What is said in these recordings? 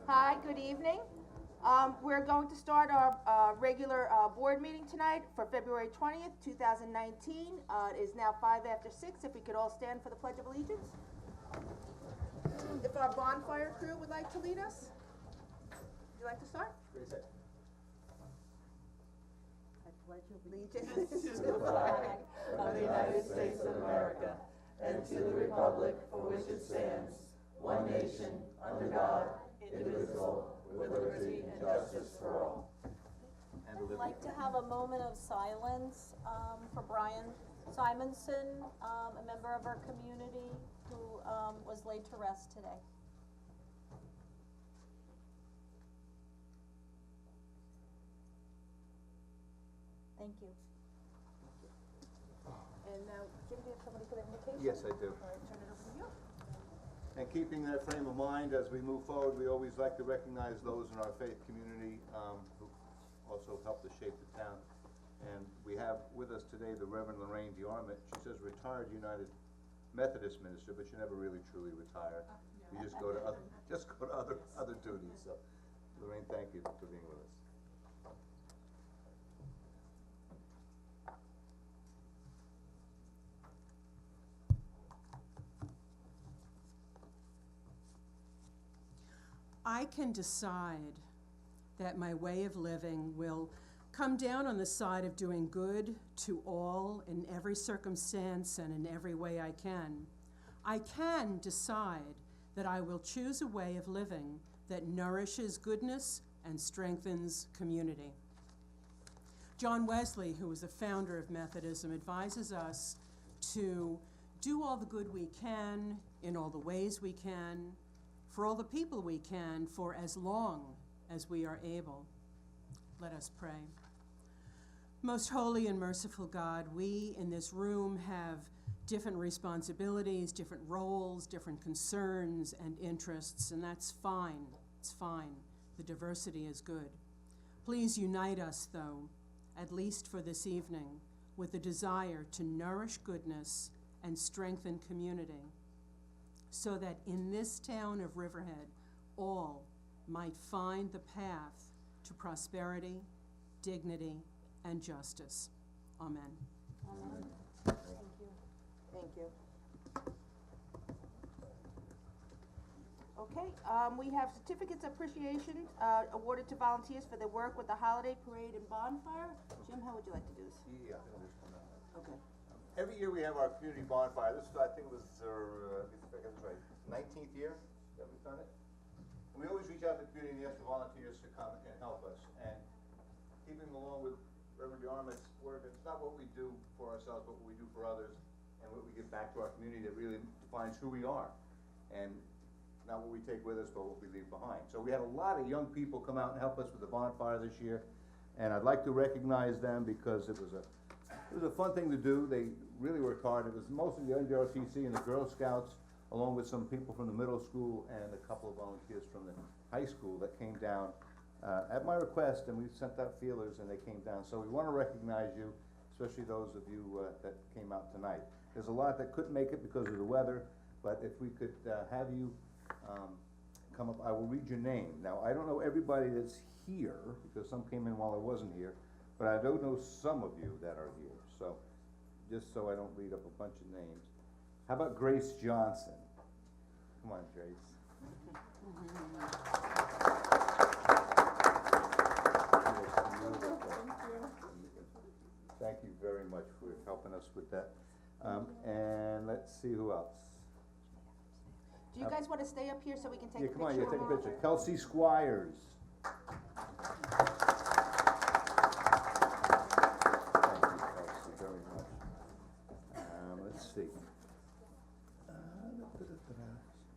Hi, good evening. We're going to start our regular board meeting tonight for February 20th, 2019. It is now 5 after 6. If we could all stand for the Pledge of Allegiance. If our bonfire crew would like to lead us. Would you like to start? I pledge allegiance to the flag of the United States of America and to the republic for which it stands, one nation, under God, indivisible, with liberty and justice for all. I'd like to have a moment of silence for Brian Simonson, a member of our community who was laid to rest today. Thank you. And now, Jim, do you have somebody for the invitation? Yes, I do. All right, turn it over to you. And keeping that frame of mind as we move forward, we always like to recognize those in our faith community who also helped to shape the town. And we have with us today the Reverend Lorraine DeArmond. She says retired United Methodist minister, but she never really truly retired. You just go to other duties. So, Lorraine, thank you for being with us. I can decide that my way of living will come down on the side of doing good to all in every circumstance and in every way I can. I can decide that I will choose a way of living that nourishes goodness and strengthens community. John Wesley, who was the founder of Methodism, advises us to do all the good we can in all the ways we can, for all the people we can, for as long as we are able. Let us pray. Most holy and merciful God, we in this room have different responsibilities, different roles, different concerns and interests, and that's fine. It's fine. The diversity is good. Please unite us, though, at least for this evening, with the desire to nourish goodness and strengthen community, so that in this town of Riverhead, all might find the path to prosperity, dignity, and justice. Amen. Amen. Thank you. Thank you. Okay, we have certificates of appreciation awarded to volunteers for their work with the holiday parade and bonfire. Jim, how would you like to do this? Yeah, I think I'll just come out. Okay. Every year we have our community bonfire. This, I think, was our, if I get this right, 19th year that we've done it. And we always reach out to the community and ask the volunteers to come and help us. And keeping along with Reverend DeArmond's work, it's not what we do for ourselves, but what we do for others, and what we give back to our community that really defines who we are. And not what we take with us, but what we leave behind. So we had a lot of young people come out and help us with the bonfire this year. And I'd like to recognize them because it was a fun thing to do. They really worked hard. It was mostly the NJROTC and the Girl Scouts, along with some people from the middle school and a couple of volunteers from the high school that came down at my request, and we sent out feelers and they came down. So we want to recognize you, especially those of you that came out tonight. There's a lot that couldn't make it because of the weather, but if we could have you come up, I will read your name. Now, I don't know everybody that's here, because some came in while I wasn't here, but I do know some of you that are here. So, just so I don't read up a bunch of names. How about Grace Johnson? Come on, Grace. Thank you very much for helping us with that. And let's see who else. Do you guys want to stay up here so we can take a picture? Yeah, come on, you take a picture. Kelsey Squires. Thank you, Kelsey, very much. Let's see.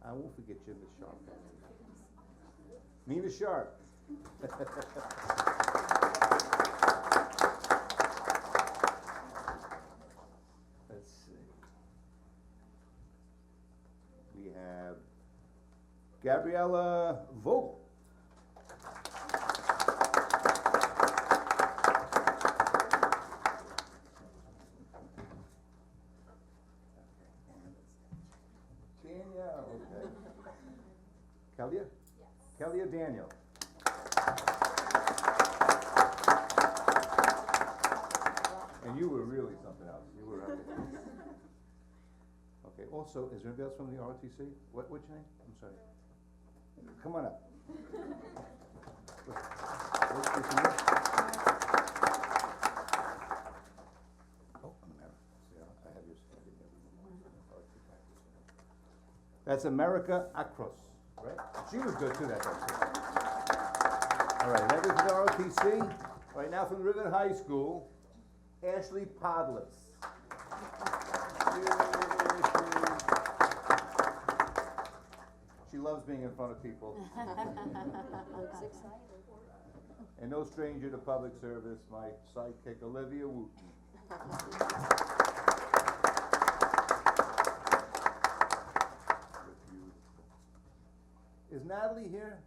I won't forget you, Miss Sharp. Nina Sharp. Let's see. We have Gabriella Vogel. Kelly or Daniel? And you were really something else. You were okay, also, is there anybody else from the ROTC? What's your name? I'm sorry. Come on up. What's your name? Oh, America. See, I have yours. That's America Acros, right? She was good too, that time. All right, that is the ROTC. Right now from Rivet High School, Ashley Podless. She loves being in front of people. Looks excited. And no stranger to public service, my sidekick Olivia Wooten. Is Natalie here?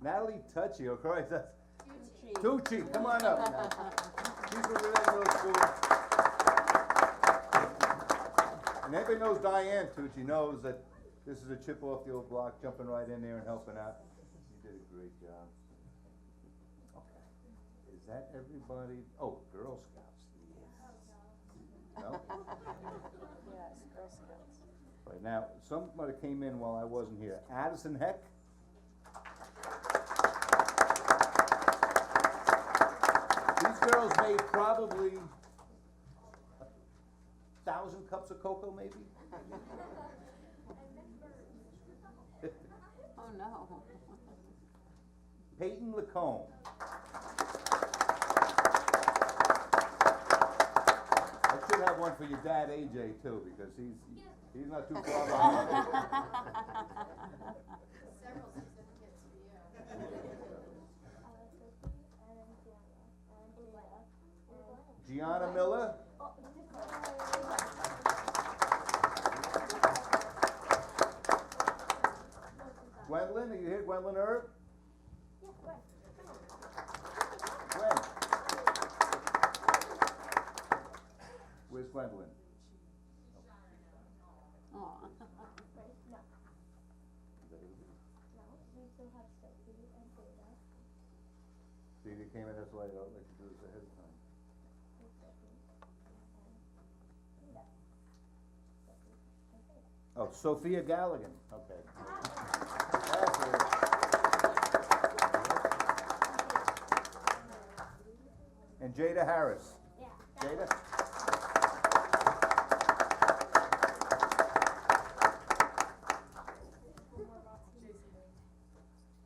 Natalie Tucci, of course, that's Tucci, come on up. She's from Rivet Middle School. And everybody knows Diane Tucci knows that this is a chip off the old block, jumping right in there and helping out. You did a great job. Okay. Is that everybody? Oh, Girl Scouts. No? Yes, Girl Scouts. Right now, somebody came in while I wasn't here. Addison Heck. These girls made probably 1,000 cups of cocoa, maybe? Oh, no. Peyton Lacombe. I should have one for your dad, AJ, too, because he's not too far behind. Several certificates for you. Gianna Miller. Gwendolyn, are you here? Gwendolyn Herb? Gwen. Where's Gwendolyn? Aw. See, they came in this late, I'll let you do this ahead of time. Oh, Sophia Galligan, okay. That's her. And Jada Harris. Jada?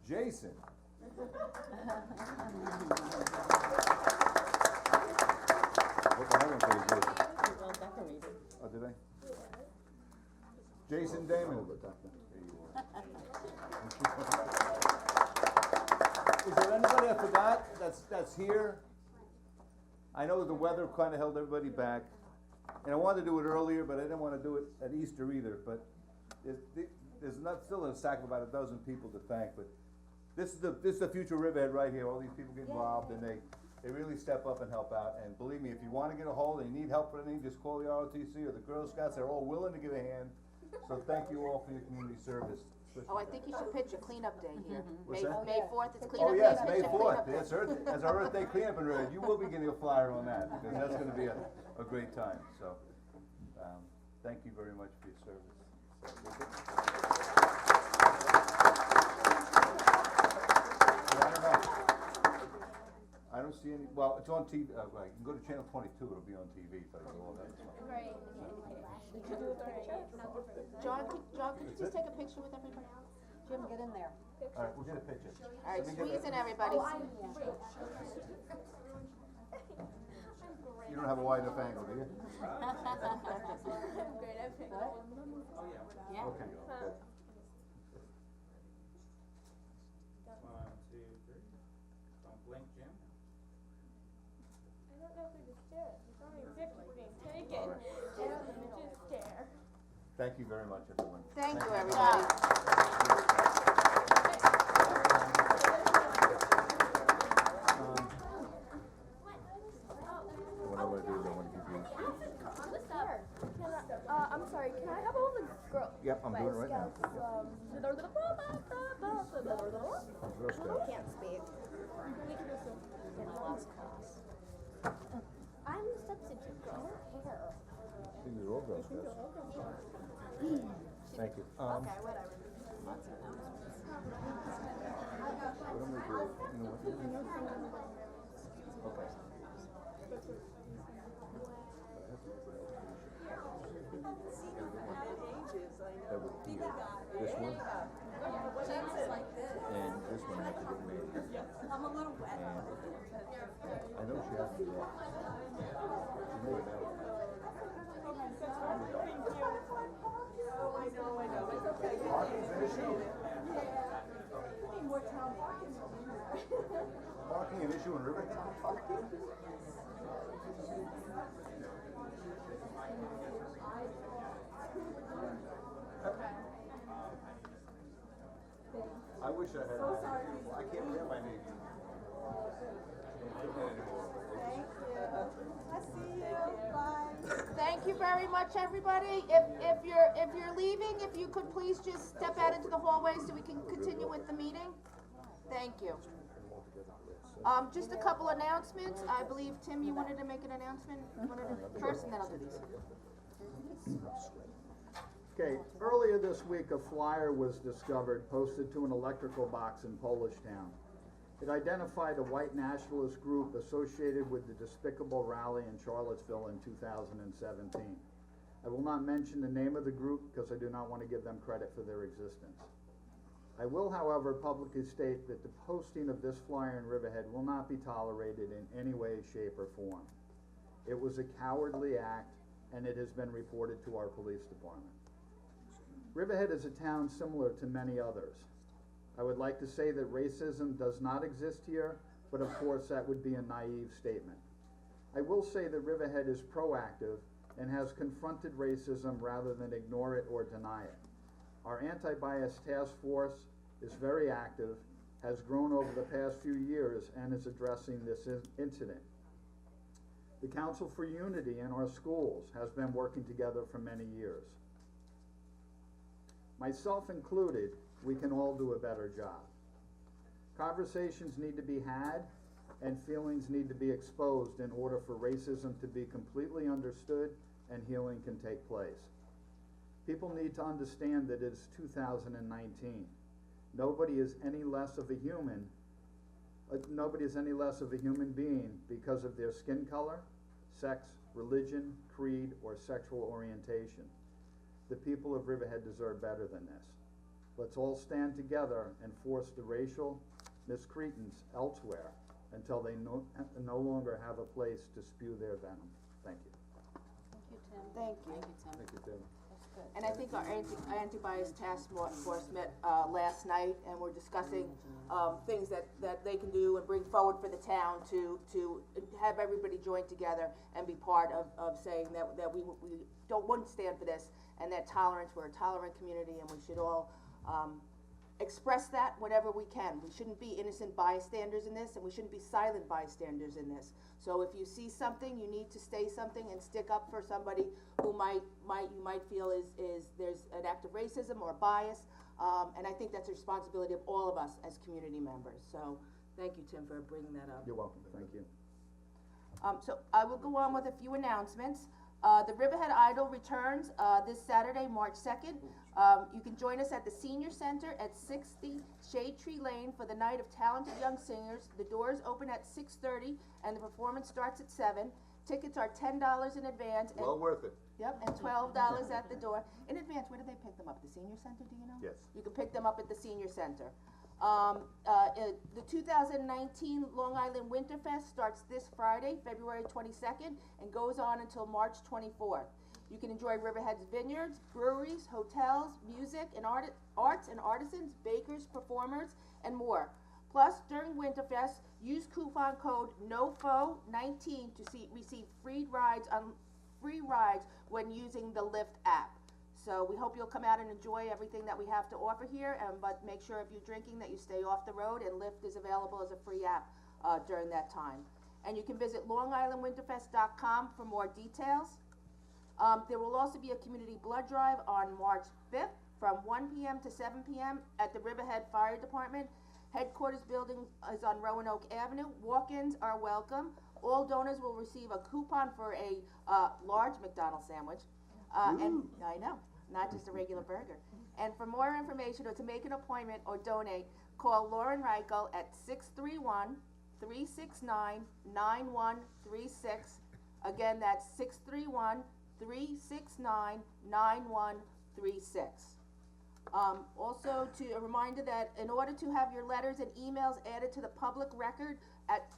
Jason. Well decorated. Oh, did I? Jason Damon. Is there anybody I forgot that's here? I know the weather kind of held everybody back, and I wanted to do it earlier, but I didn't want to do it at Easter either. But there's not still a stack of about a dozen people to thank. But this is the future Riverhead right here. All these people get involved, and they really step up and help out. And believe me, if you want to get a hold and you need help for anything, just call the ROTC or the Girl Scouts. They're all willing to give a hand. So thank you all for your community service. Oh, I think you should pitch a cleanup day here. What's that? May 4th is cleanup Oh, day. yes, pitch May a cleanup 4th, day. yes, as our Earth Day cleanup in Riverhead, you will be getting a flyer on that, because that's gonna be a great time, so, thank you very much for your service. I don't see any, well, it's on TV, right, you can go to channel 22, it'll be on TV, so you'll all have it. Great. John, could you please take a picture with everybody? Jim, get in there. All right, we'll get a picture. All right, Let me get squeeze a- in everybody. You don't have a wide enough angle, do you? Yeah. Okay, good. 1, 2, 3. Don't blink, Jim. I don't know who to stare at. It's only 50 being taken. All right. Just stare. Thank you very much, everyone. Thank you, everybody. What I wanna do is I wanna give you. I'm sorry, can I have all the girls? Yep, I'm doing it right now. Scouts, Can't speak. In my last class. I'm the substitute girl. I don't care. These are all Girl Scouts. Thank you. Okay, whatever. Lots of announcements. What am I doing? You know what? Okay. That would be this one, and this one has to get made. I'm a little wet. And I know she has to do that. She made it out. Parking's an issue. Parking an issue in Rivertown? Parking? I wish I had. So sorry. I can't wear my navy. Thank you very much, everybody. If you're leaving, if you could please just step out into the hallway so we can continue with the meeting. Thank you. Just a couple announcements. I believe, Tim, you wanted to make an announcement? You wanted to first, and then I'll do these. Okay, earlier this week, a flyer was discovered posted to an electrical box in Polish Town. It identified a white nationalist group associated with the despicable rally in Charlottesville in 2017. I will not mention the name of the group because I do not want to give them credit for their existence. I will, however, publicly state that the posting of this flyer in Riverhead will not be tolerated in any way, shape, or form. It was a cowardly act, and it has been reported to our police department. Riverhead is a town similar to many others. I would like to say that racism does not exist here, but of course that would be a naive statement. I will say that Riverhead is proactive and has confronted racism rather than ignore it or deny it. Our anti-bias task force is very active, has grown over the past few years, and is addressing this incident. The Council for Unity in our schools has been working together for many years. Myself included, we can all do a better job. Conversations need to be had and feelings need to be exposed in order for racism to be completely understood and healing can take place. People need to understand that it's 2019. Nobody is any less of a human. Nobody is any less of a human being because of their skin color, sex, religion, creed, or sexual orientation. The people of Riverhead deserve better than this. Let's all stand together and force the racial miscreants elsewhere until they no longer have a place to spew their venom. Thank you. Thank you, Tim. Thank you. Thank you, Tim. That's good. And I think our anti-bias task force met last night, and we're discussing things that they can do and bring forward for the town to have everybody join together and be part of saying that we wouldn't stand for this, and that we're a tolerant community, and we should all express that whenever we can. We shouldn't be innocent bystanders in this, and we shouldn't be silent bystanders in this. So if you see something, you need to say something and stick up for somebody who you might feel is there's an act of racism or bias, and I think that's a responsibility of all of us as community members. So thank you, Tim, for bringing that up. You're welcome. Thank you. So I will go on with a few announcements. The Riverhead Idol returns this Saturday, March 2nd. You can join us at the Senior Center at 60 Shade Tree Lane for the night of talented young singers. The doors open at 6:30 and the performance starts at 7. Tickets are $10 in advance. Well worth it. Yep, and $12 at the door. In advance, where do they pick them up? The Senior Center, do you know? Yes. You can pick them up at the Senior Center. The 2019 Long Island Winterfest starts this Friday, February 22nd, and goes on until March 24th. You can enjoy Riverhead's vineyards, breweries, hotels, music, and arts and artisans, bakers, performers, and more. Plus, during Winterfest, use coupon code NOFO19 to receive free rides when using the Lyft app. So we hope you'll come out and enjoy everything that we have to offer here, but make sure if you're drinking that you stay off the road, and Lyft is available as a free app during that time. And you can visit LongIslandWinterfest.com for more details. There will also be a community blood drive on March 5th from 1 p.m. to 7 p.m. at the Riverhead Fire Department. Headquarters building is on Roanoke Avenue. Walk-ins are welcome. All donors will receive a coupon for a large McDonald's sandwich. And I know, not just a regular burger. And for more information or to make an appointment or donate, call Lauren Reichel at 631-369-9136. Again, that's 631-369-9136. Also, a reminder that in order to have your letters and emails added to the public record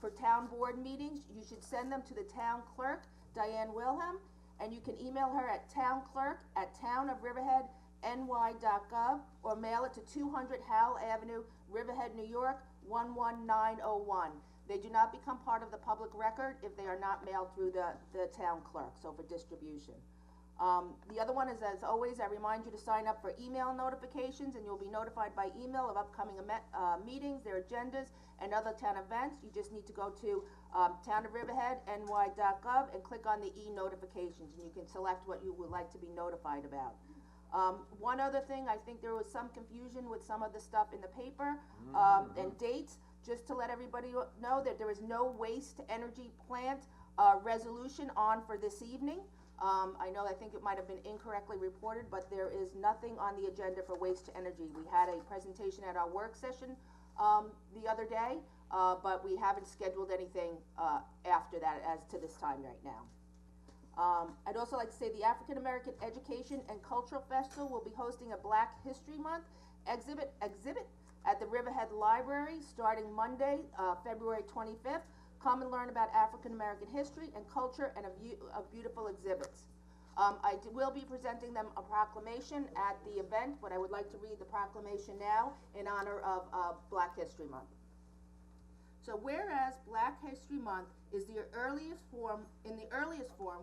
for town board meetings, you should send them to the town clerk, Diane Wilhelm, and you can email her at townclerk@townofriverheadny.gov or mail it to 200 Howell Avenue, Riverhead, New York, 11901. They do not become part of the public record if they are not mailed through the town clerk, so for distribution. The other one is, as always, I remind you to sign up for email notifications, and you'll be notified by email of upcoming meetings, their agendas, and other town events. You just need to go to townofriverheadny.gov and click on the e-notifications, and you can select what you would like to be notified about. One other thing, I think there was some confusion with some of the stuff in the paper, and dates. Just to let everybody know that there is no waste energy plant resolution on for this evening. I think it might have been incorrectly reported, but there is nothing on the agenda for waste to energy. We had a presentation at our work session the other day, but we haven't scheduled anything after that as to this time right now. I'd also like to say the African American Education and Cultural Festival will be hosting a Black History Month exhibit at the Riverhead Library starting Monday, February 25th. Come and learn about African American history and culture and of beautiful exhibits. I will be presenting them a proclamation at the event, but I would like to read the proclamation now in honor of Black History Month. So whereas Black History Month is the earliest form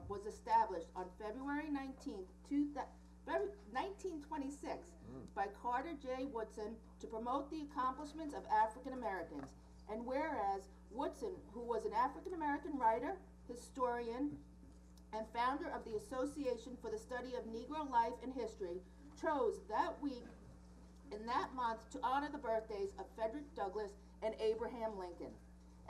was established on February 19th, 1926 by Carter J. Woodson to promote the accomplishments of African Americans. And whereas Woodson, who was an African American writer, historian, and founder of the Association for the Study of Negro Life and History, chose that week in that month to honor the birthdays of Frederick Douglass and Abraham Lincoln.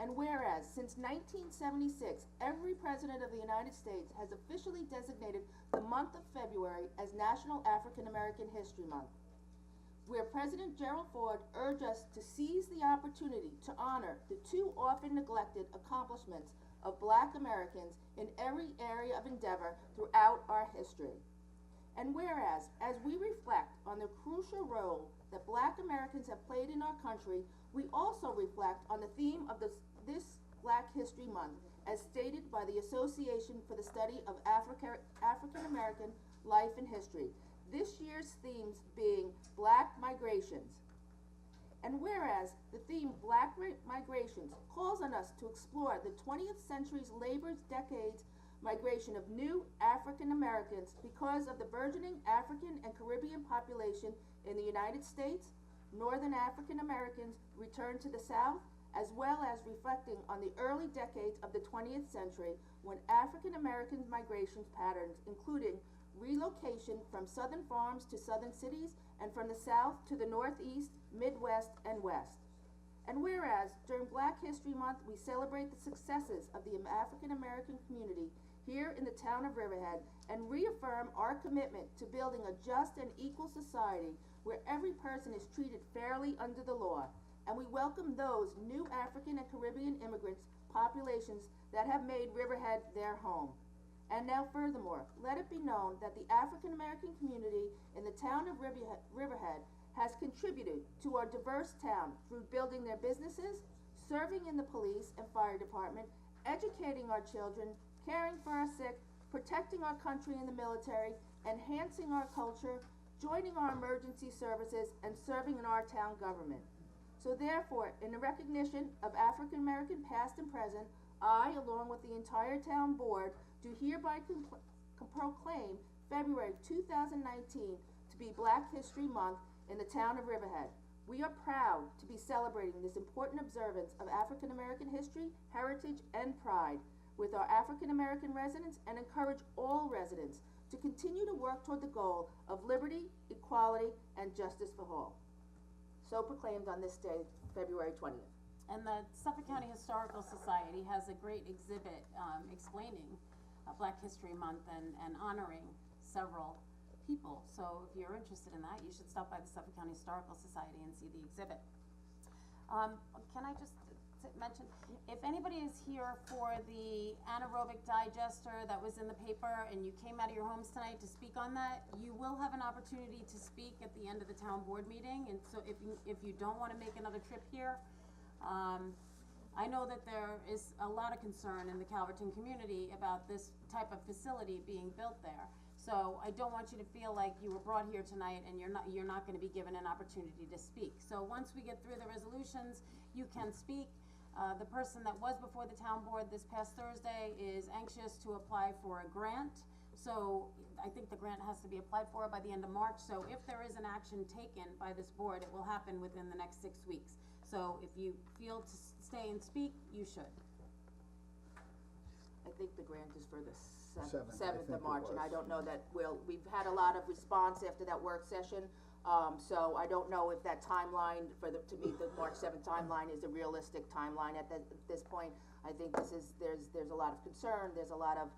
And whereas since 1976, every president of the United States has officially designated the month of February as National African American History Month, where President Gerald Ford urged us to seize the opportunity to honor the too often neglected accomplishments of Black Americans in every area of endeavor throughout our history. And whereas, as we reflect on the crucial role that Black Americans have played in our country, we also reflect on the theme of this Black History Month, as stated by the Association for the Study of African American Life and History. This year's themes being Black Migrations. And whereas the theme Black Migrations calls on us to explore the 20th century's labor decades migration of new African Americans because of the burgeoning African and Caribbean population in the United States, Northern African Americans returned to the South, as well as reflecting on the early decades of the 20th century when African American migration patterns, including relocation from southern farms to southern cities and from the South to the Northeast, Midwest, and West. And whereas during Black History Month we celebrate the successes of the African American community here in the town of Riverhead and reaffirm our commitment to building a just and equal society where every person is treated fairly under the law, and we welcome those new African and Caribbean immigrants populations that have made Riverhead their home. And now furthermore, let it be known that the African American community in the town of Riverhead has contributed to our diverse town through building their businesses, serving in the police and fire department, educating our children, caring for our sick, protecting our country in the military, enhancing our culture, joining our emergency services, and serving in our town government. So therefore, in recognition of African American past and present, I, along with the entire town board, do hereby proclaim February 2019 to be Black History Month in the town of Riverhead. We are proud to be celebrating this important observance of African American history, heritage, and pride with our African American residents, and encourage all residents to continue to work toward the goal of liberty, equality, and justice for all. So proclaimed on this day, February 20th. And the Suffolk County Historical Society has a great exhibit, explaining Black History Month and honoring several people. So if you're interested in that, you should stop by the Suffolk County Historical Society and see the exhibit. Can I just mention, if anybody is here for the anaerobic digester that was in the paper and you came out of your homes tonight to speak on that, you will have an opportunity to speak at the end of the town board meeting. And so if you don't wanna make another trip here, I know that there is a lot of concern in the Calverton community about this type of facility being built there. So I don't want you to feel like you were brought here tonight and you're not gonna be given an opportunity to speak. So once we get through the resolutions, you can speak. The person that was before the town board this past Thursday is anxious to apply for a grant. So I think the grant has to be applied for by the end of March. So if there is an action taken by this board, it will happen within the next 6 weeks. So if you feel to stay and speak, you should. I think the grant is for the Seventh, I seventh think of it March, and was. I don't know that we've had a lot of response after that work session. So I don't know if that timeline to meet the March seventh timeline is a realistic timeline at this point. I think there's a lot of concern, there's a lot of,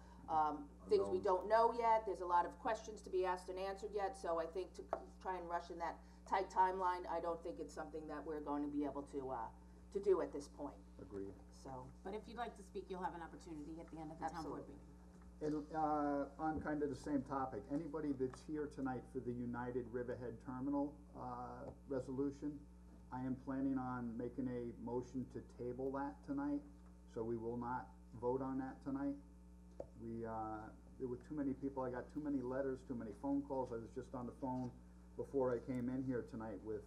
things we don't know yet, there's a lot of questions to be asked and answered yet, so I think to try and rush in that tight timeline, I don't think it's something that we're going to be able to do at this point, Agreed. so. But if you'd like to speak, you'll have an opportunity at the end of the town board Absolutely. meeting. And, on kind of the same topic, anybody that's here tonight for the United Riverhead Terminal, resolution, I am planning on making a motion to table that tonight, so we will not vote on that tonight. There were too many people, I got too many letters, too many phone calls, I was just on the phone before I came in here tonight with,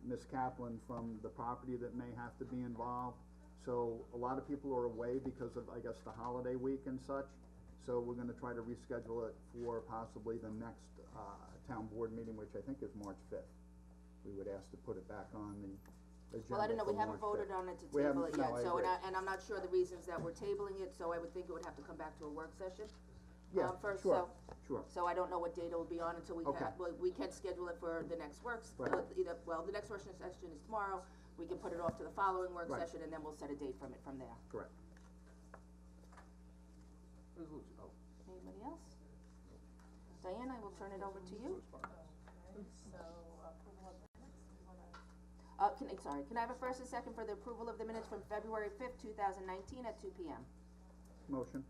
Ms. Kaplan from the property that may have to be involved. So a lot of people are away because of, I guess, the holiday week and such. So we're gonna try to reschedule it for possibly the next, town board meeting, which I think is March 5th. We would ask to put it back on the agenda Well, I don't know, for we haven't March voted 5th. on it to We table haven't- it yet, no, I so, agree. and I'm not sure the reasons that we're tabling it, so I would think it would have to come back to a work session. Yeah, First, sure, sure. so I don't know what date it'll be on until we Okay. we can schedule it for the next Right. the next work session is tomorrow, we can put it off to the following work Right. session, and then we'll set a date from there. Correct. Anybody else? Diane, I will turn it over to you. Can I have a first and second for the approval of the minutes from February 5th, 2019 at 2 p.m.? Motion,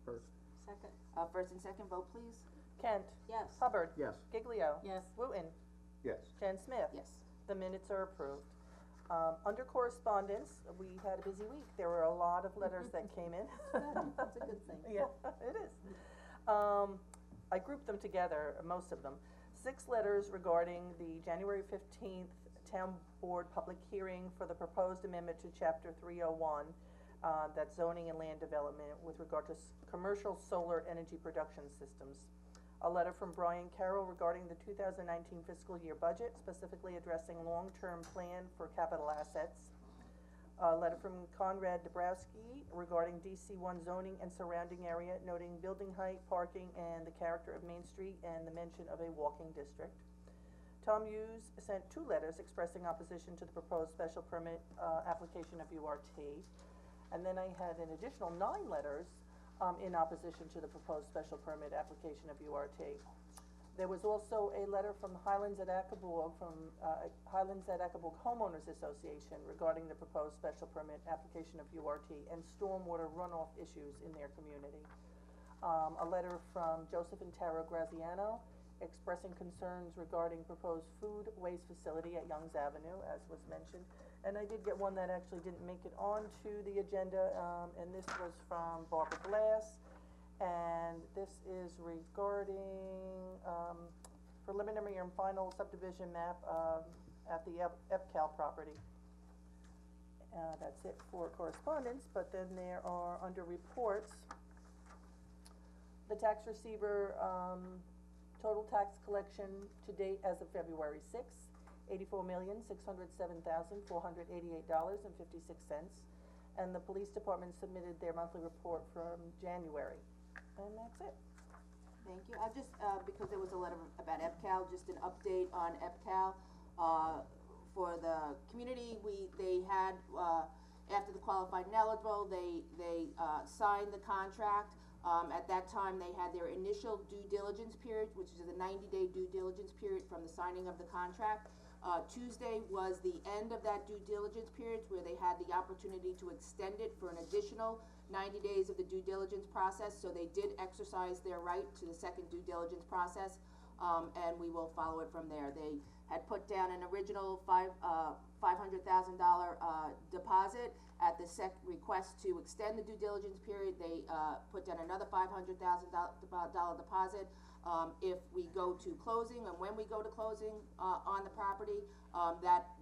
first. Second. First and second, vote please. Kent. Yes. Hubbard. Yes. Giglio. Yes. Wooten. Yes. Jen Smith. Yes. The minutes are approved. Under correspondence, we had a busy week. There were a lot of letters that came in. That's a good thing. Yeah, it is. I grouped them together, most of them. 6 letters regarding the January 15th Town Board public hearing for the proposed amendment to Chapter 301, that's zoning and land development with regard to commercial solar energy production systems. A letter from Brian Carroll regarding the 2019 fiscal year budget, specifically addressing long-term plan for capital assets. A letter from Conrad Dabrowski regarding DC1 zoning and surrounding area, noting building height, parking, and the character of Main Street, and the mention of a walking district. Tom Hughes sent 2 letters expressing opposition to the proposed special permit application of URT. And then I had an additional 9 letters in opposition to the proposed special permit application of URT. There was also a letter from Highlands at Accaboog, Homeowners Association regarding the proposed special permit application of URT and stormwater runoff issues in their community. A letter from Joseph and Tara Graziano expressing concerns regarding proposed food waste facility at Youngs Avenue, as was mentioned. And I did get one that actually didn't make it onto the agenda, and this was from Barbara Glass. And this is regarding, preliminary and final subdivision map, at the EPCAL property. That's it for correspondence, but then there are, under reports, the tax receiver, total tax collection to date as of February 6th, $84,607,488.56. And the police department submitted their monthly report from January. And that's it. Thank you. I'll just, because there was a letter about EPCAL, just an update on EPCAL. For the community, they had, after the qualified and eligible, they signed the contract. At that time, they had their initial due diligence period, which is a 90-day due diligence period from the signing of the contract. Tuesday was the end of that due diligence period, where they had the opportunity to extend it for an additional 90 days of the due diligence process, so they did exercise their right to the second due diligence process, and we will follow it from there. They had put down an original $500,000 deposit. At the request to extend the due diligence period, they put down another $500,000 deposit. If we go to closing, and when we go to closing on the property,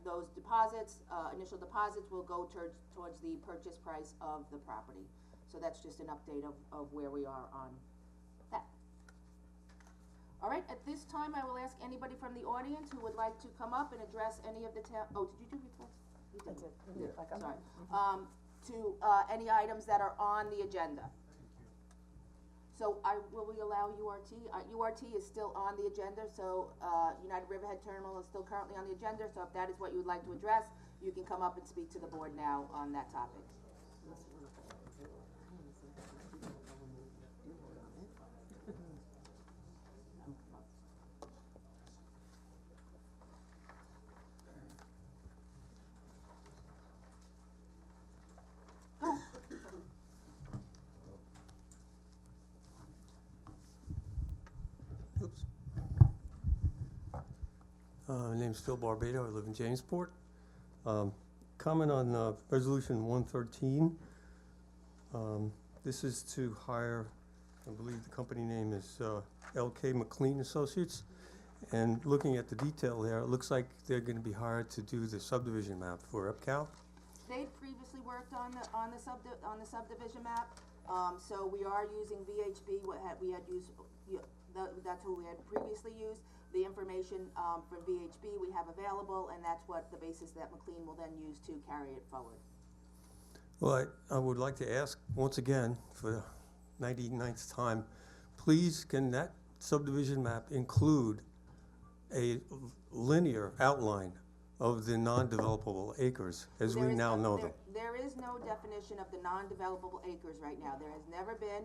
those deposits, initial deposits, will go towards the purchase price of the property. So that's just an update of where we are on that. All right, at this time, I will ask anybody from the audience who would like to come up and address any of the oh, did you do reports? You did. Yeah. I got Sorry. mine. To any items that are on the agenda. So will we allow URT? URT is still on the agenda, so United Riverhead Terminal is still currently on the agenda, so if that is what you would like to address, you can come up and speak to the board now on that topic. Oops. My name's Phil Barbado. I live in Jamesport. Comment on Resolution 113. This is to hire, I believe the company name is L.K. McLean Associates. And looking at the detail there, it looks like they're going to be hired to do the subdivision map for EPCAL. They'd previously worked on the subdivision map, so we are using VHB. We had used, that's who we had previously used. The information from VHB we have available, and that's what the basis that McLean will then use to carry it forward. Well, I would like to ask once again for the 99th time, please can that subdivision map include a linear outline of the non-developable acres as we now know them? There is no definition of the non-developable acres right now. There has never been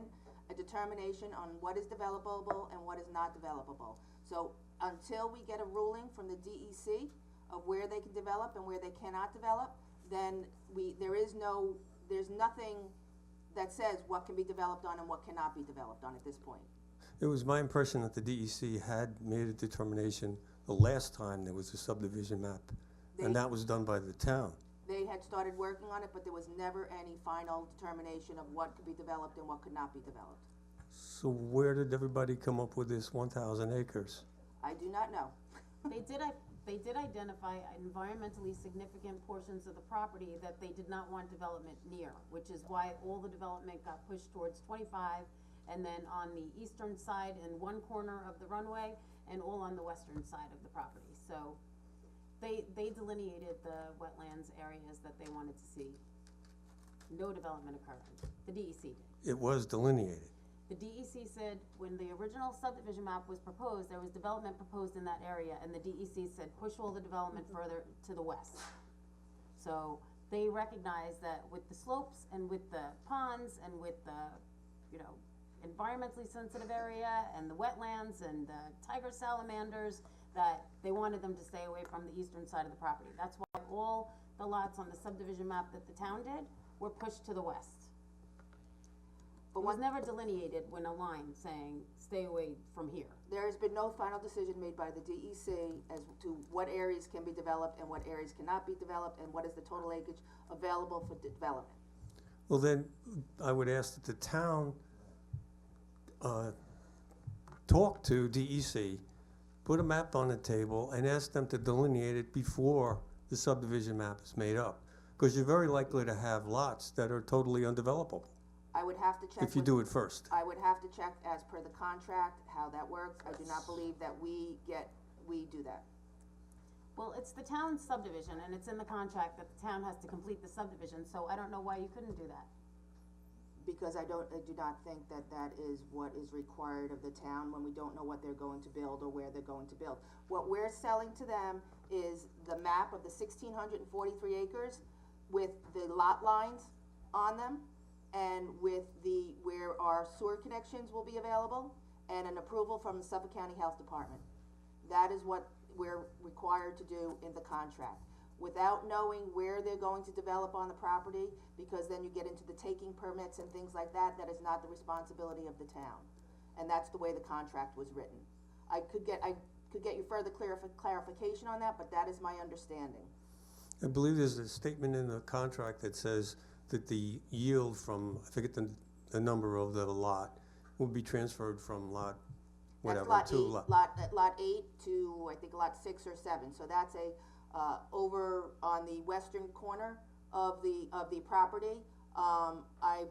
a determination on what is developable and what is not developable. So until we get a ruling from the DEC of where they can develop and where they cannot develop, then there's nothing that says what can be developed on and what cannot be developed on at this point. It was my impression that the DEC had made a determination the last time there was a subdivision map, and that was done by the town. They had started working on it, but there was never any final determination of what could be developed and what could not be developed. So where did everybody come up with this 1,000 acres? I do not know. They did identify environmentally significant portions of the property that they did not want development near, which is why all the development got pushed towards 25, and then on the eastern side in one corner of the runway, and all on the western side of the property. So they delineated the wetlands areas that they wanted to see no development occurring. The DEC did. It was delineated. The DEC said when the original subdivision map was proposed, there was development proposed in that area, and the DEC said push all the development further to the west. So they recognized that with the slopes and with the ponds and with the, environmentally sensitive area and the wetlands and the tiger salamanders, that they wanted them to stay away from the eastern side of the property. That's why all the lots on the subdivision map that the town did were pushed to the west. It was never delineated when a line saying, stay away from here. There has been no final decision made by the DEC as to what areas can be developed and what areas cannot be developed, and what is the total acreage available for development. Well, then I would ask that the town talk to DEC, put a map on the table, and ask them to delineate it before the subdivision map is made up. Because you're very likely to have lots that are totally undevelopable. I would have to check. If you do it first. I would have to check as per the contract how that works. I do not believe that we do that. Well, it's the town's subdivision, and it's in the contract that the town has to complete the subdivision, so I don't know why you couldn't do that. because I do not think that that is what is required of the town when we don't know what they're going to build or where they're going to build. What we're selling to them is the map of the 1,643 acres with the lot lines on them, and with where our sewer connections will be available, and an approval from the Suffolk County Health Department. That is what we're required to do in the contract. Without knowing where they're going to develop on the property, because then you get into the taking permits and things like that, that is not the responsibility of the town. And that's the way the contract was written. I could get you further clarification on that, but that is my understanding. I believe there's a statement in the contract that says that the yield from, I forget the number of the lot, will be transferred from lot, whatever, That's to lot 8 to, I think, lot 6 or 7, so that's over on the western corner of the property. I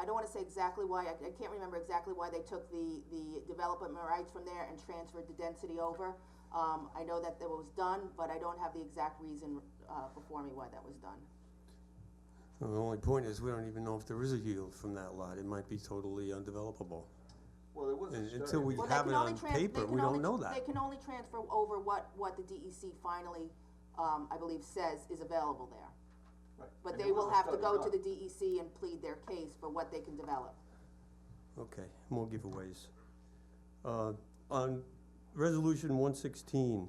don't wanna say exactly why, I can't remember exactly why they took the development rights from there and transferred the density over. I know that was done, but I don't have the exact reason, before me why that was done. Well, the only point is, we don't even know if there is a yield from that lot. It might be totally undevelopable. Well, there was a And study. until we Well, they have can it only on tran- paper, they we can don't only- know that. They can only transfer over what the DEC finally, I believe says is available there. Right. But And they there was will a have to study go to done. the DEC and plead their case for what they can develop. Okay, more giveaways. On resolution 116,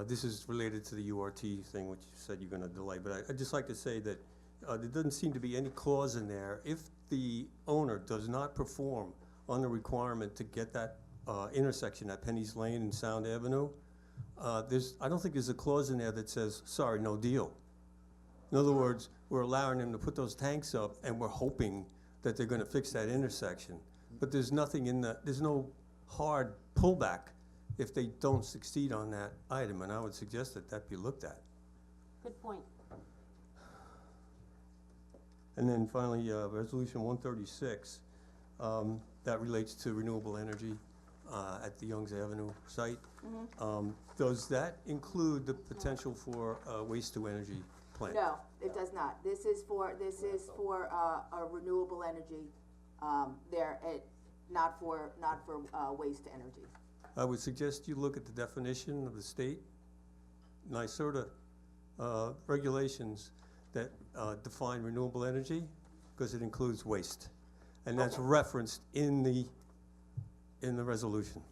this is related to the URT thing, which you said you're gonna delay, but I'd just like to say that there doesn't seem to be any clause in there. If the owner does not perform on the requirement to get that intersection at Penny's Lane and Sound Avenue, I don't think there's a clause in there that says, sorry, no deal. In other words, we're allowing them to put those tanks up, and we're hoping that they're gonna fix that intersection. But there's nothing there's no hard pullback if they don't succeed on that item, and I would suggest that that be looked at. Good point. And then finally, resolution 136, that relates to renewable energy at the Youngs Avenue site. Does that include the potential for a waste-to-energy plant? No, it does not. This is for a renewable energy, not for waste to energy. I would suggest you look at the definition of the state NYSERDA regulations that define renewable energy, because it includes waste. And that's referenced in the resolution,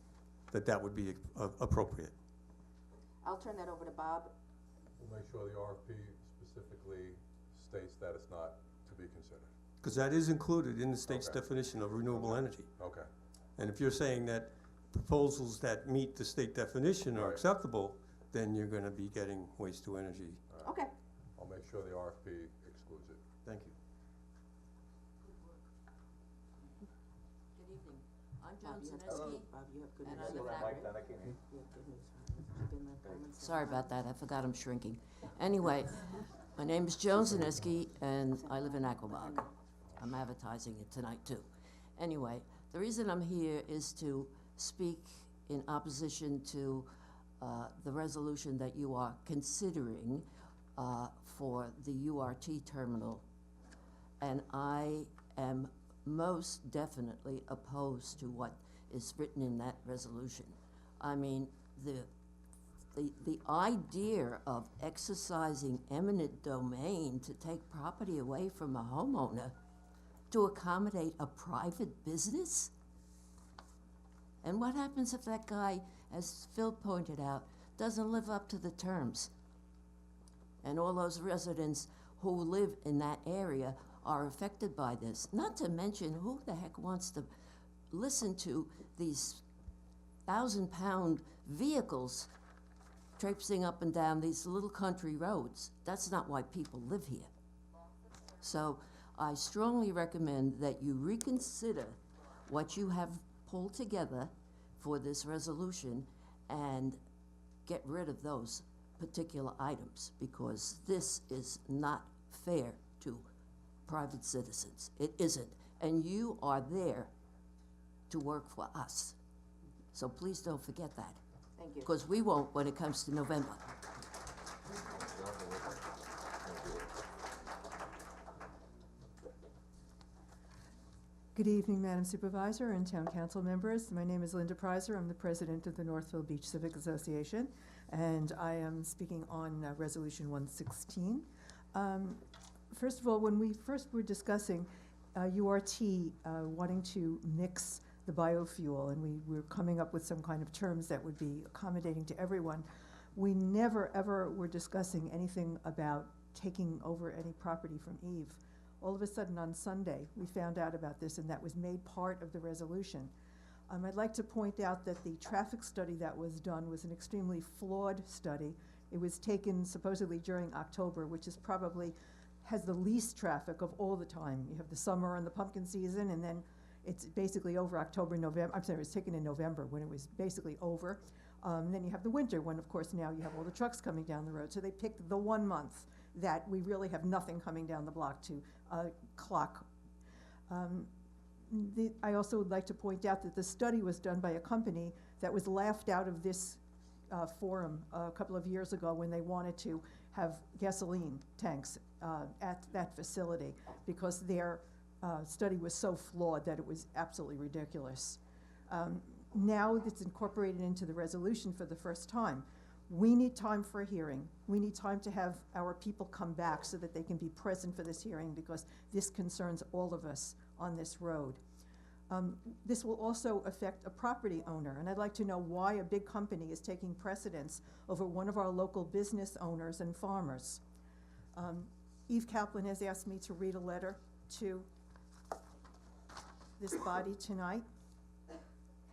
that would be appropriate. I'll turn that over to Bob. We'll make sure the RFP specifically states that it's not to be considered. Because that is included in the state's Okay. definition of renewable energy. Okay. And if you're saying that proposals that meet the state definition are Right. acceptable, then you're gonna be getting waste to energy. Okay. I'll make sure the RFP excludes it. Thank you. Good evening. I'm Joan Bob, you have Sineski. Bob, you have good And news. I live in Mike, Akron. then I can hear. You have good news. You've been there for months. Sorry about that, I forgot I'm shrinking. Anyway, my name is Joan Sineski, and I live in Aquabog. I'm advertising it tonight, too. Anyway, the reason I'm here is to speak in opposition to the resolution that you are considering for the URT terminal. And I am most definitely opposed to what is written in that resolution. I mean, the idea of exercising eminent domain to take property away from a homeowner to accommodate a private business? And what happens if that guy, as Phil pointed out, doesn't live up to the terms? And all those residents who live in that area are affected by this. Not to mention, who the heck wants to listen to these 1,000-pound vehicles traipsing up and down these little country roads? That's not why people live here. So I strongly recommend that you reconsider what you have pulled together for this resolution and get rid of those particular items, because this is not fair to private citizens. It isn't. And you are there to work for us. So please don't forget that, Thank you. because we won't when it comes to November. Good evening, Madam Supervisor and Town Council members. My name is Linda Prizer. I'm the president of the Northville Beach Civic Association, and I am speaking on Resolution 116. First of all, when we first were discussing URT wanting to mix the biofuel, and we were coming up with some kind of terms that would be accommodating to everyone, we never, ever were discussing anything about taking over any property from Eve. All of a sudden on Sunday, we found out about this, and that was made part of the resolution. I'd like to point out that the traffic study that was done was an extremely flawed study. It was taken supposedly during October, which is probably has the least traffic of all the time. You have the summer and the pumpkin season, and then it's basically over October, November. I'm sorry, it was taken in November when it was basically over. Then you have the winter, when of course now you have all the trucks coming down the road. So they picked the 1 month that we really have nothing coming down the block to clock. I also would like to point out that the study was done by a company that was laughed out of this forum a couple of years ago when they wanted to have gasoline tanks at that facility, because their study was so flawed that it was absolutely ridiculous. Now it's incorporated into the resolution for the first time. We need time for a hearing. We need time to have our people come back so that they can be present for this hearing, because this concerns all of us on this road. This will also affect a property owner, and I'd like to know why a big company is taking precedence over one of our local business owners and farmers. Eve Kaplan has asked me to read a letter to this body tonight,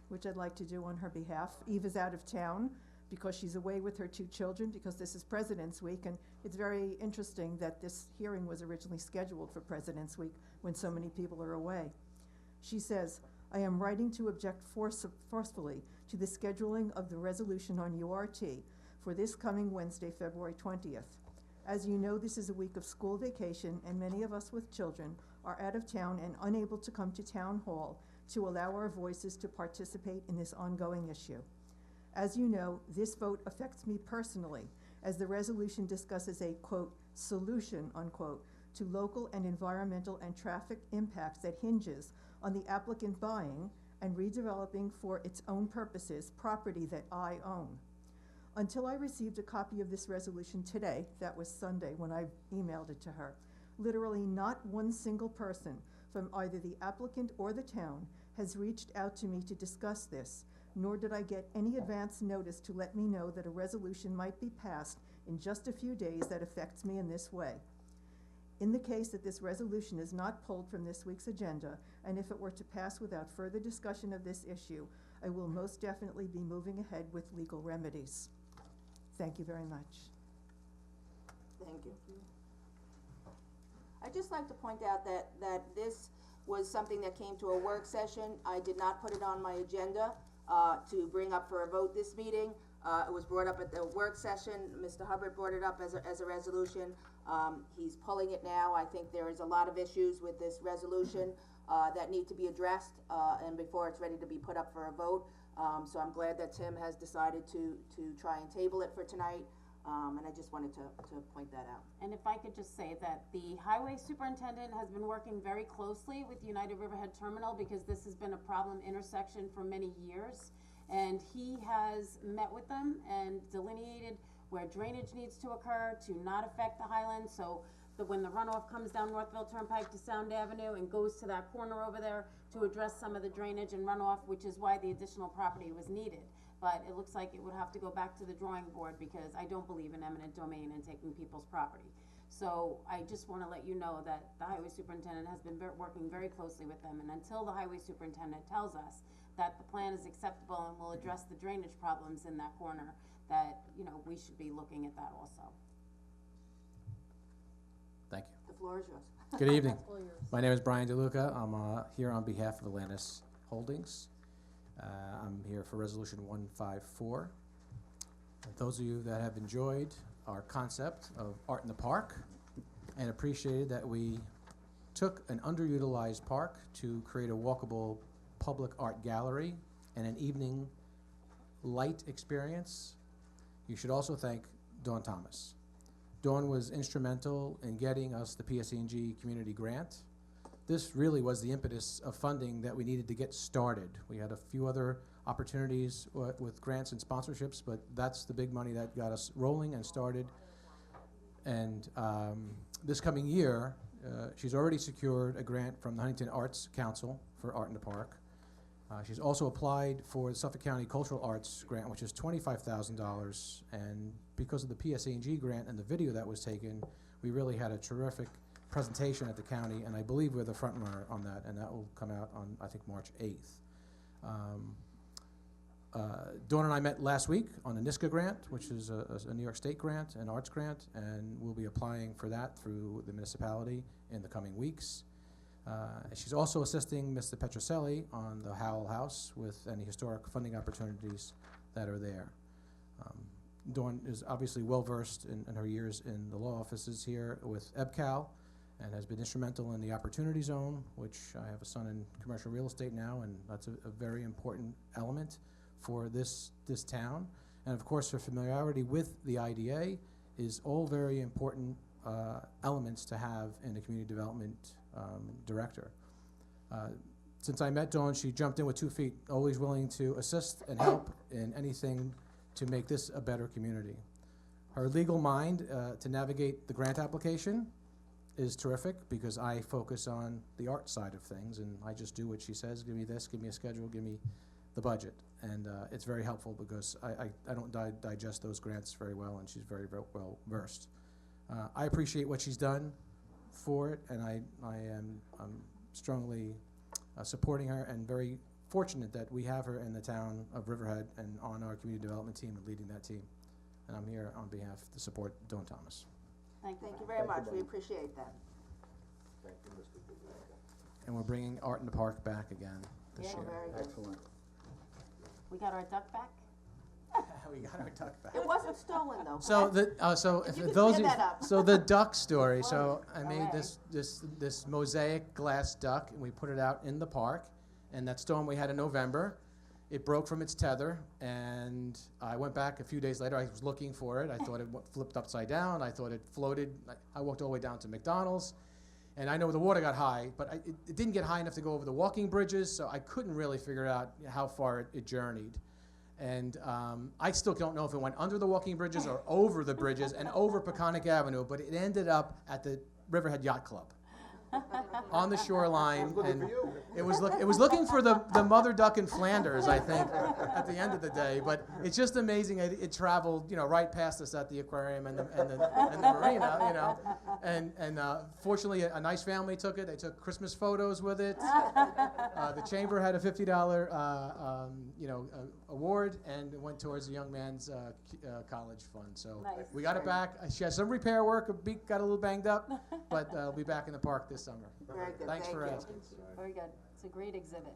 which I'd like to do on her behalf. Eve is out of town because she's away with her 2 children, because this is President's Week, and it's very interesting that this hearing was originally scheduled for President's Week when so many people are away. She says, I am writing to object forcefully to the scheduling of the resolution on URT for this coming Wednesday, February 20th. As you know, this is a week of school vacation, and many of us with children are out of town and unable to come to Town Hall to allow our voices to participate in this ongoing issue. As you know, this vote affects me personally, as the resolution discusses a, quote, solution, unquote, to local and environmental and traffic impacts that hinges on the applicant buying and redeveloping for its own purposes property that I own. Until I received a copy of this resolution today, that was Sunday when I emailed it to her, literally not one single person from either the applicant or the town has reached out to me to discuss this, nor did I get any advance notice to let me know that a resolution might be passed in just a few days that affects me in this way. In the case that this resolution is not pulled from this week's agenda, and if it were to pass without further discussion of this issue, I will most definitely be moving ahead with legal remedies. Thank you very much. Thank you. I'd just like to point out that this was something that came to a work session. I did not put it on my agenda to bring up for a vote this meeting. It was brought up at the work session. Mr. Hubbard brought it up as a resolution. He's pulling it now. I think there is a lot of issues with this resolution that need to be addressed and before it's ready to be put up for a vote. So I'm glad that Tim has decided to try and table it for tonight. And I just wanted to point that out. And if I could just say that the highway superintendent has been working very closely with United Riverhead Terminal, because this has been a problem intersection for many years. And he has met with them and delineated where drainage needs to occur to not affect the Highlands, so that when the runoff comes down Northville Turnpike to Sound Avenue and goes to that corner over there, to address some of the drainage and runoff, which is why the additional property was needed. But it looks like it would have to go back to the drawing board, because I don't believe in eminent domain and taking people's property. So I just wanna let you know that the highway superintendent has been working very closely with them, and until the highway superintendent tells us that the plan is acceptable and will address the drainage problems in that corner, that, you know, we should be looking at that also. Thank you. The floor is yours. Good evening. My name is Brian DeLuca. I'm here on behalf of Atlantis Holdings. I'm here for Resolution 154. And those of you that have enjoyed our concept of Art in the Park and appreciated that we took an underutilized park to create a walkable public art gallery and an evening light experience, you should also thank Dawn Thomas. Dawn was instrumental in getting us the PSE&G community grant this really was the impetus of funding that we needed to get started. We had a few other opportunities with grants and sponsorships, but that's the big money that got us rolling and started. And this coming year, she's already secured a grant from the Huntington Arts Council for Art in the Park. She's also applied for the Suffolk County Cultural Arts Grant, which is $25,000. And because of the PSA&G grant and the video that was taken, we really had a terrific presentation at the county, and I believe we're the front runner on that, and that will come out on, I think, March 8th. Dawn and I met last week on the NISCA grant, which is a New York State grant, an arts grant, and we'll be applying for that through the municipality in the coming weeks. She's also assisting Mr. Petroselli on the Howell House with any historic funding opportunities that are there. Dawn is obviously well-versed in her years in the law offices here with EBCAL, and has been instrumental in the Opportunity Zone, which I have a son in commercial real estate now, and that's a very important element for this town. And of course, her familiarity with the IDA is all very important elements to have in a community development director. Since I met Dawn, she jumped in with 2 feet, always willing to assist and help in anything to make this a better community. Her legal mind to navigate the grant application is terrific, because I focus on the art side of things, and I just do what she says. Give me this, give me a schedule, give me the budget. And it's very helpful, because I don't digest those grants very well, and she's very, very well versed. I appreciate what she's done for it, and I'm strongly supporting her, and very fortunate that we have her in the town of Riverhead and on our community development team and leading that team. And I'm here on behalf to support Dawn Thomas. Thank you very much, we appreciate that. Thank you, Mr. Duca. And we're bringing Art in the Park back again this year. Very good. Excellent. We got our duck back? We got our duck back. It wasn't stolen though. So correct? if you could those clear of that up. so the duck story. So I made Okay. this mosaic glass duck, and we put it out in the park. And that storm we had in November, it broke from its tether, and I went back a few days later. I was looking for it. I thought it flipped upside down. I thought it floated. I walked all the way down to McDonald's, and I know the water got high, but it didn't get high enough to go over the walking bridges, so I couldn't really figure out how far it journeyed. And I still don't know if it went under the walking bridges or over the bridges and over Peconic Avenue, but it ended up at the Riverhead Yacht Club on the shoreline. And it was looking for the mother duck in Flanders, I think, at the end of the day. But it's just amazing. It traveled, right past us at the aquarium and the marina, And fortunately, a nice family took it. They took Christmas photos with it. The chamber had a $50, award, and it went towards the young man's college fund. So Nice. we got it back. She has some repair work. Her beak got a little banged up, but we'll be back in the park this summer. Very good, Thanks thank for you. asking. Very good. It's a great exhibit.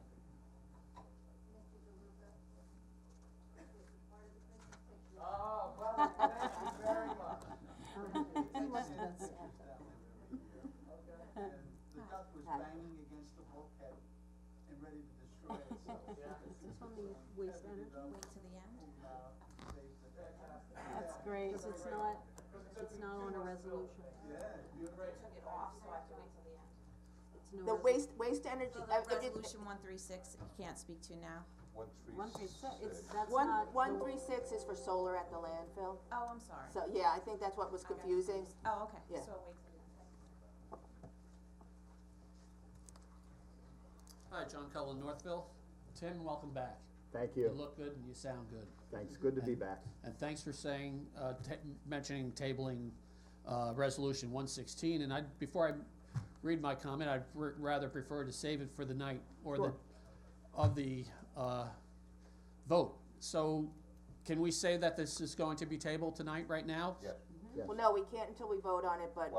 Oh, well, thank you very much. He must have been sad. The duck was banging against the bulkhead and ready to destroy it, so. Is this on the waste energy? Wait to the end. That's great. It's not on a resolution. Yeah, beautiful. Took it off, so I have to wait till the end. It's no The waste energy. So if the you- resolution 136, you can't speak to now. 136. That's One, not. 136 is for solar at the landfill. Oh, I'm sorry. So, yeah, I think that's what was confusing. Oh, okay, Yeah. so wait till the end. Hi, John Cullen, Northville. Tim, welcome back. Thank You you. look good and you sound good. Thanks, good to be back. And thanks for saying, mentioning tabling Resolution 116. And before I read my comment, I'd rather prefer to save it for the night or Sure. the vote. So can we say that this is going to be tabled tonight, right now? Yes. Yes. Well, no, we can't until we vote on it, but.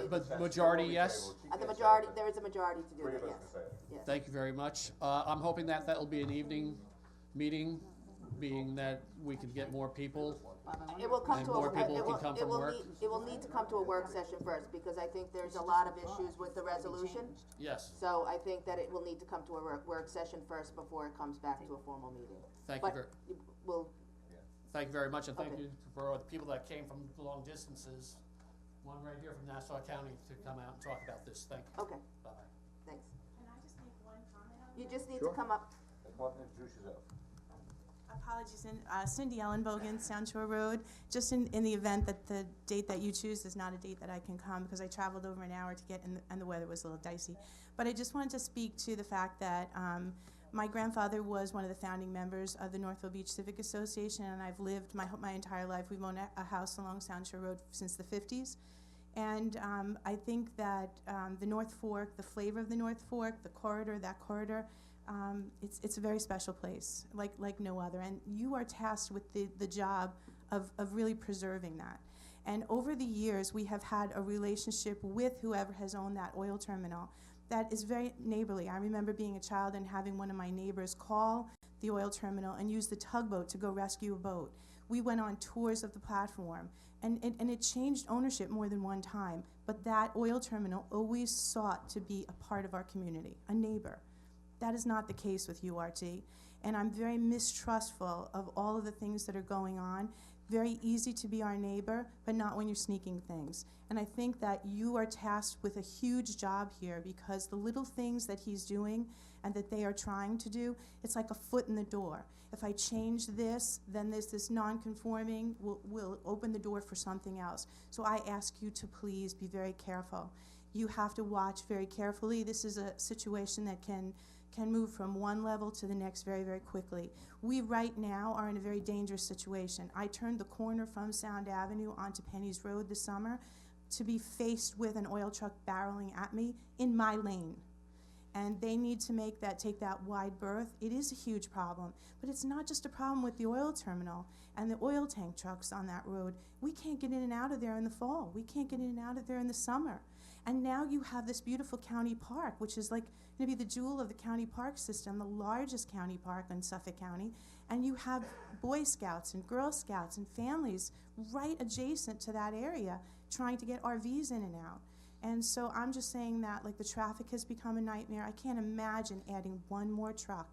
But majority, yes? The majority, there is a majority to do Three that, of us yes. can say it. Yes. Thank you very much. I'm hoping that will be an evening meeting, being that we can get more people. It will come And to more a, people it can will, come it from will work. need, it will need to come to a work session first, because I think there's a lot of issues with the resolution. Yes, So I think that it will need to come to a work session first before it comes back to a formal meeting. thank you But very, we'll, thank you very much, and thank Okay. you for the people that came from long distances. One right here from Nassau County to come out and talk about this. Thank you. okay, Bye-bye. Thanks. Can I just make one comment on You this? just need to come up. Come up and introduce yourself. Apologies, Cindy Ellenbogen, Sound Shore Road. Just in the event that the date that you choose is not a date that I can come, because I traveled over an hour to get in, and the weather was a little dicey. But I just wanted to speak to the fact that my grandfather was one of the founding members of the Northville Beach Civic Association, and I've lived my entire life. We've owned a house along Sound Shore Road since the 50s. And I think that the North Fork, the flavor of the North Fork, the corridor, that corridor, it's a very special place, like no other. And you are tasked with the job of really preserving that. And over the years, we have had a relationship with whoever has owned that oil terminal that is very neighborly. I remember being a child and having one of my neighbors call the oil terminal and use the tugboat to go rescue a boat. We went on tours of the platform, and it changed ownership more than one time, but that oil terminal always sought to be a part of our community, a neighbor. That is not the case with URT, and I'm very mistrustful of all of the things that are going on. Very easy to be our neighbor, but not when you're sneaking things. And I think that you are tasked with a huge job here, because the little things that he's doing and that they are trying to do, it's like a foot in the door. If I change this, then this non-conforming will open the door for something else. So I ask you to please be very careful. You have to watch very carefully. This is a situation that can move from one level to the next very, very quickly. We right now are in a very dangerous situation. I turned the corner from Sound Avenue onto Penny's Road this summer to be faced with an oil truck barreling at me in my lane. And they need to take that wide berth. It is a huge problem, but it's not just a problem with the oil terminal and the oil tank trucks on that road. We can't get in and out of there in the fall. We can't get in and out of there in the summer. And now you have this beautiful county park, which is like going to be the jewel of the county park system, the largest county park in Suffolk County. And you have Boy Scouts and Girl Scouts and families right adjacent to that area trying to get RVs in and out. And so I'm just saying that, like, the traffic has become a nightmare. I can't imagine adding one more truck.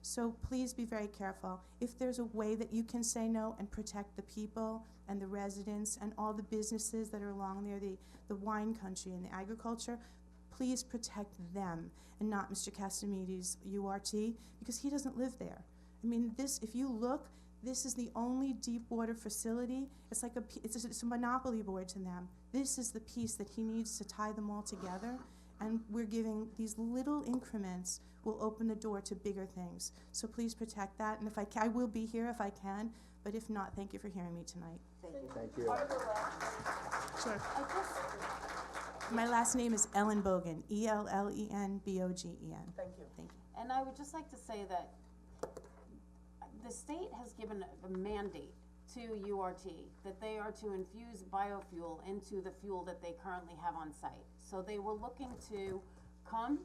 So please be very careful. If there's a way that you can say no and protect the people and the residents and all the businesses that are along there, the wine country and the agriculture, please protect them and not Mr. Castamides' URT, because he doesn't live there. I mean, if you look, this is the only deep water facility. It's like it's a monopoly board to them. This is the piece that he needs to tie them all together, and we're giving these little increments will open the door to bigger things. So please protect that, and if I will be here if I can, but if not, thank you for hearing me tonight. Thank you. Thank you. Sure. My last name is Ellenbogen, Ellenbogen. Thank you. Thank you. And I would just like to say that the state has given a mandate to URT that they are to infuse biofuel into the fuel that they currently have on site. So they were looking to come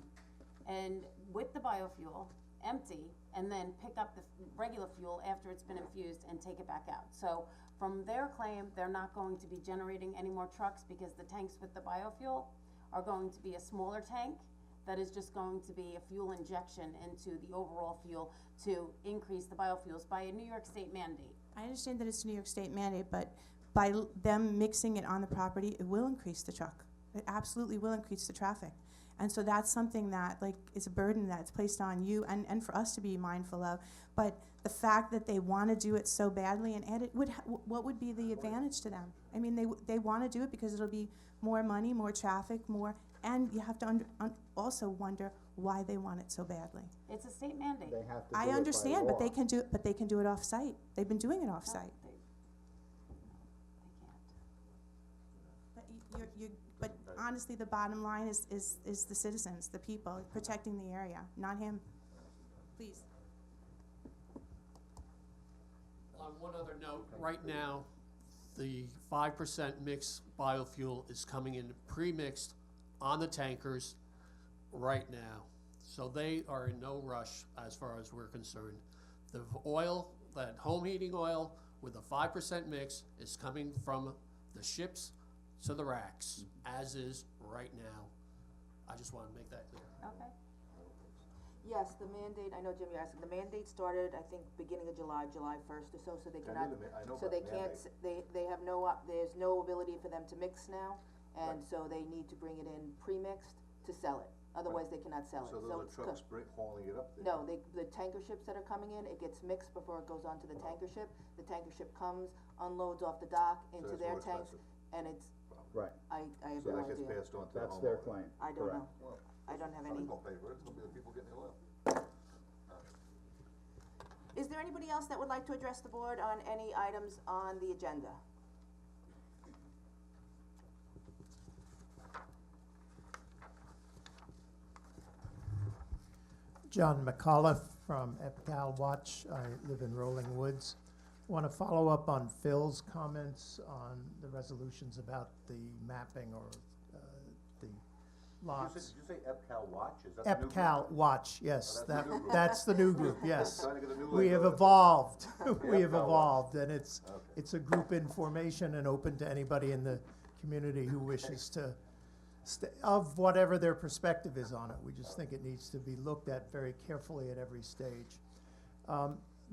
and with the biofuel, empty, and then pick up the regular fuel after it's been infused and take it back out. So from their claim, they're not going to be generating any more trucks because the tanks with the biofuel are going to be a smaller tank that is just going to be a fuel injection into the overall fuel to increase the biofuels by a New York State mandate. I understand that it's a New York State mandate, but by them mixing it on the property, it will increase the truck. It absolutely will increase the traffic. And so that's something that, like, is a burden that's placed on you and for us to be mindful of. But the fact that they want to do it so badly and add it, what would be the advantage to them? I mean, they want to do it because it'll be more money, more traffic, more, and you have to also wonder why they want it so badly. It's a state mandate. They have to do I it by understand, law. but they can do it. But they can do it off-site. They've been doing it off-site. But honestly, the bottom line is the citizens, the people, protecting the area, not him. Please. On one other note, right now, the 5% mixed biofuel is coming in pre-mixed on the tankers right now. So they are in no rush as far as we're concerned. The oil, that home heating oil with a 5% mix is coming from the ships to the racks, as is right now. I just want to make that clear. Okay. Yes, the mandate, I know, Jim, you're asking, the mandate started, I think, beginning of July 1st or so, so they I cannot, knew I know so about they the can't, mandate. they have no, there's no ability for them to mix now, and so they need to bring it in pre-mixed to sell it. otherwise they cannot sell it. So those it's are trucks hauling it up there? No, the tanker ships that are coming in, it gets mixed before it goes onto the tanker ship. The tanker ship comes, unloads off the dock into that's their more tanks, expensive. and it's, Right, I have So no that gets idea. passed on to the homeowner? that's their claim, I don't correct. know. Well, I don't have somebody's any. gonna pay for it, it's gonna be the people getting the oil. Is there anybody else that would like to address the board on any items on the agenda? John McAuliffe from EPCAL Watch. I live in Rolling Woods. Want to follow up on Phil's comments on the resolutions about the mapping or the lots. Did you say EPCAL Watch? Is that the new group? EPCAL Watch, yes, Oh, that's the new group. that's the new group, yes. Trying to get a new We have label. evolved, The we have EPCAL evolved, and it's Okay. a group in formation and open to anybody in the community who wishes to, of whatever their perspective is on it. We just think it needs to be looked at very carefully at every stage.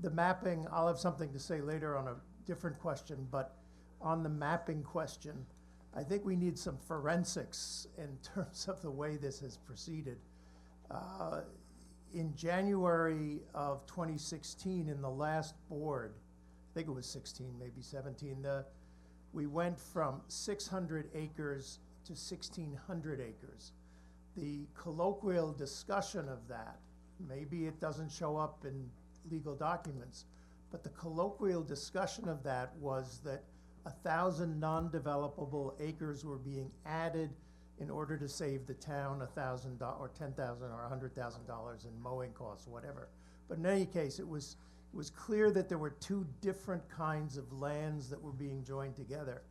The mapping, I'll have something to say later on a different question, but on the mapping question, I think we need some forensics in terms of the way this has proceeded. In January of 2016, in the last board, I think it was 16, maybe 17, we went from 600 acres to 1,600 acres. The colloquial discussion of that, maybe it doesn't show up in legal documents, but the colloquial discussion of that was that 1,000 non-developable acres were being added in order to save the town $1,000 or $10,000 or $100,000 in mowing costs, whatever. But in any case, it was clear that there were two different kinds of lands that were being joined together.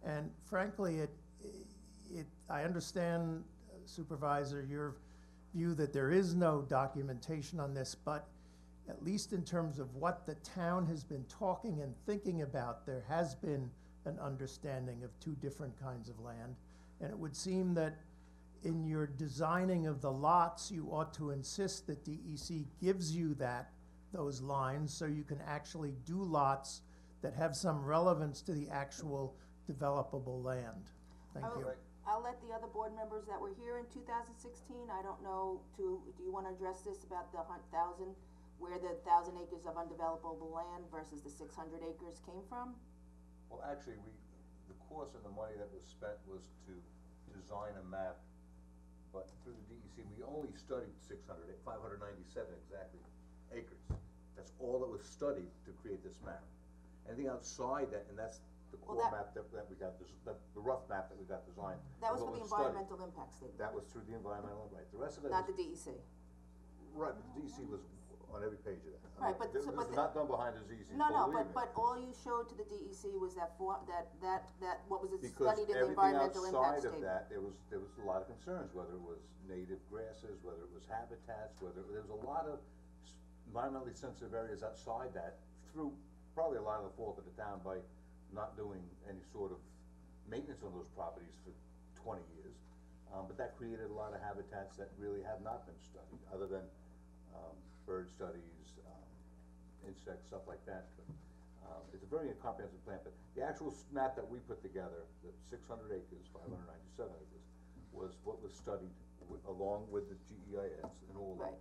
And frankly, I understand, Supervisor, your view that there is no documentation on this, but at least in terms of what the town has been talking and thinking about, there has been an understanding of two different kinds of land. And it would seem that in your designing of the lots, you ought to insist that DEC gives you those lines so you can actually do lots that have some relevance to the actual developable land. Thank you. I'll let the other board members that were here in 2016, I don't know, do you wanna address this about the 1,000, where the 1,000 acres of undevelopable land versus the 600 acres came from? Well, actually, the cost and the money that was spent was to design a map, but through the DEC, we only studied 597 exactly acres. That's all that was studied to create this map. Anything outside that, and that's the core map that we got, the rough map that we got designed. That was for what the studied. environmental impact statement. That was through the environmental, right, the rest of it Not was. the DEC. Right, but the DEC was on every page of that. Right, but This so- was but not done behind the DEC, No, believe me. but all you showed to the DEC was that what was Because studied in the everything environmental impact outside statement. of that, there was a lot of concerns, whether it was native grasses, whether it was habitats, there was a lot of environmentally sensitive areas outside that, through probably a lot of the fault of the town by not doing any sort of maintenance on those properties for 20 years. But that created a lot of habitats that really have not been studied, other than bird studies, insects, stuff like that. But, it's a very comprehensive plan, but the actual map that we put together, the 600 acres, 597 acres, was what was studied along with the GEIS and all that.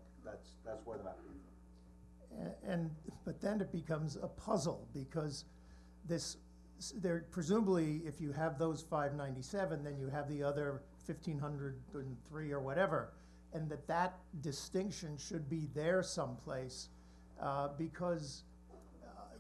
That's why the map came from. But then it becomes a puzzle, because there, presumably, if you have those 597, then you have the other 1,503 or whatever, and that distinction should be there someplace, because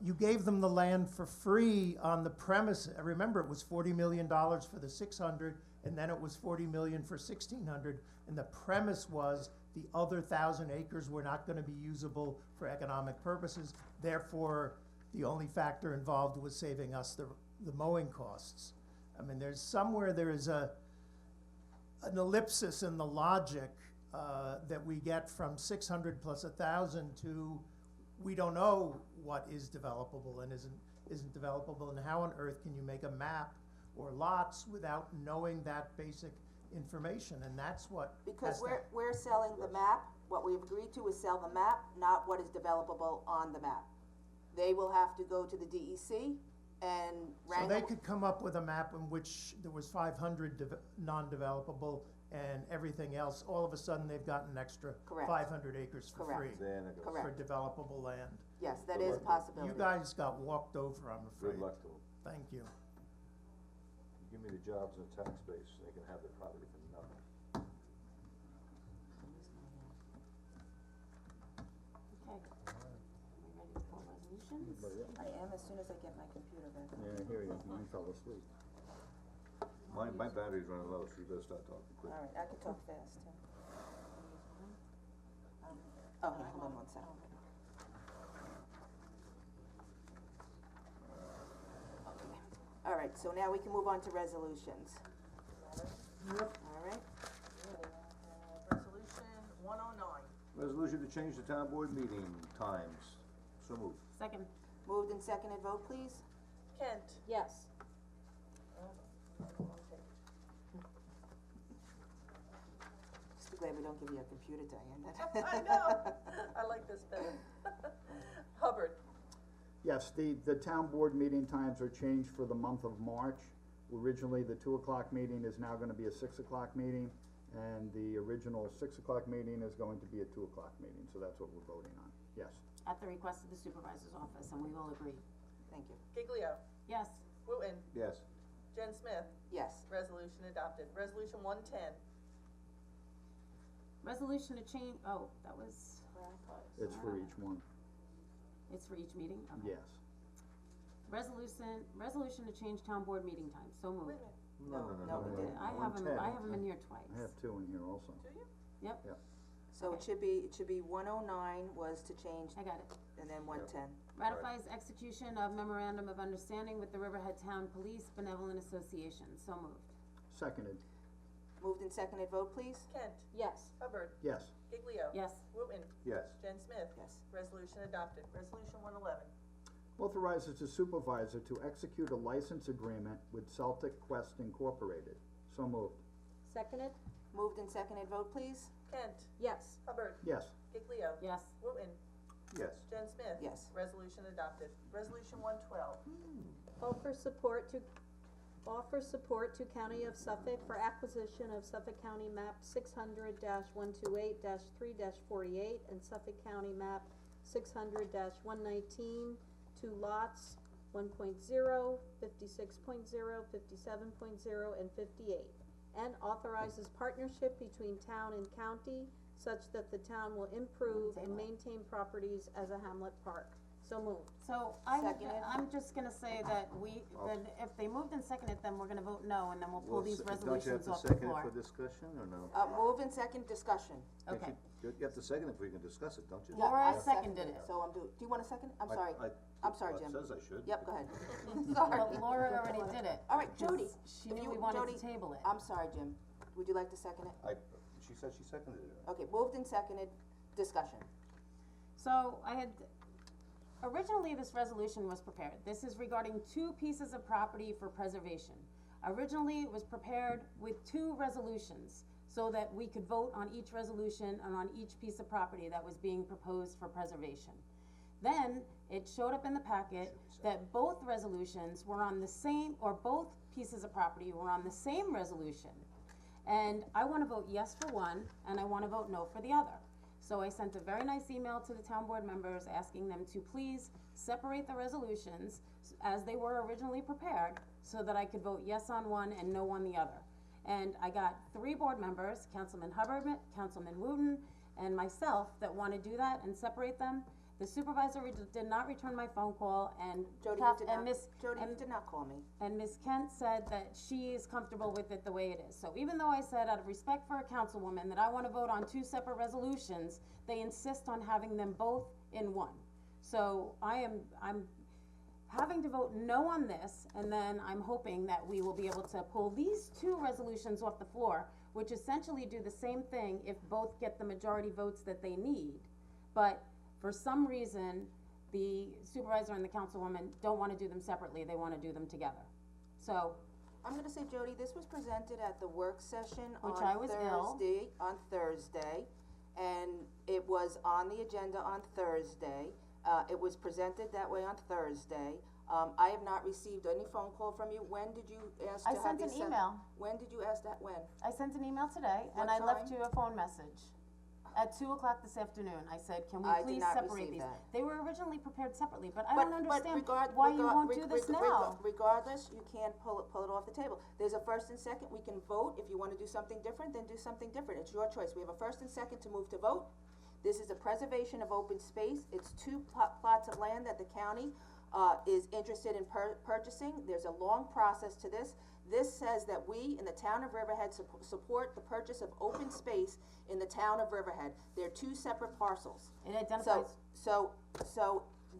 you gave them the land for free on the premise. Remember, it was $40 million for the 600, and then it was $40 million for 1,600, and the premise was the other 1,000 acres were not gonna be usable for economic purposes. Therefore, the only factor involved was saving us the mowing costs. I mean, there is an ellipsis in the logic that we get from 600 plus 1,000 to we don't know what is developable and isn't developable, and how on earth can you make a map or lots without knowing that basic information, and that's what. Because we're selling the map, what we've agreed to is sell the map, not what is developable on the map. They will have to go to the DEC and So they could come up with a map in which there was 500 non-developable and everything else, all of a sudden they've gotten an extra Correct. 500 acres for Correct. free. Then it goes. Correct. For developable land. Yes, that is a possibility. You guys got walked over, I'm afraid. Good luck to them. Thank you. Give me the jobs and tax base, they can have their property for nothing. Okay. Are we ready to call resolutions? I am, as soon as I get my computer back. Yeah, I hear you, mine fell asleep. My battery's running low, so you better start talking quick. All right, I can talk fast, too. Oh, yeah, hold on one second. Okay. All right, so now we can move on to resolutions. All right, Resolution 109. Resolution to change the town board meeting times, so moved. Second. moved and seconded, vote please. Kent. Yes. Just be glad we don't give you a computer, Diane. I know, I like this better. Hubbard. Yes, the town board meeting times are changed for the month of March. Originally, the 2 o'clock meeting is now gonna be a 6 o'clock meeting, and the original 6 o'clock meeting is going to be a 2 o'clock meeting, so that's what we're voting on, yes. At the request of the supervisor's office, and we will agree. Thank you. Giglio. Yes. Wooten. Yes. Jen Smith. Yes. Resolution adopted. Resolution 110. Resolution to change, oh, that was. It's for each one, It's for each meeting? Okay. yes. Resolution to change town board meeting times, so moved. No, we didn't. I have them in here twice. I have 2 in here also. Do you? Yep, Yep. So it should be 109 was to change, I got it. and then 110. Ratifies execution of memorandum of understanding with the Riverhead Town Police Benevolent Association, so moved. Seconded, Moved and seconded, vote please. Kent. Yes. Hubbard. yes. Giglio. Yes. Wooten. Yes. Jen Smith. Yes. Resolution adopted. Resolution 111. Authorizes the supervisor to execute a license agreement with Celtic Quest Incorporated. So moved, Seconded? Moved and seconded, vote please. Kent. Yes. Hubbard. yes. Giglio. Yes. Wooten. Yes. Jen Smith. Yes. Resolution adopted. Resolution 112. Offer support to County of Suffolk for acquisition of Suffolk County map 600-128-3-48 and Suffolk County map 600-119, 2 lots, 1.0, 56.0, 57.0, and 58. And authorizes partnership between town and county such that the town will improve and maintain properties as a hamlet park. So moved. So Seconded. I'm just gonna say that then if they moved and seconded, then we're gonna vote no, and then we'll pull these resolutions off the Don't you floor. have to second it for discussion, or no? Move and second, discussion. Okay. You have to second it before you can discuss it, don't you? Yeah, Laura I seconded it. So do you wanna second it? I'm sorry. I'm sorry, Jim. It says I should. Yep, go ahead. Sorry. Well, Laura already did it. All right, Jody. She if knew you- we wanted Jody, to table it. I'm sorry, Jim. Would you like to second it? She said she seconded it. Okay, moved and seconded, discussion. So originally this resolution was prepared. This is regarding 2 pieces of property for preservation. Originally, it was prepared with 2 resolutions so that we could vote on each resolution and on each piece of property that was being proposed for preservation. Then, it showed up in the packet that both resolutions were on the same, or both pieces of property were on the same resolution. And I wanna vote yes for one, and I wanna vote no for the other. So I sent a very nice email to the town board members asking them to please separate the resolutions as they were originally prepared, so that I could vote yes on one and no on the other. And I got 3 board members, Councilman Hubbard, Councilman Wooten, and myself, that wanna do that and separate them. The supervisor did not return my phone call, and Jody, Kath- you and did Miss- not, Jody, you and- did not call me. And Ms. Kent said that she is comfortable with it the way it is. So even though I said out of respect for a councilwoman that I wanna vote on 2 separate resolutions, they insist on having them both in one. So I'm having to vote no on this, and then I'm hoping that we will be able to pull these 2 resolutions off the floor, which essentially do the same thing if both get the majority votes that they need. But for some reason, the supervisor and the councilwoman don't wanna do them separately, they wanna do them together. So, I'm gonna say, Jody, this was presented at the work session on Which I was ill. Thursday, and it was on the agenda on Thursday. It was presented that way on Thursday. I have not received any phone call from you. When did you ask to I have sent these an email. When did you ask that, when? I sent an email today, What and I left time? you a phone message. At 2 o'clock this afternoon, I said, can we I did please not separate receive these? that. They were originally prepared separately, but I But- don't but understand regard- why you regard- won't reg- do this reg- now. Regardless, you can't pull it off the table. There's a first and second, we can vote. If you wanna do something different, then do something different. It's your choice. We have a first and second to move to vote. This is a preservation of open space. It's two plots of land that the county, is interested in purchasing. There's a long process to this. This says that we, in the town of Riverhead, support the purchase of open space in the town of Riverhead. They're two separate parcels. It identifies. So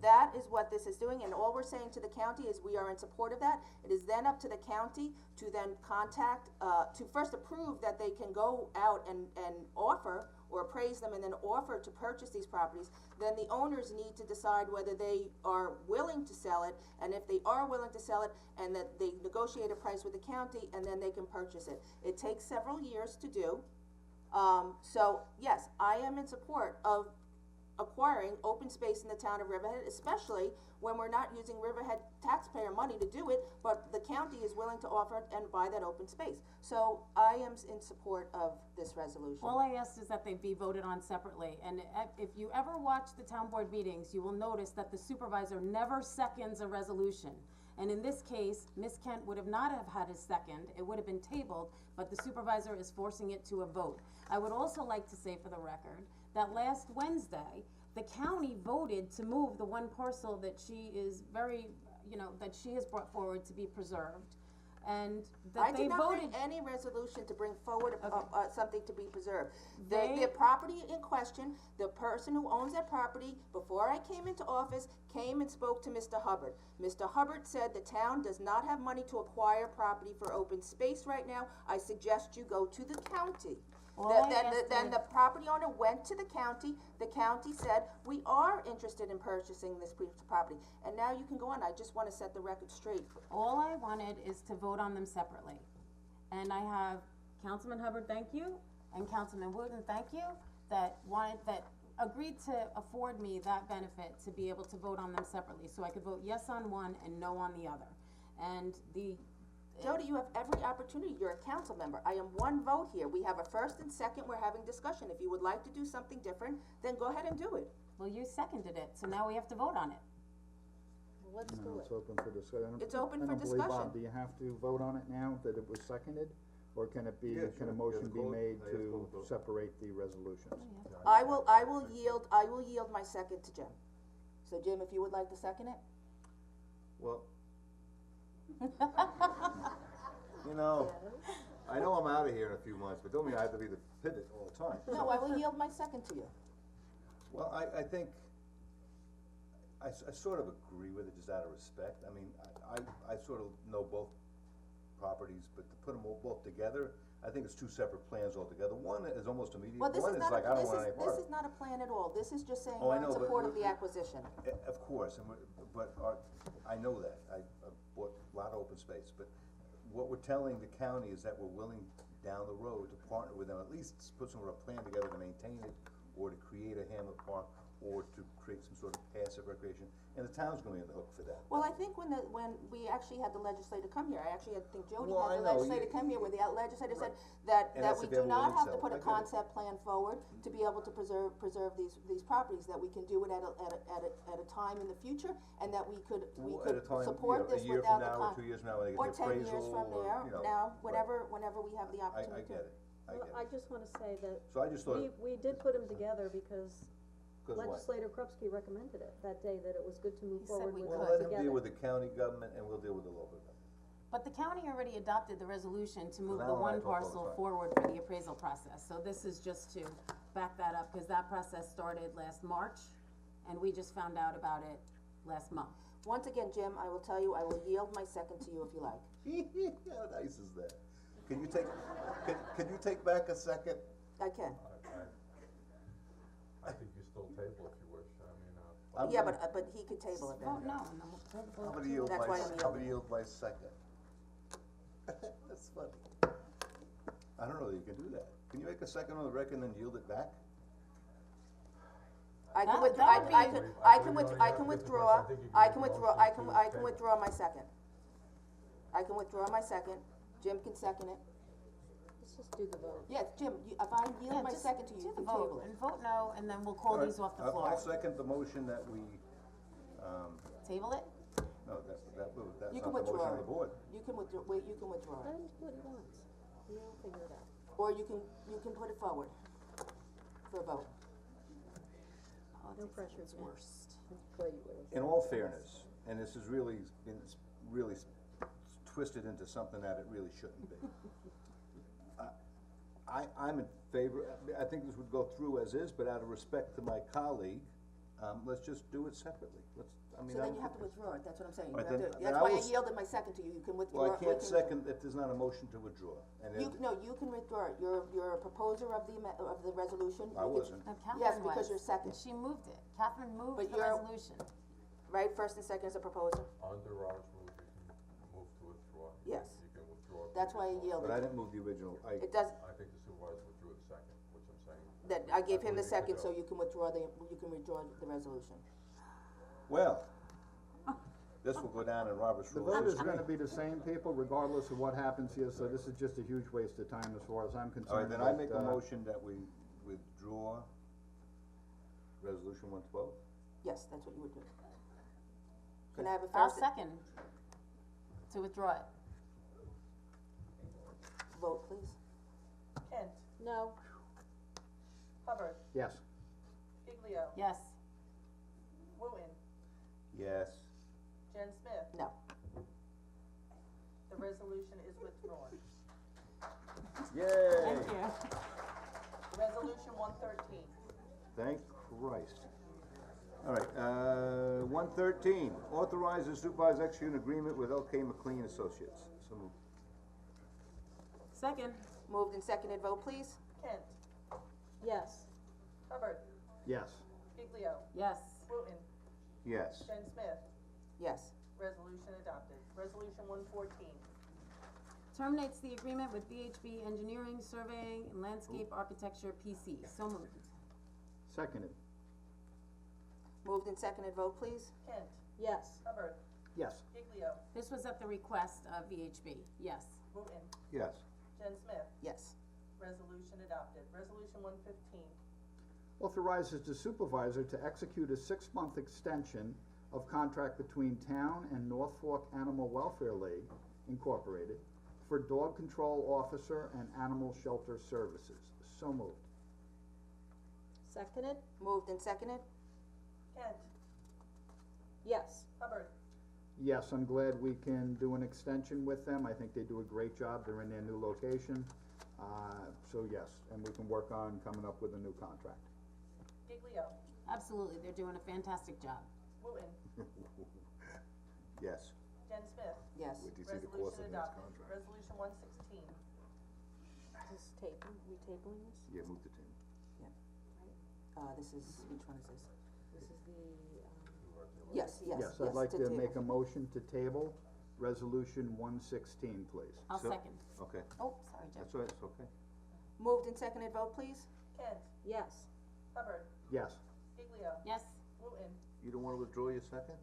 that is what this is doing, and all we're saying to the county is we are in support of that. It is then up to the county to then contact, to first approve that they can go out and offer or appraise them and then offer to purchase these properties. Then the owners need to decide whether they are willing to sell it, and if they are willing to sell it, and that they negotiate a price with the county, and then they can purchase it. It takes several years to do. So yes, I am in support of acquiring open space in the town of Riverhead, especially when we're not using Riverhead taxpayer money to do it, but the county is willing to offer and buy that open space. So I am in support of this resolution. All I asked is that they be voted on separately, and if you ever watch the town board meetings, you will notice that the supervisor never seconds a resolution. And in this case, Ms. Kent would have not have had a second, it would have been tabled, but the supervisor is forcing it to a vote. I would also like to say for the record, that last Wednesday, the county voted to move the one parcel that she is very, that she has brought forward to be preserved. And that they I did not voted. bring any resolution to bring forward something to be preserved. They- The property in question, the person who owns that property, before I came into office, came and spoke to Mr. Hubbard. Mr. Hubbard said the town does not have money to acquire property for open space right now. I suggest you go to the county. Then the property owner went to the county said, we are interested in purchasing this piece of property, and now you can go on. I just wanna set the record straight. All I wanted is to vote on them separately. And I have Councilman Hubbard, thank you, and Councilman Wooten, thank you, that agreed to afford me that benefit to be able to vote on them separately, so I could vote yes on one and no on the other. And Jody, you have every opportunity, you're a council member, I am one vote here, we have a first and second, we're having discussion, if you would like to do something different, then go ahead and do it. Well, you seconded it, so now we have to vote on it. Let's No, it's open for discussion. It's open for I don't believe, discussion. Bob, do you have to vote on it now, that it was seconded? Or can it be, Yeah, can a sure. motion Yeah, be call it- made yeah, call to it vote. separate the resolutions? I will yield my second to Jim. So Jim, if you would like to second it? Well, I know I'm out of here in a few months, but don't mean I have to be the pivot all the time. No, I will yield my second to you. Well, I think, I sort of agree with it just out of respect. I mean, I sort of know both properties, but to put them both together, I think it's two separate plans altogether. One is almost immediate, Well, this one is is not, like, I don't want any part this of it. is not a plan at all, this is just saying Oh, I we're in know, but support of we- the acquisition. Of course, but I know that, I bought a lot of open space, but what we're telling the county is that we're willing down the road to partner with them, at least put some sort of plan together to maintain it, or to create a hamlet park, or to create some sort of passive recreation, and the town's gonna be on the hook for that. Well, I think when we actually had the legislator come here, I think Jody Well, had the I know, legislator you- come here, where the legislator said And that that's we if do they're not willing have to to put a sell. I get it. concept plan forward to be able to preserve these properties, that we can do it at a time in the future, and that we could Well, at a time, support this a year without from the now, or 2 years from now, when they or get the 10 years appraisal, from or, there, you know. now, right. whenever we have the I opportunity to. get it, I get it. I just wanna say that So I just thought, we did put them together because 'cause what? Legislator Krupski recommended it that day, that it was good to move He said forward we with could. them Well, together. let him deal with the county government, and we'll deal with the local government. But the county already adopted the resolution to move Well, the now I one talk all the parcel time. forward for the appraisal process, so this is just to back that up, cause that process started last March, and we just found out about it last month. Once again, Jim, I will tell you, I will yield my second to you if you like. How nice is that? Can you take back a second? I can. I think you still table if you wish, Yeah, but he could table it then. Vote no, and then we'll pull the vote. I'm gonna yield That's why I'm I'm yielding. gonna yield my second. That's funny. I don't know that you can do that. Can you make a second on the record and then yield it back? I can That- withdraw, that would be- I can withdraw, I can withdraw my second. I can withdraw my second, Jim can second it. Let's just do the vote. Yeah, Jim, if I Yeah, yield my just second to you, do you the can table vote, it. and vote no, and then we'll call these off the floor. I'll second the motion that we, Table it? no, that's You not the can motion withdraw of it. the board. You can withdraw, wait, you can withdraw Let it, him do what he wants. We'll figure it out. or you can put it forward for a vote. No pressure. It's Worst. In all fairness, and this is really, it's really twisted into something that it really shouldn't be. I'm in favor, I think this would go through as is, but out of respect to my colleague, let's just do it separately. I mean, So then you have to withdraw it, that's what I'm saying. You Right, have then- to- then That's I why I will s- yielded my second to you, you can withdraw. Well, I we can't can- second if there's not a motion to withdraw, and You, if, no, you can withdraw it, you're a proposer of the resolution. I You can- wasn't. No, Catherine Yes, because was. you're second. She moved it. Catherine moved But the you're- resolution. Right, first and second is a proposer, Under Robert's rules, you can move to withdraw. yes, You can withdraw. that's why I previous yielded. but I didn't move the original, It does, motion. I think the supervisor withdrew the second, which I'm saying. that, I gave him the believe it second, could so go. you can withdraw the resolution. well, this will go down in Robert's The rules vote of is history. gonna be the same people regardless of what happens here, so this is just a huge waste of time as far as I'm concerned. All right, then I but, make a motion that we withdraw resolution 112. Yes, that's what you would do. Can I have a I'll first second to withdraw it. vote, please? Kent, No. Hubbard, Yes, Giglio, Yes. Wooten, Yes. Jen Smith. No. The resolution is withdrawn. Yay! Thank you. Resolution 113. Thank Christ. All right, 113, authorizes supervisor execute an agreement with LK McLean Associates. So moved. Second. Moved and seconded, vote please? Kent, Yes. Hubbard, yes, Giglio, Yes. Wooten, Yes. Jen Smith. Yes. Resolution adopted. Resolution 114. Terminates the agreement with VHB Engineering, Surveying, and Landscape Architecture, PC. So moved. seconded, Moved and seconded, vote please? Kent, Yes. Hubbard, yes, Giglio, This was at the request of VHB. Yes. Wooten, Yes. Jen Smith. Yes. Resolution adopted. Resolution 115. authorizes the supervisor to execute a 6-month extension of contract between town and North Fork Animal Welfare League Incorporated for dog control officer and animal shelter services. So moved. Seconded? Moved and seconded? Kent, Yes. Hubbard, Yes, I'm glad we can do an extension with them. I think they do a great job. They're in their new location. So yes, and we can work on coming up with a new contract. Giglio, Absolutely. They're doing a fantastic job. Wooten, Yes. Jen Smith. Yes. Wait till you see the cost Resolution of the next adopted. contract. Resolution 116. Just retabling this? Yeah, move the table. This is, which one is this? This is the, Yes, yes, Yes, I'd like to table. make a motion to table Resolution 116, please. I'll So- second. Okay, Oh, sorry, Jim. that's all right, it's okay. Moved and seconded, vote please? Kent, yes. Hubbard, Yes, Giglio, Yes. Wooten, You don't wanna withdraw your second?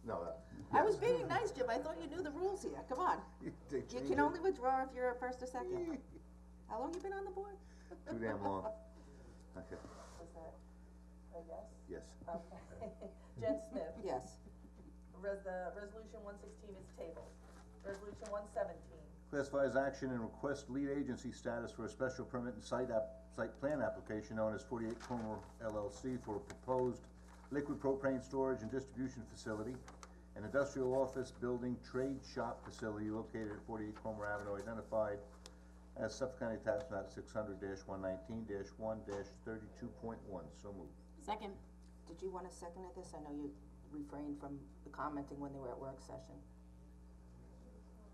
No, I was being nice, Jim, I thought you knew the rules here, come on. they You changed can it. only withdraw if you're a first or second. How long you been on the board? Too damn long. Okay, was that a yes? yes. Okay. Jen Smith. Yes. The resolution 116 is tabled. Resolution 117. Classifies action and request lead agency status for a special permit and site plan application known as 48 Comer LLC for a proposed liquid propane storage and distribution facility, an industrial office building trade shop facility located at 48 Comer Avenue, identified as Suffolk County Tax Map 600-119-1-32.1. So moved. Second. Did you want a second at this? I know you refrained from the commenting when they were at work session.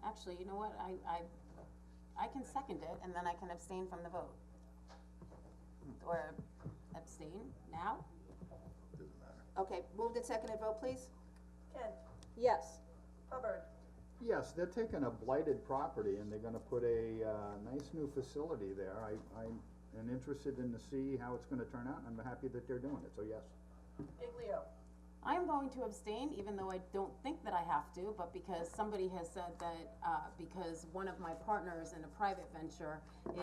Actually, you know what? I can second it, and then I can abstain from the vote. Or abstain now? Doesn't matter. Okay, moved and seconded, vote please? Kent, Yes. Hubbard, yes, they're taking a blighted property and they're gonna put a, nice new facility there. I'm interested in to see how it's gonna turn out, and I'm happy that they're doing it, so yes. Iglio. I am going to abstain, even though I don't think that I have to, but because somebody has said that, because one of my partners in a private venture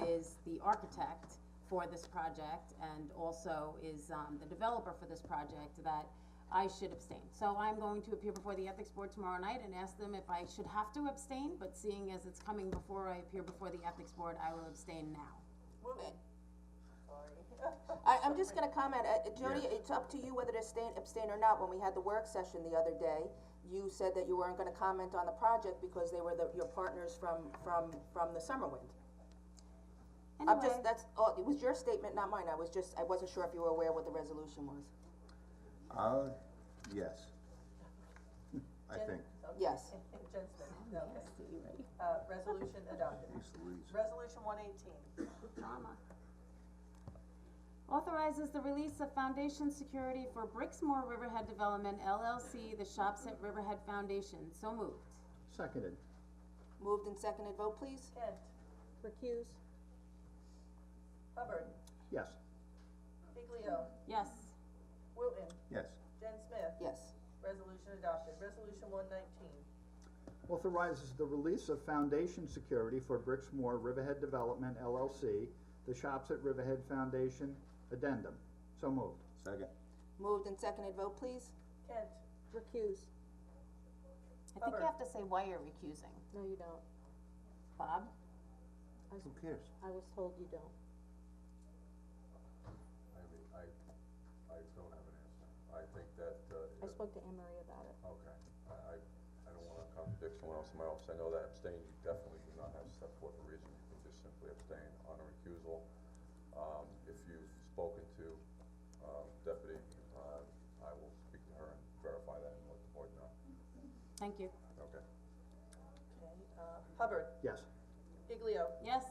is the architect for this project and also is, the developer for this project, that I should abstain. So I'm going to appear before the ethics board tomorrow night and ask them if I should have to abstain, but seeing as it's coming before I appear before the ethics board, I will abstain now. I'm just gonna comment, Jody, it's up to you whether to abstain or not. When we had the work session the other day, you said that you weren't gonna comment on the project because they were your partners from the Summerwind. I'm just, that's, it was your statement, not mine. I wasn't sure if you were aware what the resolution was. Yes. I think. Yes. Jen Smith, okay. Resolution adopted. Resolution 118. Drama. Authorizes the release of foundation security for Brixmore Riverhead Development LLC, the Shops at Riverhead Foundation. So moved. Seconded. Moved and seconded, vote please. Kent. Recuse. Hubbard. Yes. Iglio. Yes. Wooten. Yes. Jen Smith. Yes. Resolution adopted. Resolution 119. Authorizes the release of foundation security for Brixmore Riverhead Development LLC, the Shops at Riverhead Foundation Addendum. So moved. Second. Moved and seconded, vote please. Kent. Recuse. I think you have to say why you're recusing. No, you don't. Bob? Who cares? I was told you don't. I mean, I don't have an answer. I think that, I spoke to Anne Marie about it. okay, I don't wanna contradict someone else. I know that abstain, you definitely do not have to set forth a reason. You can just simply abstain on a recusal. If you've spoken to, Deputy, I will speak to her and verify that and let the board know. Thank you. Okay. Okay, Hubbard. Yes. Iglio. Yes.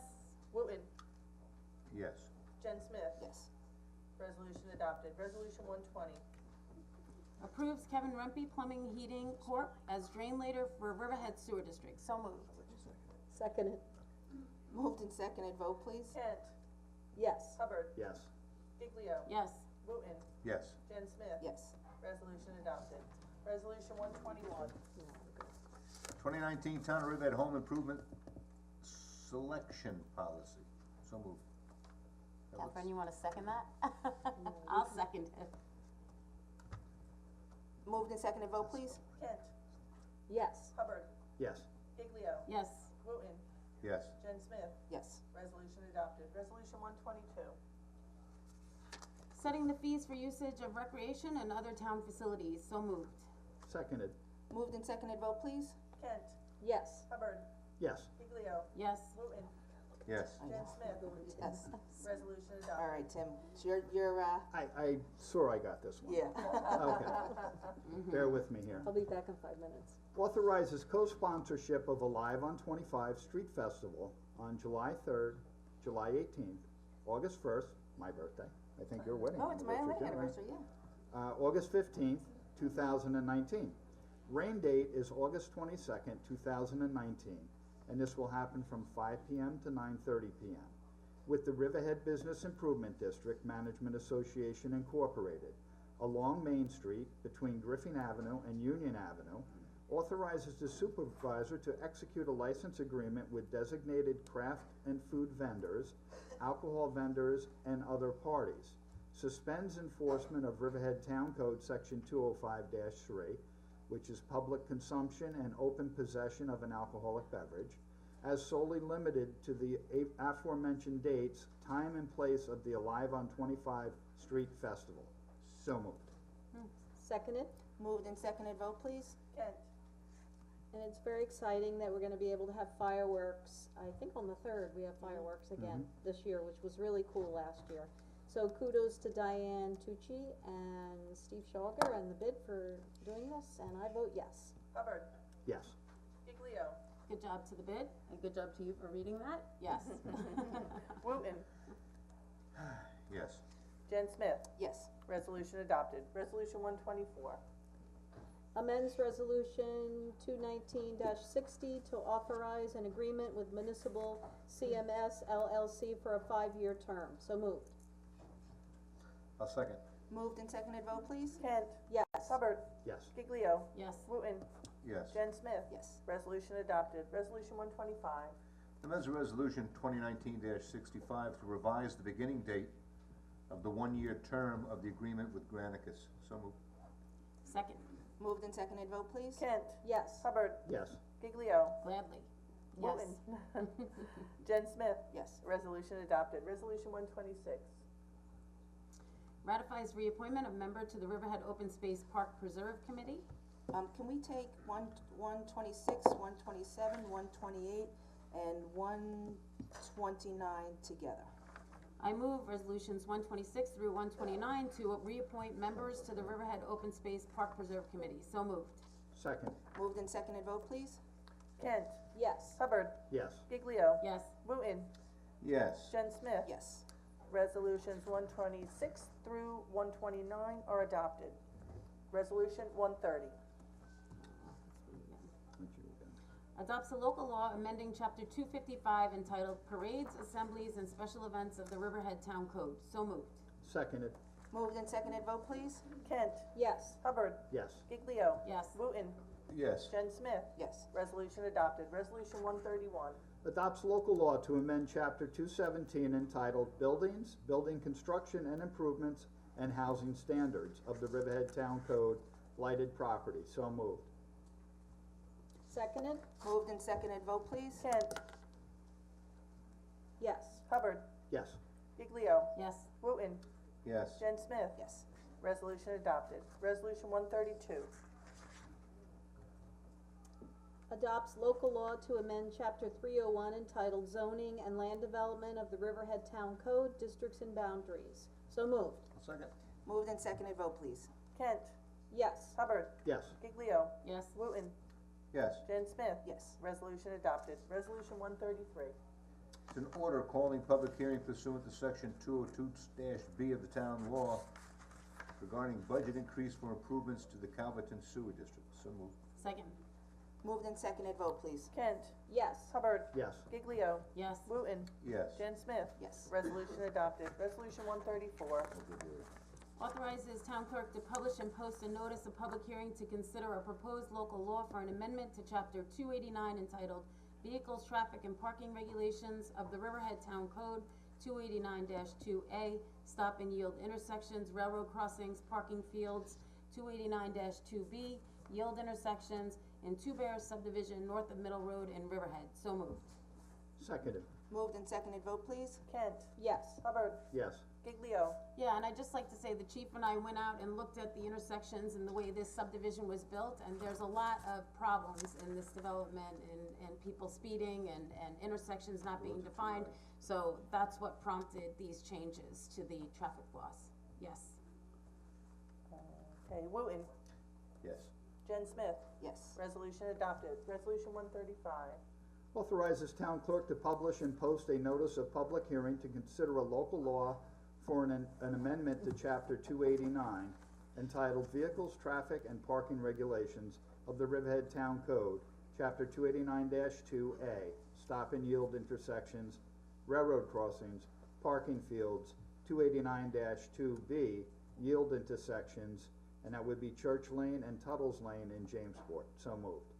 Wooten. Yes. Jen Smith. Yes. Resolution adopted. Resolution 120. Approves Kevin Rempe Plumbing Heating Corp. as drain later for Riverhead Sewer District. So moved. Seconded. Moved and seconded, vote please. Kent. Yes. Hubbard. Yes. Iglio. Yes. Wooten. Yes. Jen Smith. Yes. Resolution adopted. Resolution 121. 2019 Town of Riverhead Home Improvement Selection Policy. So moved. Catherine, you wanna second that? I'll second it. Moved and seconded, vote please. Kent. Yes. Hubbard. Yes. Iglio. Yes. Wooten. Yes. Jen Smith. Yes. Resolution adopted. Resolution 122. Setting the fees for usage of recreation and other town facilities. So moved. Seconded. Moved and seconded, vote please. Kent. Yes. Hubbard. Yes. Iglio. Yes. Wooten. Yes. Jen Smith. Yes. Resolution adopted. All right, Tim, so you're, I swore I got this one. yeah. Okay. Bear with me here. I'll be back in 5 minutes. Authorizes co-sponsorship of Alive on 25 Street Festival on July 3rd, July 18th, August 1st, my birthday. I think your wedding Oh, it's my wedding anniversary, anniversary, yeah. August 15th, 2019. Rain date is August 22nd, 2019, and this will happen from 5 p.m. to 9:30 p.m. with the Riverhead Business Improvement District Management Association Incorporated, along Main Street between Griffin Avenue and Union Avenue, authorizes the supervisor to execute a license agreement with designated craft and food vendors, alcohol vendors, and other parties, suspends enforcement of Riverhead Town Code Section 205-3, which is public consumption and open possession of an alcoholic beverage, as solely limited to the aforementioned dates, time and place of the Alive on 25 Street Festival. So moved. Seconded. Moved and seconded, vote please. Kent. And it's very exciting that we're gonna be able to have fireworks. I think on the 3rd, we have fireworks again this year, which was really cool last year. So kudos to Diane Tucci and Steve Schauger and the bid for doing this, and I vote yes. Hubbard. Yes. Iglio. Good job to the bid, and good job to you for reading that. Yes. Wooten. Yes. Jen Smith. Yes. Resolution adopted. Resolution 124. Amends Resolution 219-60 to authorize an agreement with Municipal CMS LLC for a 5-year term. So moved. I'll second. Moved and seconded, vote please. Kent. Yes. Hubbard. Yes. Giglio. Yes. Wooten. Yes. Jen Smith. Yes. Resolution adopted. Resolution 125. Amends Resolution 2019-65 to revise the beginning date of the one-year term of the agreement with Granicus. So moved. Second. Moved and seconded, vote please. Kent. Yes. Hubbard. Yes. Giglio. Gladly. Yes. Wooten. Jen Smith. Yes. Resolution adopted. Resolution 126. Ratifies reappointment of member to the Riverhead Open Space Park Preserve Committee. Can we take 126, 127, 128, and 129 together? I move resolutions 126 through 129 to reappoint members to the Riverhead Open Space Park Preserve Committee. So moved. Second. Moved and seconded, vote please. Kent. Yes. Hubbard. Yes. Giglio. Yes. Wooten. Yes. Jen Smith. Yes. Resolutions 126 through 129 are adopted. Resolution 130. Adopts a local law amending chapter 255 entitled Parades, Assemblies, and Special Events of the Riverhead Town Code. So moved. Seconded. Moved and seconded, vote please. Kent. Yes. Hubbard. Yes. Giglio. Yes. Wooten. Yes. Jen Smith. Yes. Resolution adopted. Resolution 131. Adopts local law to amend Chapter 217 entitled Buildings, Building Construction and Improvements, and Housing Standards of the Riverhead Town Code, Blighted Property. So moved. Seconded? Moved and seconded, vote please. Kent. Yes. Hubbard. Yes. Giglio. Yes. Wooten. Yes. Jen Smith. Yes. Resolution adopted. Resolution 132. Adopts local law to amend chapter 301 entitled Zoning and Land Development of the Riverhead Town Code, Districts and Boundaries. So moved. Second. Moved and seconded, vote please. Kent. Yes. Hubbard. Yes. Giglio. Yes. Wooten. Yes. Jen Smith. Yes. Resolution adopted. Resolution 133. It's an order calling public hearing pursuant to section 202-B of the town law regarding budget increase for improvements to the Calverton Sewer District. So moved. Second. Moved and seconded, vote please. Kent. Yes. Hubbard. Yes. Giglio. Yes. Wooten. Yes. Jen Smith. Yes. Resolution adopted. Resolution 134. Authorizes town clerk to publish and post a notice of public hearing to consider a proposed local law for an amendment to chapter 289 entitled Vehicles, Traffic, and Parking Regulations of the Riverhead Town Code, 289-2A, stop and yield intersections, railroad crossings, parking fields, 289-2B, yield intersections, in Two Bears subdivision north of Middle Road in Riverhead. So moved. Seconded. Moved and seconded, vote please. Kent. Yes. Hubbard. Yes. Giglio. Yeah, and I'd just like to say the chief and I went out and looked at the intersections and the way this subdivision was built, and there's a lot of problems in this development and people speeding and intersections not being defined. So that's what prompted these changes to the traffic laws. Yes. Okay, Wooten. Yes. Jen Smith. Yes. Resolution adopted. Resolution 135. Authorizes town clerk to publish and post a notice of public hearing to consider a local law for an amendment to chapter 289 entitled Vehicles, Traffic, and Parking Regulations of the Riverhead Town Code, chapter 289-2A, stop and yield intersections, railroad crossings, parking fields, 289-2B, yield intersections, and that would be Church Lane and Tuttle's Lane in Jamesport. So moved.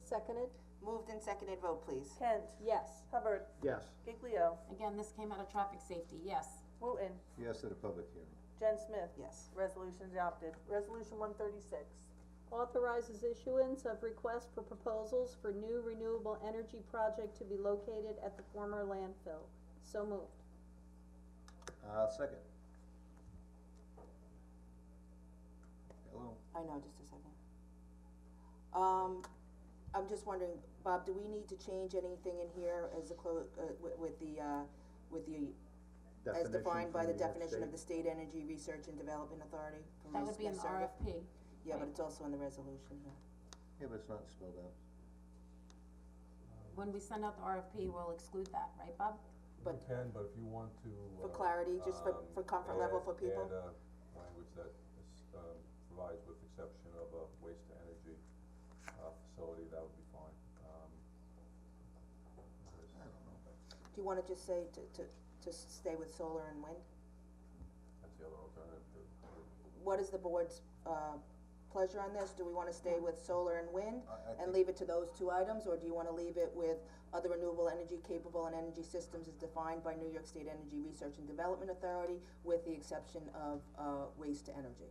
Seconded? Moved and seconded, vote please. Kent. Yes. Hubbard. Yes. Giglio. Again, this came out of traffic safety. Yes. Wooten. Yes to the public hearing. Jen Smith. Yes. Resolution adopted. Resolution 136. Authorizes issuance of request for proposals for new renewable energy project to be located at the former landfill. So moved. Second. Hello? I know, just a second. I'm just wondering, Bob, do we need to change anything in here as a with the, as defined by the definition of the State Energy Research and Development Authority? That would be in the RFP. Yeah, but it's also in the resolution here. Yeah, but it's not spelled out. When we send out the RFP, we'll exclude that, right, Bob? You can, but if you want to. For clarity, just for comfort level for people? Add language that is, provides with exception of a waste-to-energy, facility, that would be fine. Do you wanna just say to stay with solar and wind? That's the other alternative to what is the board's, pleasure on this? Do we wanna stay with solar and wind I and leave it to those two items, or do you wanna leave it with other renewable energy capable and energy systems as defined by New York State Energy Research and Development Authority, with the exception of, waste to energy?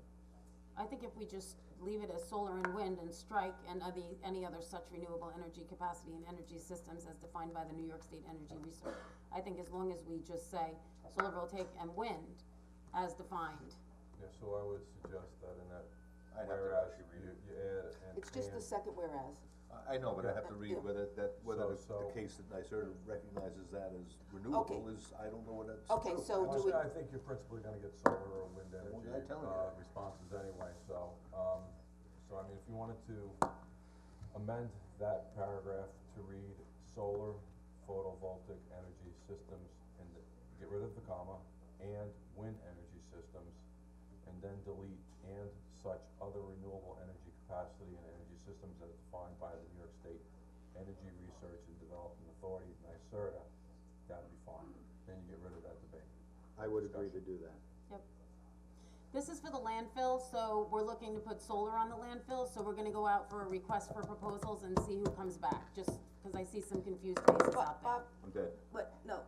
I think if we just leave it as solar and wind and strike and any other such renewable energy capacity and energy systems as defined by the New York State Energy Research, I think as long as we just say solar voltaic and wind as defined. Yeah, so I would suggest that in that I'd have to whereas actually read you, it. you add an It's just the and. second whereas. I know, but I have to read Yeah. whether the So- case that NYSERDA recognizes that as renewable is, I don't know what that's. Okay, true. so do we? I think you're principally gonna get solar or wind energy, I'm telling you. responses anyway, so I mean, if you wanted to amend that paragraph to read solar photovoltaic energy systems and get rid of the comma, and wind energy systems, and then delete and such other renewable energy capacity and energy systems as defined by the New York State Energy Research and Development Authority, NYSERDA, that'd be fine. Then you get rid of that debate. I would agree to do that. This is for the landfill, so we're looking to put solar on the landfill, so we're gonna go out for a request for proposals and see who comes back, just cause I see some confused faces out there. Bob, I'm dead. but, no,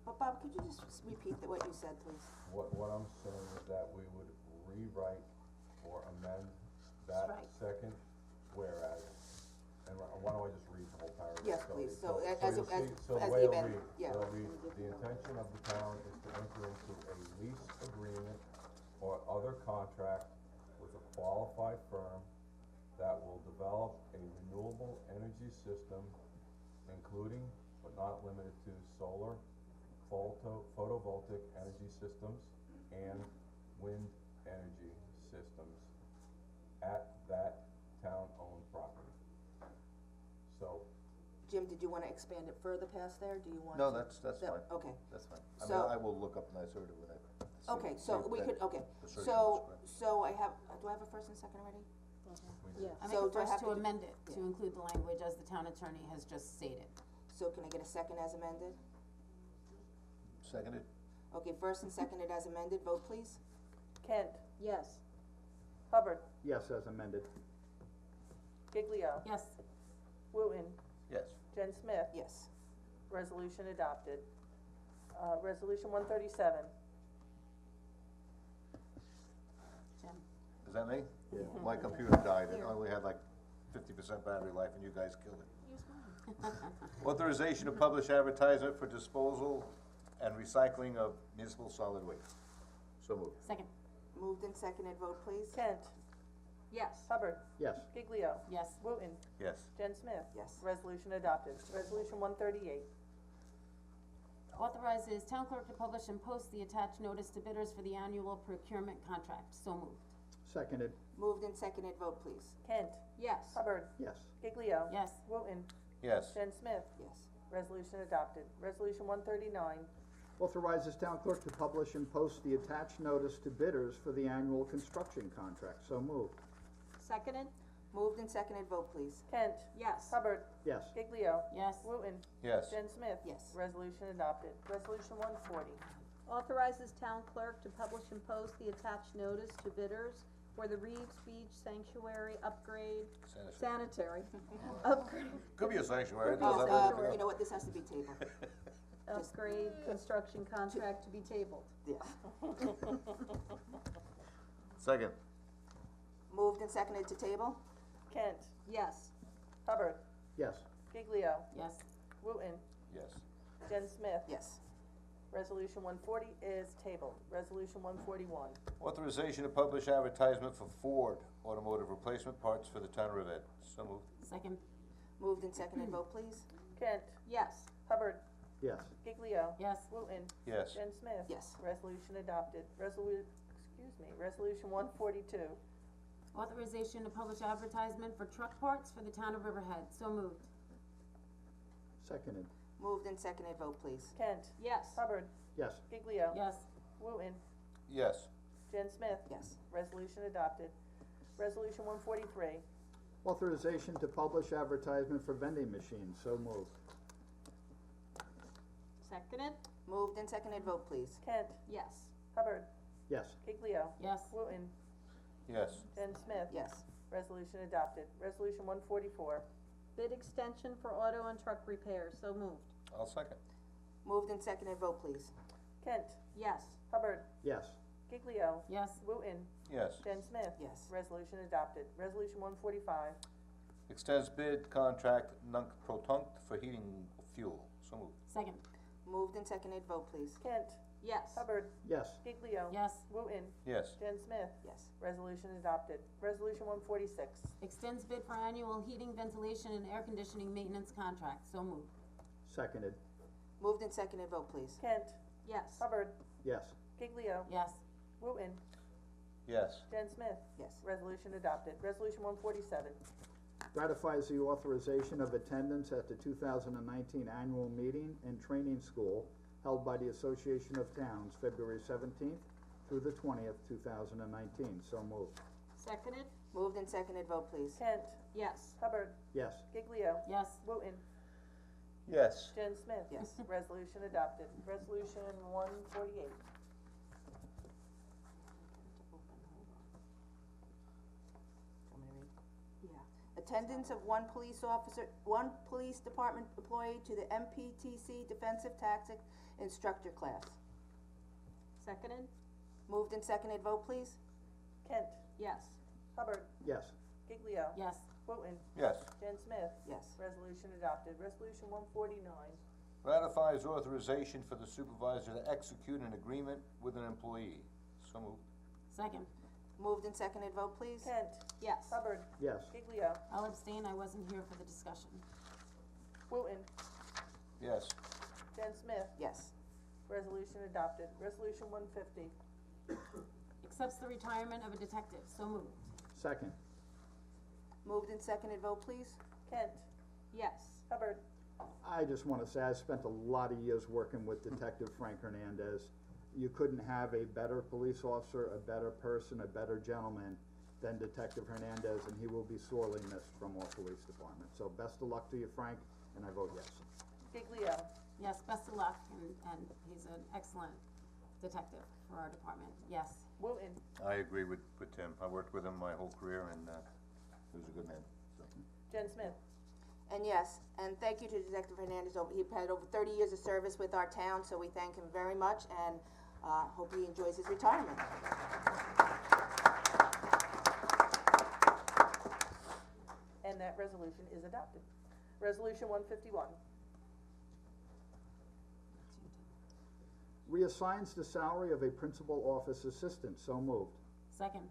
but Bob, could you just repeat what you said, please? What I'm saying is that we would rewrite or amend that Strike. second whereas, and why don't I just read the whole paragraph? Yes, please. So as you'll as- see- so the as way the it'll amend- read, yeah. it'll read, the intention of the town is to enter into a lease agreement or other contract with a qualified firm that will develop a renewable energy system, including but not limited to solar, photovoltaic energy systems, and wind energy systems at that town-owned property. So, Jim, did you wanna expand it further past there, do you want No, to- that's that- fine. Okay, That's fine. I mean, So- I will look up NYSERDA when I. see- okay, so see if we that- could, okay, the search so, is correct. so I have, do I have a first and second already? Yeah. I So make a do I first have to to do- amend it, to Yeah. include the language as the town attorney has just stated. So can I get a second as amended? Seconded? Okay, first and seconded as amended, vote please. Kent, Yes. Hubbard, Yes, as amended. Giglio, Yes, Wooten, Yes. Jen Smith, Yes. resolution adopted. Resolution 137, Jim. Is that me? Yeah. My computer died, it only had like 50% battery life and you guys killed it. Use mine. Authorization to publish advertisement for disposal and recycling of municipal solid waste. So moved. Second, Moved and seconded, vote please. Kent, Yes. Hubbard, Yes. Giglio, yes. Wooten, Yes. Jen Smith. Yes. Resolution adopted. Resolution 138, Authorizes town clerk to publish and post the attached notice to bidders for the annual procurement contract, so moved. Seconded. Moved and seconded, vote please. Kent, Yes. Hubbard, Yes. Giglio, Yes, Wooten, Yes. Jen Smith. Yes. Resolution adopted. Resolution 139, Authorizes town clerk to publish and post the attached notice to bidders for the annual construction contract. So moved. Seconded? Moved and seconded, vote please. Kent, Yes. Hubbard, Yes. Giglio, yes. Wooten, Yes. Jen Smith. Yes. Resolution adopted. Resolution 140, Authorizes town clerk to publish and post the attached notice to bidders for the Reeves Beach Sanctuary upgrade, sanitary, upgrade, Could be a sanctuary. Could be a doesn't have to sanctuary. You know what, this has to be tabled. upgrade construction contract to be tabled. Yes. Second. Moved and seconded to table? Kent, Yes. Hubbard, Yes. Giglio, Yes, Wooten, Yes. Jen Smith. Yes. Resolution 140 is tabled. Resolution 141, Authorization to publish advertisement for Ford automotive replacement parts for the town of Riverhead. So moved. second, Moved and seconded, vote please. Kent, Yes. Hubbard, Yes. Giglio, yes. Wooten, Yes. Jen Smith. Yes. Resolution adopted. Resolution 142, Authorization to publish advertisement for truck parts for the town of Riverhead, so moved. Seconded. Moved and seconded, vote please. Kent, Yes. Hubbard, Yes. Giglio, Yes, Wooten, Yes. Jen Smith. Yes. Resolution adopted. Resolution 143, Authorization to publish advertisement for vending machines. So moved. Seconded? Moved and seconded, vote please. Kent, Yes. Hubbard, Yes. Giglio, yes. Wooten, Yes. Jen Smith. Yes. Resolution adopted. Resolution 144. Bid extension for auto and truck repairs, so moved. I'll second. Moved and seconded, vote please. Kent. Yes. Hubbard. Yes. Giglio. Yes. Wooten. Yes. Jen Smith. Yes. Resolution adopted. Resolution 145. Extends bid contract nunc-pro-tunc for heating fuel. So moved. Second. Moved and seconded, vote please. Kent. Yes. Hubbard. Yes. Giglio. Yes. Wooten. Yes. Jen Smith. Yes. Resolution adopted. Resolution 146. Extends bid for annual heating, ventilation, and air conditioning maintenance contract. So moved. Seconded. Moved and seconded, vote please. Kent. Yes. Hubbard. Yes. Giglio. Yes. Wooten. Yes. Jen Smith. Yes. Resolution adopted. Resolution 147. Ratifies the authorization of attendance at the 2019 annual meeting and training school held by the Association of Towns, February 17th through the 20th, 2019. So moved. Seconded? Moved and seconded, vote please. Kent. Yes. Hubbard. Yes. Giglio. Yes. Wooten. Yes. Jen Smith. Yes. Resolution adopted. Resolution 148. Attendance of one police department employee to the MPTC Defensive Tactic Instructor class. Seconded? Moved and seconded, vote please. Kent. Yes. Hubbard. Yes. Giglio. Yes. Wooten. Yes. Jen Smith. Yes. Resolution adopted. Resolution 149. Ratifies authorization for the supervisor to execute an agreement with an employee. So moved. Second. Moved and seconded, vote please. Kent. Yes. Hubbard. Yes. Giglio. I'll abstain. I wasn't here for the discussion. Wooten. Yes. Jen Smith. Yes. Resolution adopted. Resolution 150. Accepts the retirement of a detective. So moved. Second. Moved and seconded, vote please. Kent. Yes. Hubbard. I just want to say I spent a lot of years working with Detective Frank Hernandez. You couldn't have a better police officer, a better person, a better gentleman than Detective Hernandez, and he will be sorely missed from our police department. So best of luck to you, Frank, and I vote yes. Giglio. Yes, best of luck, and he's an excellent detective for our department. Yes. Wooten. I agree with Tim. I worked with him my whole career, and he was a good man. So. Jen Smith. And yes, and thank you to Detective Hernandez. He had over 30 years of service with our town, so we thank him very much, and hope he enjoys his retirement. And that resolution is adopted. Resolution 151. Reassigns the salary of a principal office assistant. So moved. Second.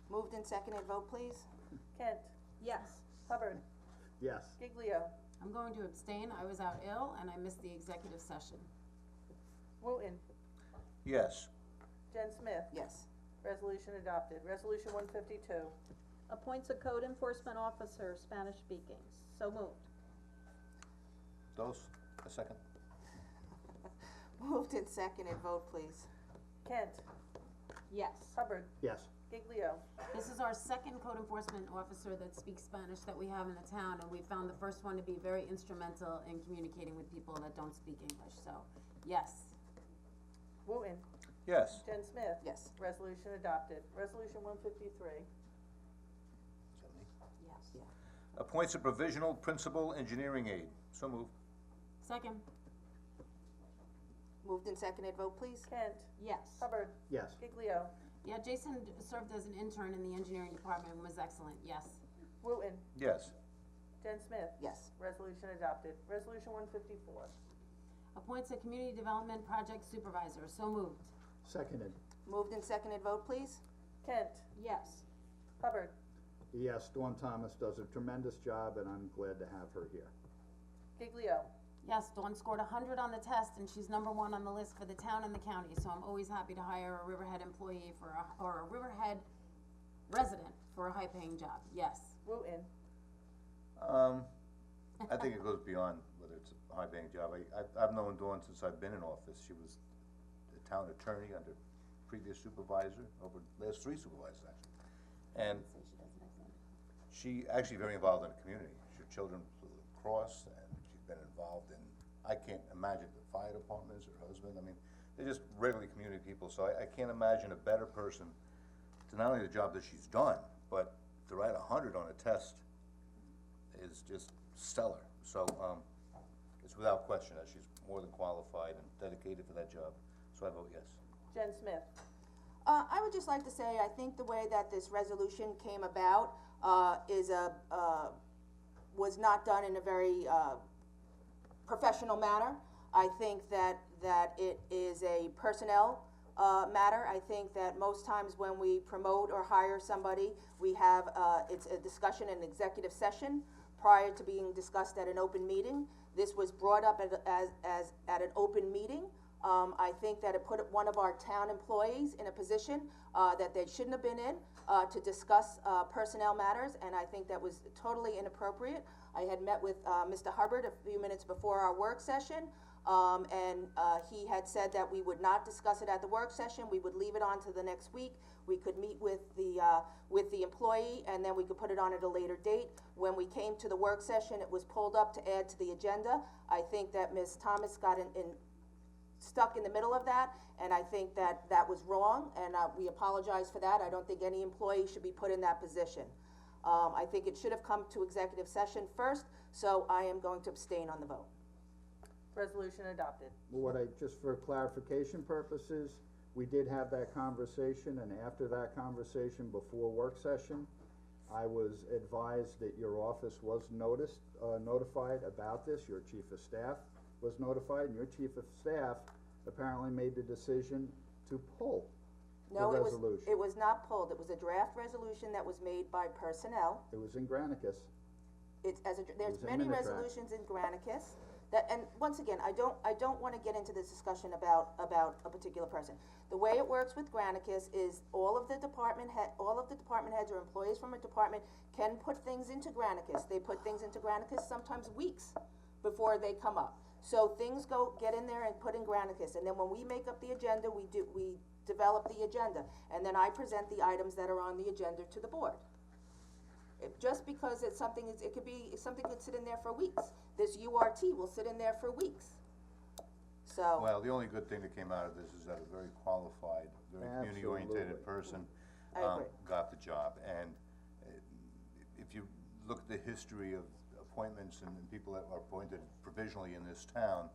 Moved and seconded, vote please. Kent. Yes. Hubbard. Yes. Giglio. I'm going to abstain. I was out ill, and I missed the executive session. Wooten. Yes. Jen Smith. Yes. Resolution adopted. Resolution 152. Appoints a code enforcement officer, Spanish speaking. So moved. Those, a second. Moved and seconded, vote please. Kent. Yes. Hubbard. Yes. Giglio. This is our second code enforcement officer that speaks Spanish that we have in the town, and we found the first one to be very instrumental in communicating with people that don't speak English, so, yes. Wooten. Yes. Jen Smith. Yes. Resolution adopted. Resolution 153. Yes. Yeah. Appoints a provisional principal engineering aide. So moved. Second. Moved and seconded, vote please. Kent. Yes. Hubbard. Yes. Giglio. Yeah, Jason served as an intern in the engineering department and was excellent, yes. Wooten. Yes. Jen Smith. Yes. Resolution adopted. Resolution 154. Appoints a community development project supervisor, so moved. Seconded. Moved and seconded, vote please. Kent. Yes. Hubbard. Yes, Dawn Thomas does a tremendous job, and I'm glad to have her here. Giglio. Yes, Dawn scored 100 on the test, and she's #1 on the list for the town and the county, so I'm always happy to hire a Riverhead employee or a Riverhead resident for a high-paying job, yes. Wooten. I think it goes beyond whether it's a high-paying job. I've known Dawn since I've been in office. She was the town attorney under previous supervisor, over the last 3 supervisors, actually. And she actually very involved in the community. Her children flew across, and she's been involved in, I can't imagine the fire departments, her husband, I mean, they're just regularly community people, so I can't imagine a better person to not only the job that she's done, but to write 100 on a test is just stellar. So, it's without question that she's more than qualified and dedicated for that job, so I vote yes. Jen Smith. I would just like to say, I think the way that this resolution came about, was not done in a very, professional manner. I think that it is a personnel, matter. I think that most times when we promote or hire somebody, we have, it's a discussion in executive session prior to being discussed at an open meeting. This was brought up at an open meeting. I think that it put one of our town employees in a position, that they shouldn't have been in, to discuss, personnel matters, and I think that was totally inappropriate. I had met with, Mr. Hubbard a few minutes before our work session, and he had said that we would not discuss it at the work session, we would leave it on to the next week. We could meet with the employee, and then we could put it on at a later date. When we came to the work session, it was pulled up to add to the agenda. I think that Ms. Thomas got stuck in the middle of that, and I think that was wrong, and we apologize for that. I don't think any employee should be put in that position. I think it should have come to executive session first, so I am going to abstain on the vote. Resolution adopted. Just for clarification purposes, we did have that conversation, and after that conversation, before work session, I was advised that your office was notified about this, your chief of staff was notified, and your chief of staff apparently made the decision to pull the resolution. No, it was not pulled. It was a draft resolution that was made by personnel. It was in Granicus. There's many resolutions in Granicus. And once again, I don't wanna get into this discussion about a particular person. The way it works with Granicus is all of the department heads or employees from a department can put things into Granicus. They put things into Granicus sometimes weeks before they come up. So things get in there and put in Granicus, and then when we make up the agenda, we develop the agenda, and then I present the items that are on the agenda to the board. Just because it could be something could sit in there for weeks. This URT will sit in there for weeks. So. Well, the only good thing that came out of this is that a very qualified, very community-oriented person got the job. And if you look at the history of appointments and people that are appointed provisionally in this town,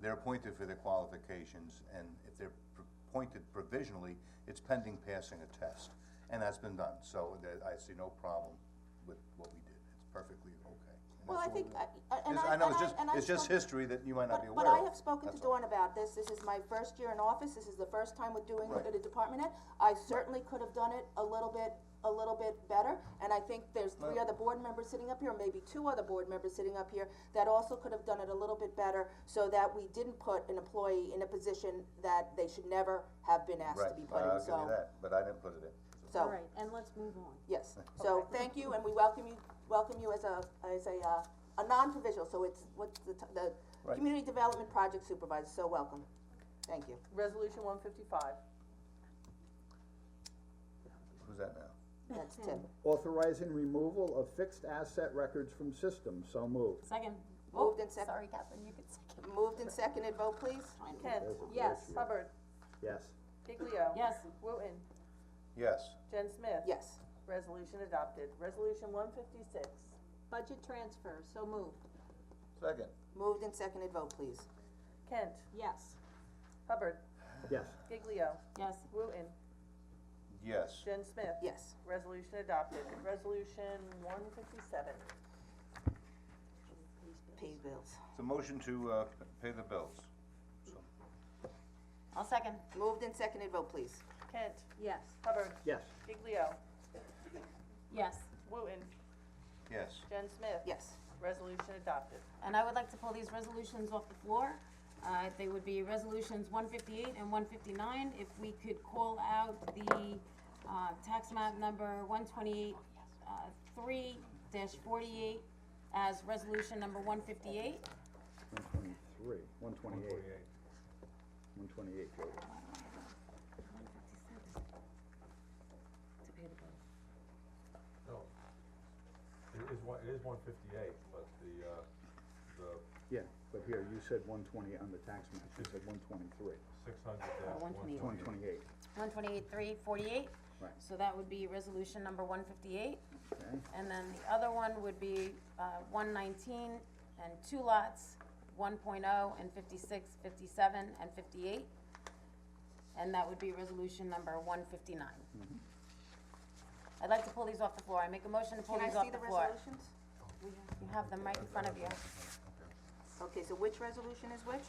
they're appointed for their qualifications, and if they're appointed provisionally, it's pending passing a test. And that's been done, so I see no problem with what we did. It's perfectly okay. Well, I think, it's just history that you might not be aware But of. I have spoken to Dawn about this. This is my first year in office. This is the first time we're doing it at a department head. I certainly could have done it a little bit better, and I think there's 3 other board members sitting up here, maybe 2 other board members sitting up here, that also could have done it a little bit better, so that we didn't put an employee in a position that they should never have been asked to be put in, I'll give you that, but I didn't put it in. So. All right, and let's move on. Yes, so thank you, and we welcome you as a non-provisional, so it's, the Community Development Project Supervisor, so welcome. Thank you. Resolution 155. Who's that now? That's Tim. Authorizing removal of fixed asset records from systems, so moved. Second. Moved and seconded. Sorry, Catherine, you could second. Moved and seconded, vote please. Kent. Yes. Hubbard. Yes. Giglio. Yes. Wooten. Yes. Jen Smith. Yes. Resolution adopted. Resolution 156. Budget transfer, so moved. Second. Moved and seconded, vote please. Kent. Yes. Hubbard. Yes. Giglio. Yes. Wooten. Yes. Jen Smith. Yes. Resolution adopted. Resolution 157. Pay bills. It's a motion to pay the bills. So, I'll second. Moved and seconded, vote please. Kent. Yes. Hubbard. Yes. Giglio. Yes. Wooten. yes. Jen Smith. Yes. Resolution adopted. And I would like to pull these resolutions off the floor. They would be resolutions 158 and 159. If we could call out the tax map number 128 3-48 as resolution number 158. 123, 128. 128, Jody. To pay the bills. No, it is 158, but the Yeah, but but here, you said one twenty on the tax map, you said 123. 600 128, 128,348. right, So that would be resolution number 158. okay. And then the other one would be, 119 and 2 lots, 1.0 and 56, 57, and 58. And that would be resolution number 159. I'd like to pull these off the floor. I make a motion to pull Can I these off see the the floor. resolutions? You have them right in front of you. Okay, so which resolution is which?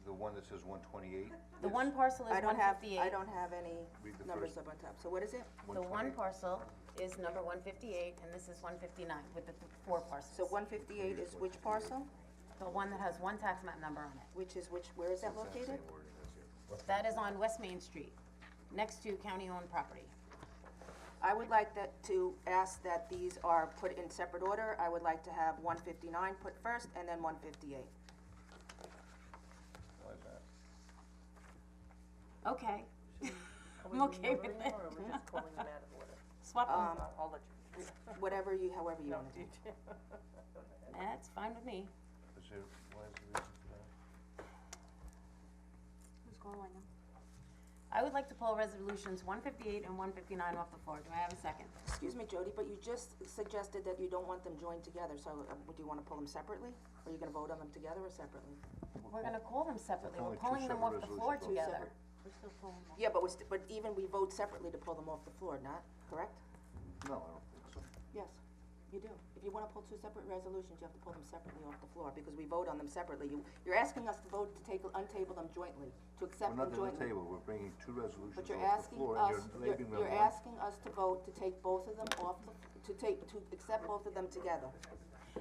The one that says 128? The one parcel is I don't have, 158. I don't have any Read the numbers first. up on top, so what is it? The one parcel is number 158, and this is 159 with the 4 parcels. So 158 is which parcel? The one that has one tax map number on it. Which is which, where is that located? That is on West Main Street, next to county-owned property. I would like to ask that these are put in separate order. I would like to have 159 put first and then 158. Why is that? Okay. Are we I'm okay with renumbering it. or are we just calling them out of order? Swap them. I'll let you. However you wanna do. That's fine with me. Is there, why is the reason for that? Who's calling them? I would like to pull resolutions 158 and 159 off the floor. Do I have a second? Excuse me, Jody, but you just suggested that you don't want them joined together, so would you wanna pull them separately? Or are you gonna vote on them together or separately? We're gonna call them separately. We're Calling two pulling them off separate the floor resolutions. together. Separate. We're still pulling them. Yeah, but but even we vote separately to pull them off the floor, not, correct? No, I don't think so. Yes, you do. If you wanna pull two separate resolutions, you have to pull them separately off the floor, because we vote on them separately. You're asking us to vote to untable them jointly, to accept We're them not at the jointly. table, we're bringing two resolutions But you're off the asking floor, us, and you're labeling them you're one. asking us to vote to take both of them off, to accept both of them together.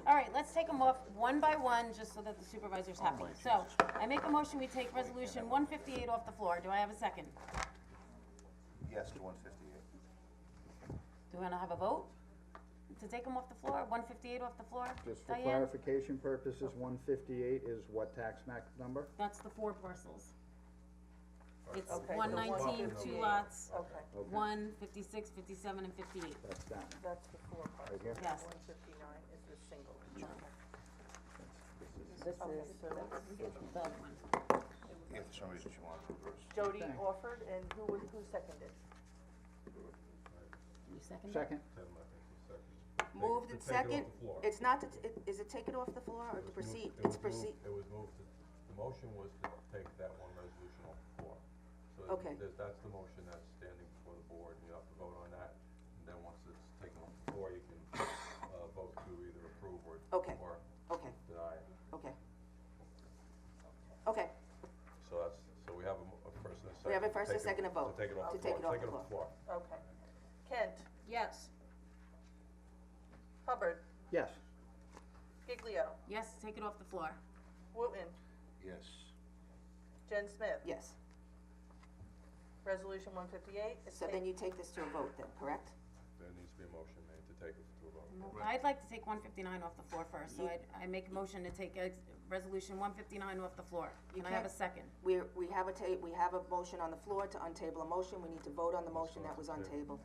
All right, let's take them off one by one, just so that the supervisor's happy. So, I make a motion, we take resolution 158 off the floor. Do I have a second? Yes to 158. Do we wanna have a vote? To take them off the floor, 158 off the floor? Just for Diane? clarification purposes, 158 is what tax map number? That's the 4 parcels. It's Okay, so 119, 2 lots, Okay, 156, 57, and 58. That's that one. that's the 4 part. Right here? Yes. 159 is the single. This Okay, is so that's the other one. Yeah, for some reason she wanted to reverse. Jody Okay. offered, and who seconded? You second? Second? Moved and second, it's not to, is it take it off the floor or to proceed? It's proceed, It was moved to, the motion was to take that one resolution off the floor. So Okay. that's the motion that's standing before the board, you have to vote on that. And then once it's taken off the floor, you can, vote to either approve or, Okay. or okay, deny it. okay. Okay, So that's, so we have a first and a second. We have a to first and take it- second to vote, To take it off to the take floor, it off the floor. Okay. Kent, Yes. Hubbard, Yes. Giglio, Yes, take it off the floor. Wooten, Yes. Jen Smith. yes. Resolution 158 is So then you take this to a vote then, correct? There needs to be a motion made to take it to a vote. I'd like to take 159 off the floor first, so I make a motion to take resolution 159 off the floor. Can I have a second? We have a motion on the floor to untable a motion, we need to vote on the motion that was untabled.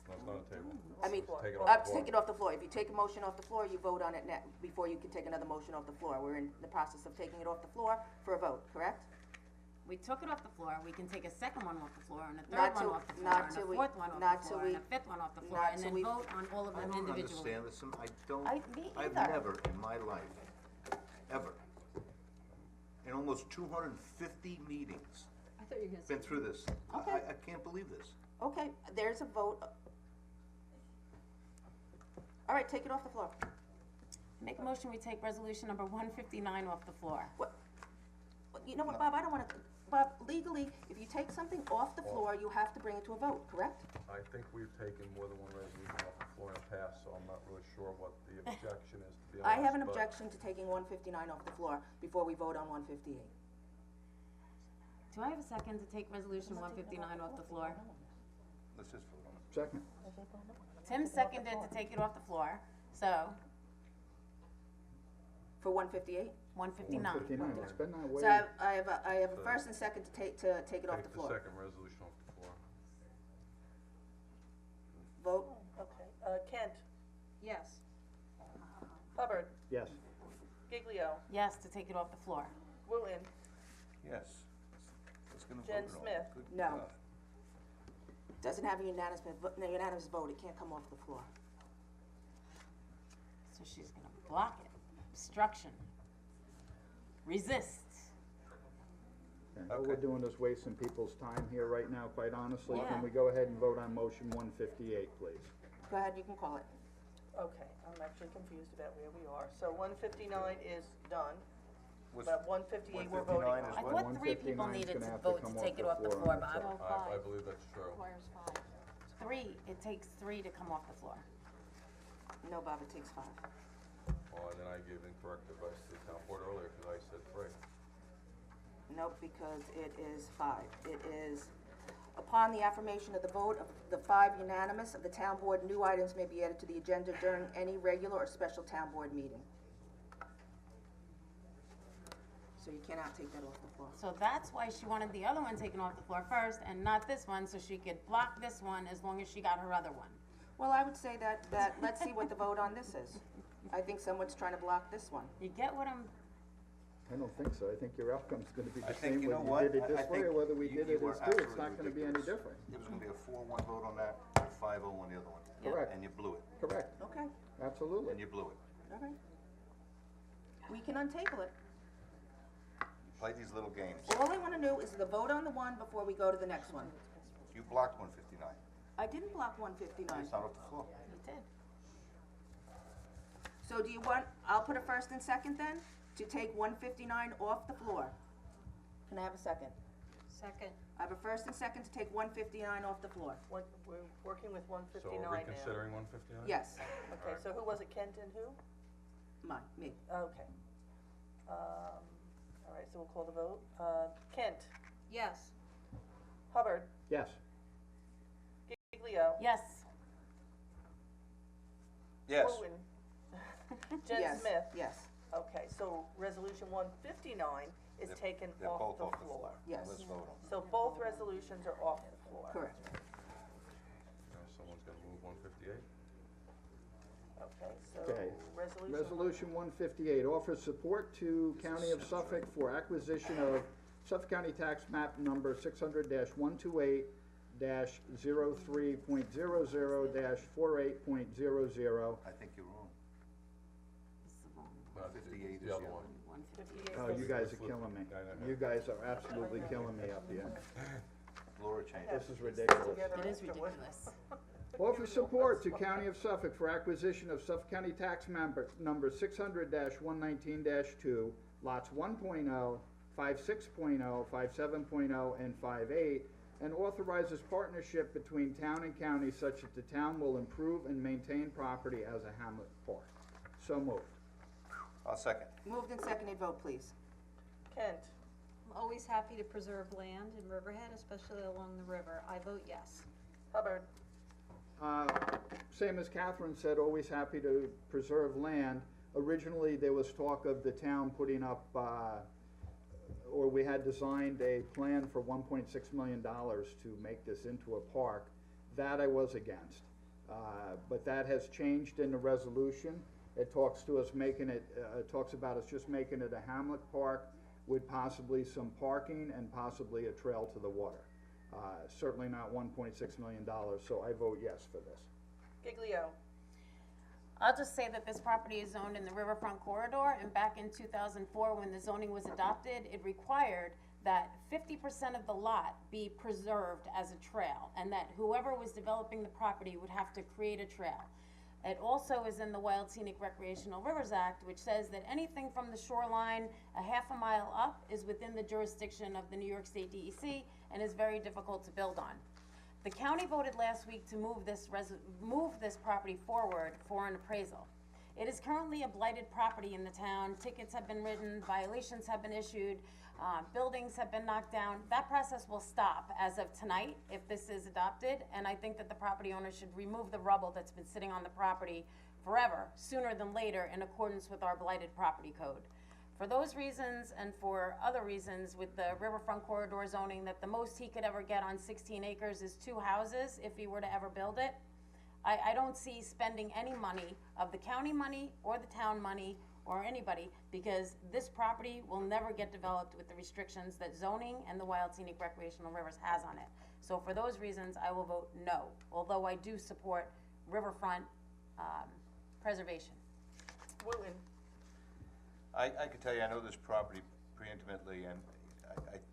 No, it's not a table. I mean, Take it off the to floor. take it off the floor, if you take a motion off the floor, you vote on it before you can take another motion off the floor. We're in the process of taking it off the floor for a vote, correct? We took it off the floor, we can take a second one off the floor, and a Not third one till- off the floor, not and till a we- fourth one off not the till floor, and a we- fifth one off the floor, not and till then we- vote on all of I them don't individually. understand this, and I don't, Me I've either. never in my life, ever, in almost 250 meetings, I thought you were gonna say. been through this. Okay. I can't believe this. Okay, there's a vote. All right, take it off the floor. Make a motion, we take resolution number 159 off the floor. You know what, Bob, I don't wanna, Bob, legally, if you take something off the floor, you have to bring it to a vote, correct? I think we've taken more than one resolution off the floor in the past, so I'm not really sure what the objection is, to be honest. I have an but- objection to taking 159 off the floor before we vote on 158. Do I have a second to take resolution 159 off the floor? Let's just vote on it. Second? Tim seconded to take it off the floor, so, For 158? 159. 159, it's been that way. So I have a first and second to take it off the Take the floor. second resolution off the floor. Vote, Okay, Kent, Yes. Hubbard, Yes. Giglio, Yes, to take it off the floor. Wooten, Yes. Let's gonna Jen vote it on. Smith. Good No. God. Doesn't have a unanimous vote, it can't come off the floor. So she's gonna block it. Obstruction. Resist. And all we're doing is wasting people's time here right now, quite honestly. Yeah. Can we go ahead and vote on motion 158, please? Go ahead, you can call it. Okay, I'm actually confused about where we are. So 159 is done, What's- but 158 we're voting 159 on. is I what? thought three people 159 is needed gonna to have to vote come to off take it the off the floor floor, on its Bob. own. I believe that's true. Requires 5. Three, it takes three to come off the floor. No, Bob, it takes 5. Well, and then I gave incorrect advice to the town board earlier, because I said 3. Nope, because it is 5. It is, upon the affirmation of the vote of the 5 unanimous of the town board, new items may be added to the agenda during any regular or special town board meeting. So you cannot take that off the floor. So that's why she wanted the other one taken off the floor first and not this one, so she could block this one as long as she got her other one. Well, I would say that, let's see what the vote on this is. I think someone's trying to block this one. You get what I'm, I don't think so. I think your outcome's gonna be I the think, same you know whether what? you did it I this way think or whether we you- did you it were as two. It's absolutely not gonna be any ridiculous. different. It was gonna be a 4-1 vote on that, and 5-0 on the other one. Correct. And you blew it, Correct, Okay, absolutely. and you blew it. okay. We can untable it. Play these little games. All I wanna know is the vote on the one before we go to the next one. You blocked 159. I didn't block 159. It's not off the floor. you did. So do you want, I'll put a first and second then, to take 159 off the floor. Can I have a second? Second. I have a first and second to take 159 off the floor. We're working with So 159 we're now. reconsidering 159? Yes, Okay, so who was it, Kent and who? me. Okay. All right, so we'll call the vote. Kent, Yes. Hubbard, Yes, Giglio, Yes, Yes. Wooten, Jen Yes, Smith. yes, Okay, so resolution 159 is They're- taken They're off both the off the floor. floor. Yes. Let's vote on them. So both resolutions are off the floor. correct. Someone's gonna move 158? Okay, Okay. so resolution. Resolution 158 offers support to County of Suffolk for acquisition of Suffolk County Tax Map Number 600-128-00-48.00. I think you're wrong. this is the wrong one. 158 is The other one. 158. Oh, you guys are killing me. You guys are absolutely killing me up here. Laura changed. This is ridiculous. Together It is afterward. ridiculous. Offer support to County of Suffolk for acquisition of Suffolk County Tax Number 600-119-2, lots 1.0, 56.0, 57.0, and 58, and authorizes partnership between town and county such that the town will improve and maintain property as a hamlet park. So moved. I'll second. Moved and seconded, vote please. Kent, I'm always happy to preserve land in Riverhead, especially along the river. I vote yes. Hubbard, Same as Catherine said, always happy to preserve land. Originally, there was talk of the town putting up, or we had designed a plan for $1.6 million to make this into a park. That I was against. But that has changed in the resolution. It talks to us making it, talks about us just making it a hamlet park with possibly some parking and possibly a trail to the water. Certainly not $1.6 million, so I vote yes for this. Giglio, I'll just say that this property is zoned in the riverfront corridor, and back in 2004, when the zoning was adopted, it required that 50% of the lot be preserved as a trail, and that whoever was developing the property would have to create a trail. It also is in the Wild Scenic Recreational Rivers Act, which says that anything from the shoreline a half a mile up is within the jurisdiction of the New York State DEC and is very difficult to build on. The county voted last week to move this property forward for an appraisal. It is currently a blighted property in the town. Tickets have been written, violations have been issued, buildings have been knocked down. That process will stop as of tonight if this is adopted, and I think that the property owner should remove the rubble that's been sitting on the property forever, sooner than later, in accordance with our blighted property code. For those reasons and for other reasons with the riverfront corridor zoning, that the most he could ever get on 16 acres is 2 houses if he were to ever build it. I don't see spending any money of the county money or the town money or anybody, because this property will never get developed with the restrictions that zoning and the Wild Scenic Recreational Rivers has on it. So for those reasons, I will vote no, although I do support riverfront, preservation. Wooten. I can tell you, I know this property pretty intimately, and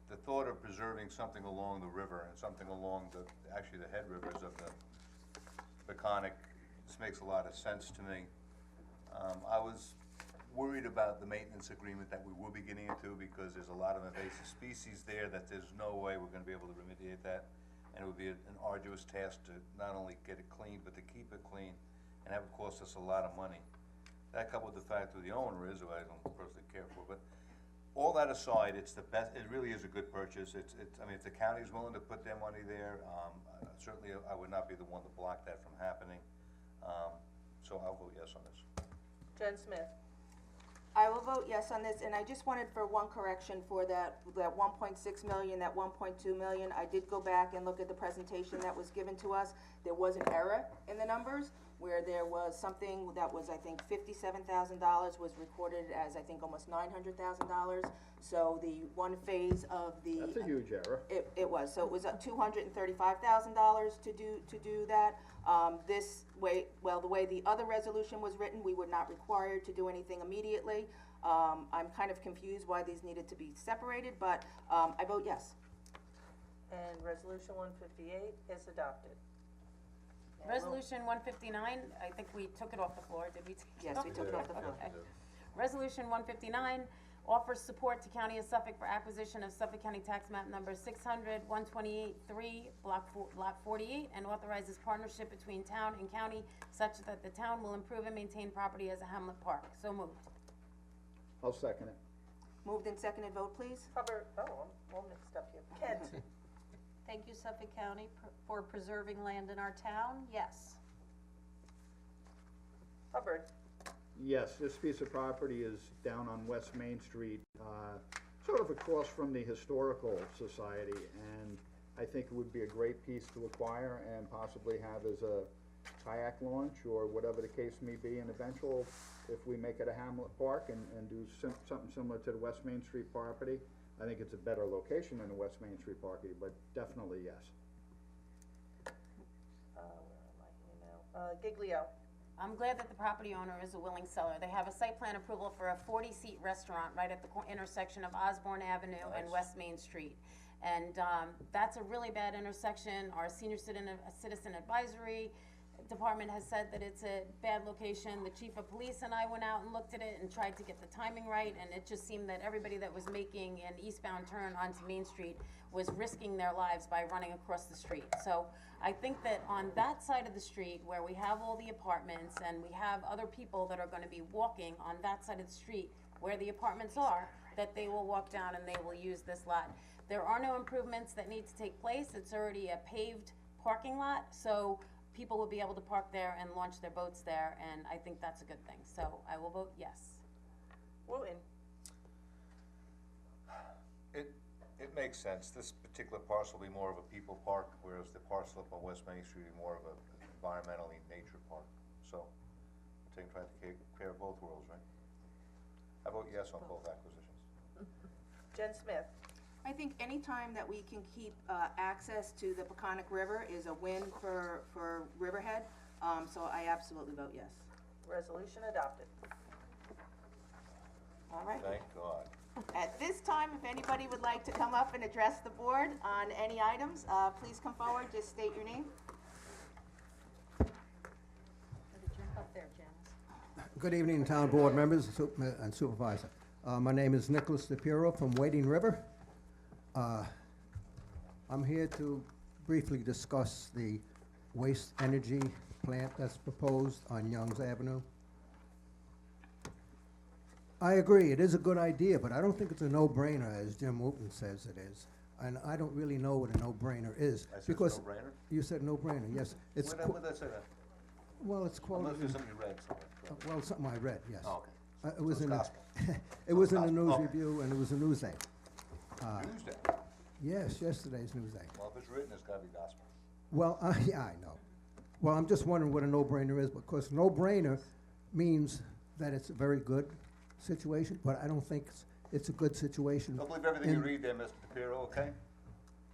the thought of preserving something along the river and something along actually the head rivers of the Peconic, this makes a lot of sense to me. I was worried about the maintenance agreement that we will be getting into, because there's a lot of invasive species there that there's no way we're gonna be able to remediate that. And it would be an arduous task to not only get it clean, but to keep it clean, and that would cost us a lot of money. That coupled with the fact who the owner is, who I don't personally care for, but all that aside, it's the best, it really is a good purchase. I mean, if the county's willing to put their money there, certainly I would not be the one to block that from happening. So I'll vote yes on this. Jen Smith. I will vote yes on this, and I just wanted for one correction for that 1.6 million, that 1.2 million. I did go back and look at the presentation that was given to us. There was an error in the numbers, where there was something that was, I think, $57,000 was recorded as, I think, almost $900,000. So the one phase of the. That's a huge error. It was, so it was $235,000 to do that. This way, well, the way the other resolution was written, we were not required to do anything immediately. I'm kind of confused why these needed to be separated, but, I vote yes. And resolution 158 is adopted. Resolution 159, I think we took it off the floor, did we? Yes, we took it off the floor. Okay. Resolution 159 offers support to County of Suffolk for acquisition of Suffolk County Tax Map Number 600-128-3, Lot 48, and authorizes partnership between town and county such that the town will improve and maintain property as a hamlet park. So moved. I'll second it. Moved and seconded, vote please. Hubbard, I'm all mixed up here. Kent. Thank you, Suffolk County, for preserving land in our town, yes. Hubbard. Yes, this piece of property is down on West Main Street, sort of across from the Historical Society, and I think it would be a great piece to acquire and possibly have as a kayak launch or whatever the case may be, and eventual, if we make it a hamlet park and do something similar to the West Main Street property. I think it's a better location than the West Main Street property, but definitely yes. Where am I here now? Giglio. I'm glad that the property owner is a willing seller. They have a site plan approval for a 40-seat restaurant right at the intersection of Osborne Avenue and West Main Street. And that's a really bad intersection. Our senior citizen advisory department has said that it's a bad location. The chief of police and I went out and looked at it and tried to get the timing right, and it just seemed that everybody that was making an eastbound turn onto Main Street was risking their lives by running across the street. So I think that on that side of the street where we have all the apartments and we have other people that are gonna be walking on that side of the street where the apartments are, that they will walk down and they will use this lot. There are no improvements that need to take place. It's already a paved parking lot, so people will be able to park there and launch their boats there, and I think that's a good thing. So I will vote yes. Wooten. It makes sense. This particular parcel will be more of a people park, whereas the parcel up on West Main Street will be more of an environmentally nature park. So, we're trying to take care of both worlds, right? I vote yes on both acquisitions. Jen Smith. I think any time that we can keep access to the Peconic River is a win for Riverhead, so I absolutely vote yes. Resolution adopted. All right. Thank God. At this time, if anybody would like to come up and address the board on any items, please come forward, just state your name. Jump up there, Janice. Good evening, town board members and supervisor. My name is Nicholas DePiero from Wading River. I'm here to briefly discuss the waste energy plant that's proposed on Youngs Avenue. I agree, it is a good idea, but I don't think it's a no-brainer, as Jim Wooten says it is. And I don't really know what a no-brainer is. I said because no-brainer? You said no-brainer, yes. It's Where did I say that? well, it's quoted Unless in, there's something you read somewhere. well, something I read, yes. Oh, okay. It was So in it's a, gospel. it was in a Gospel. news Okay. review, and it was a Newsday. Tuesday. Yes, yesterday's Newsday. Well, if it's written, it's gotta be gospel. Well, yeah, I know. Well, I'm just wondering what a no-brainer is, because no-brainer means that it's very good situation, but I don't think it's a good situation. Don't believe everything you in- read there, Mr. DePiero, okay?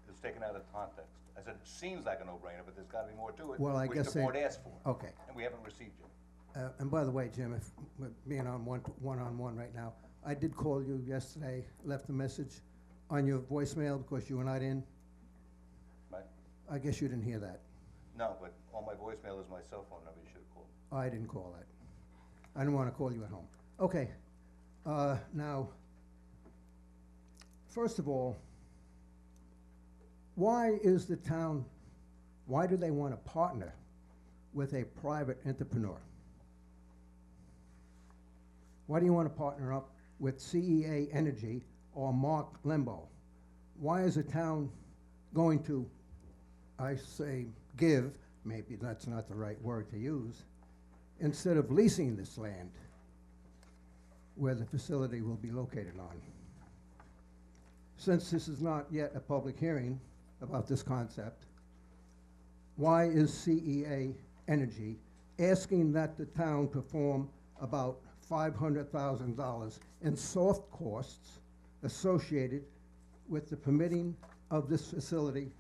It's taken out of context. I said, it seems like a no-brainer, but there's gotta be more to it. Well, I guess Which the board asked for. Okay. And we haven't received yet. And by the way, Jim, if we're being on one-on-one right now, I did call you yesterday, left a message on your voicemail because you were not in. Right? I guess you didn't hear that. No, but on my voicemail is my cell phone number, you should've called. I didn't call that. I didn't want to call you at home. Okay, now, first of all, why do they want to partner with a private entrepreneur? Why do you want to partner up with CEA Energy or Mark Lembo? Why is the town going to, I say, give, maybe that's not the right word to use, instead of leasing this land where the facility will be located on? Since this is not yet a public hearing about this concept, why is CEA Energy asking that the town perform about $500,000 in soft costs associated with the permitting of this facility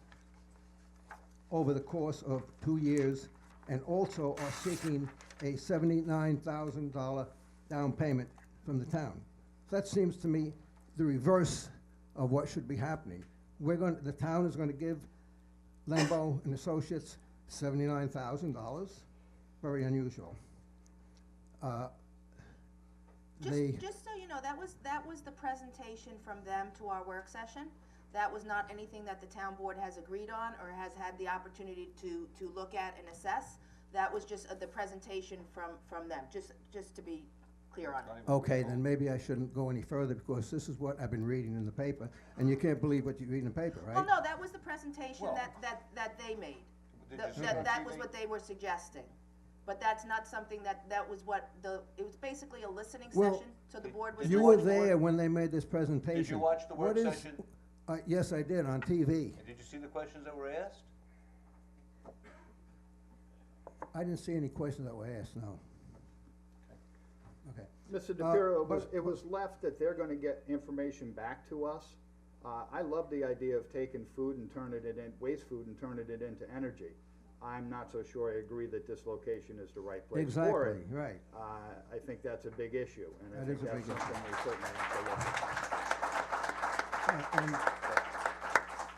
over the course of 2 years, and also are seeking a $79,000 down payment from the town? That seems to me the reverse of what should be happening. The town is going to give Lembo and Associates $79,000. Very unusual. Just so you know, that was the presentation from them to our work session. That was not anything that the town board has agreed on or has had the opportunity to look at and assess. That was just the presentation from them, just to be clear on it. Okay, then maybe I shouldn't go any further, because this is what I've been reading in the paper, and you can't believe what you read in the paper, right? Well, no, that was the presentation that they made. Did you see That on was TV? what they were suggesting. But that's not something that was what it was basically a listening Well, session, so the board was You were listening. there when they made this presentation. Did you watch the work What is- session? Yes, I did, on TV. And did you see the questions that were asked? I didn't see any questions that were asked, no. Okay. Mr. DePiero, but- it was left that they're gonna get information back to us. I love the idea of taking food and turning it in, waste food and turning it into energy. I'm not so sure I agree that this location is the right place for it. Exactly, right. I think that's a big issue, and I That think is a that's big issue. something we certainly have to look at.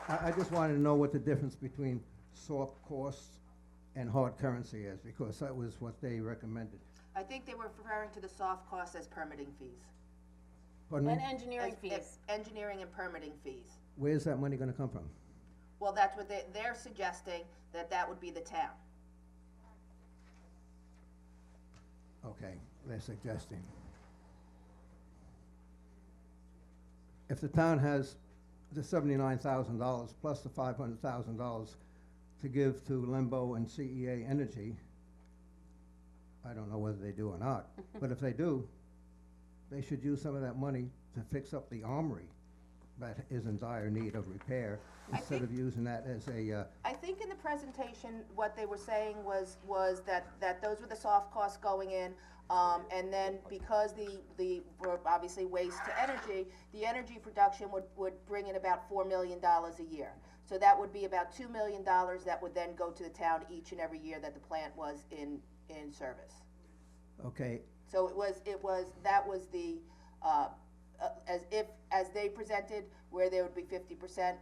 And I just wanted to know what the difference between soft costs and hard currency is, because that was what they recommended. I think they were referring to the soft costs as permitting fees. Pardon And me? engineering As- fees. Engineering and permitting fees. Where's that money gonna come from? Well, that's what they're suggesting, that would be the town. Okay, they're suggesting. If the town has the $79,000 plus the $500,000 to give to Lembo and CEA Energy, I don't know whether they do or not, but if they do, they should use some of that money to fix up the armory that is in dire need of repair, instead of using that as a, I think in the presentation, what they were saying was that those were the soft costs going in, and then because were obviously waste to energy, the energy production would bring in about $4 million a year. So that would be about $2 million that would then go to the town each and every year that the plant was in service. okay, So that was the, as they presented, where there would be 50%,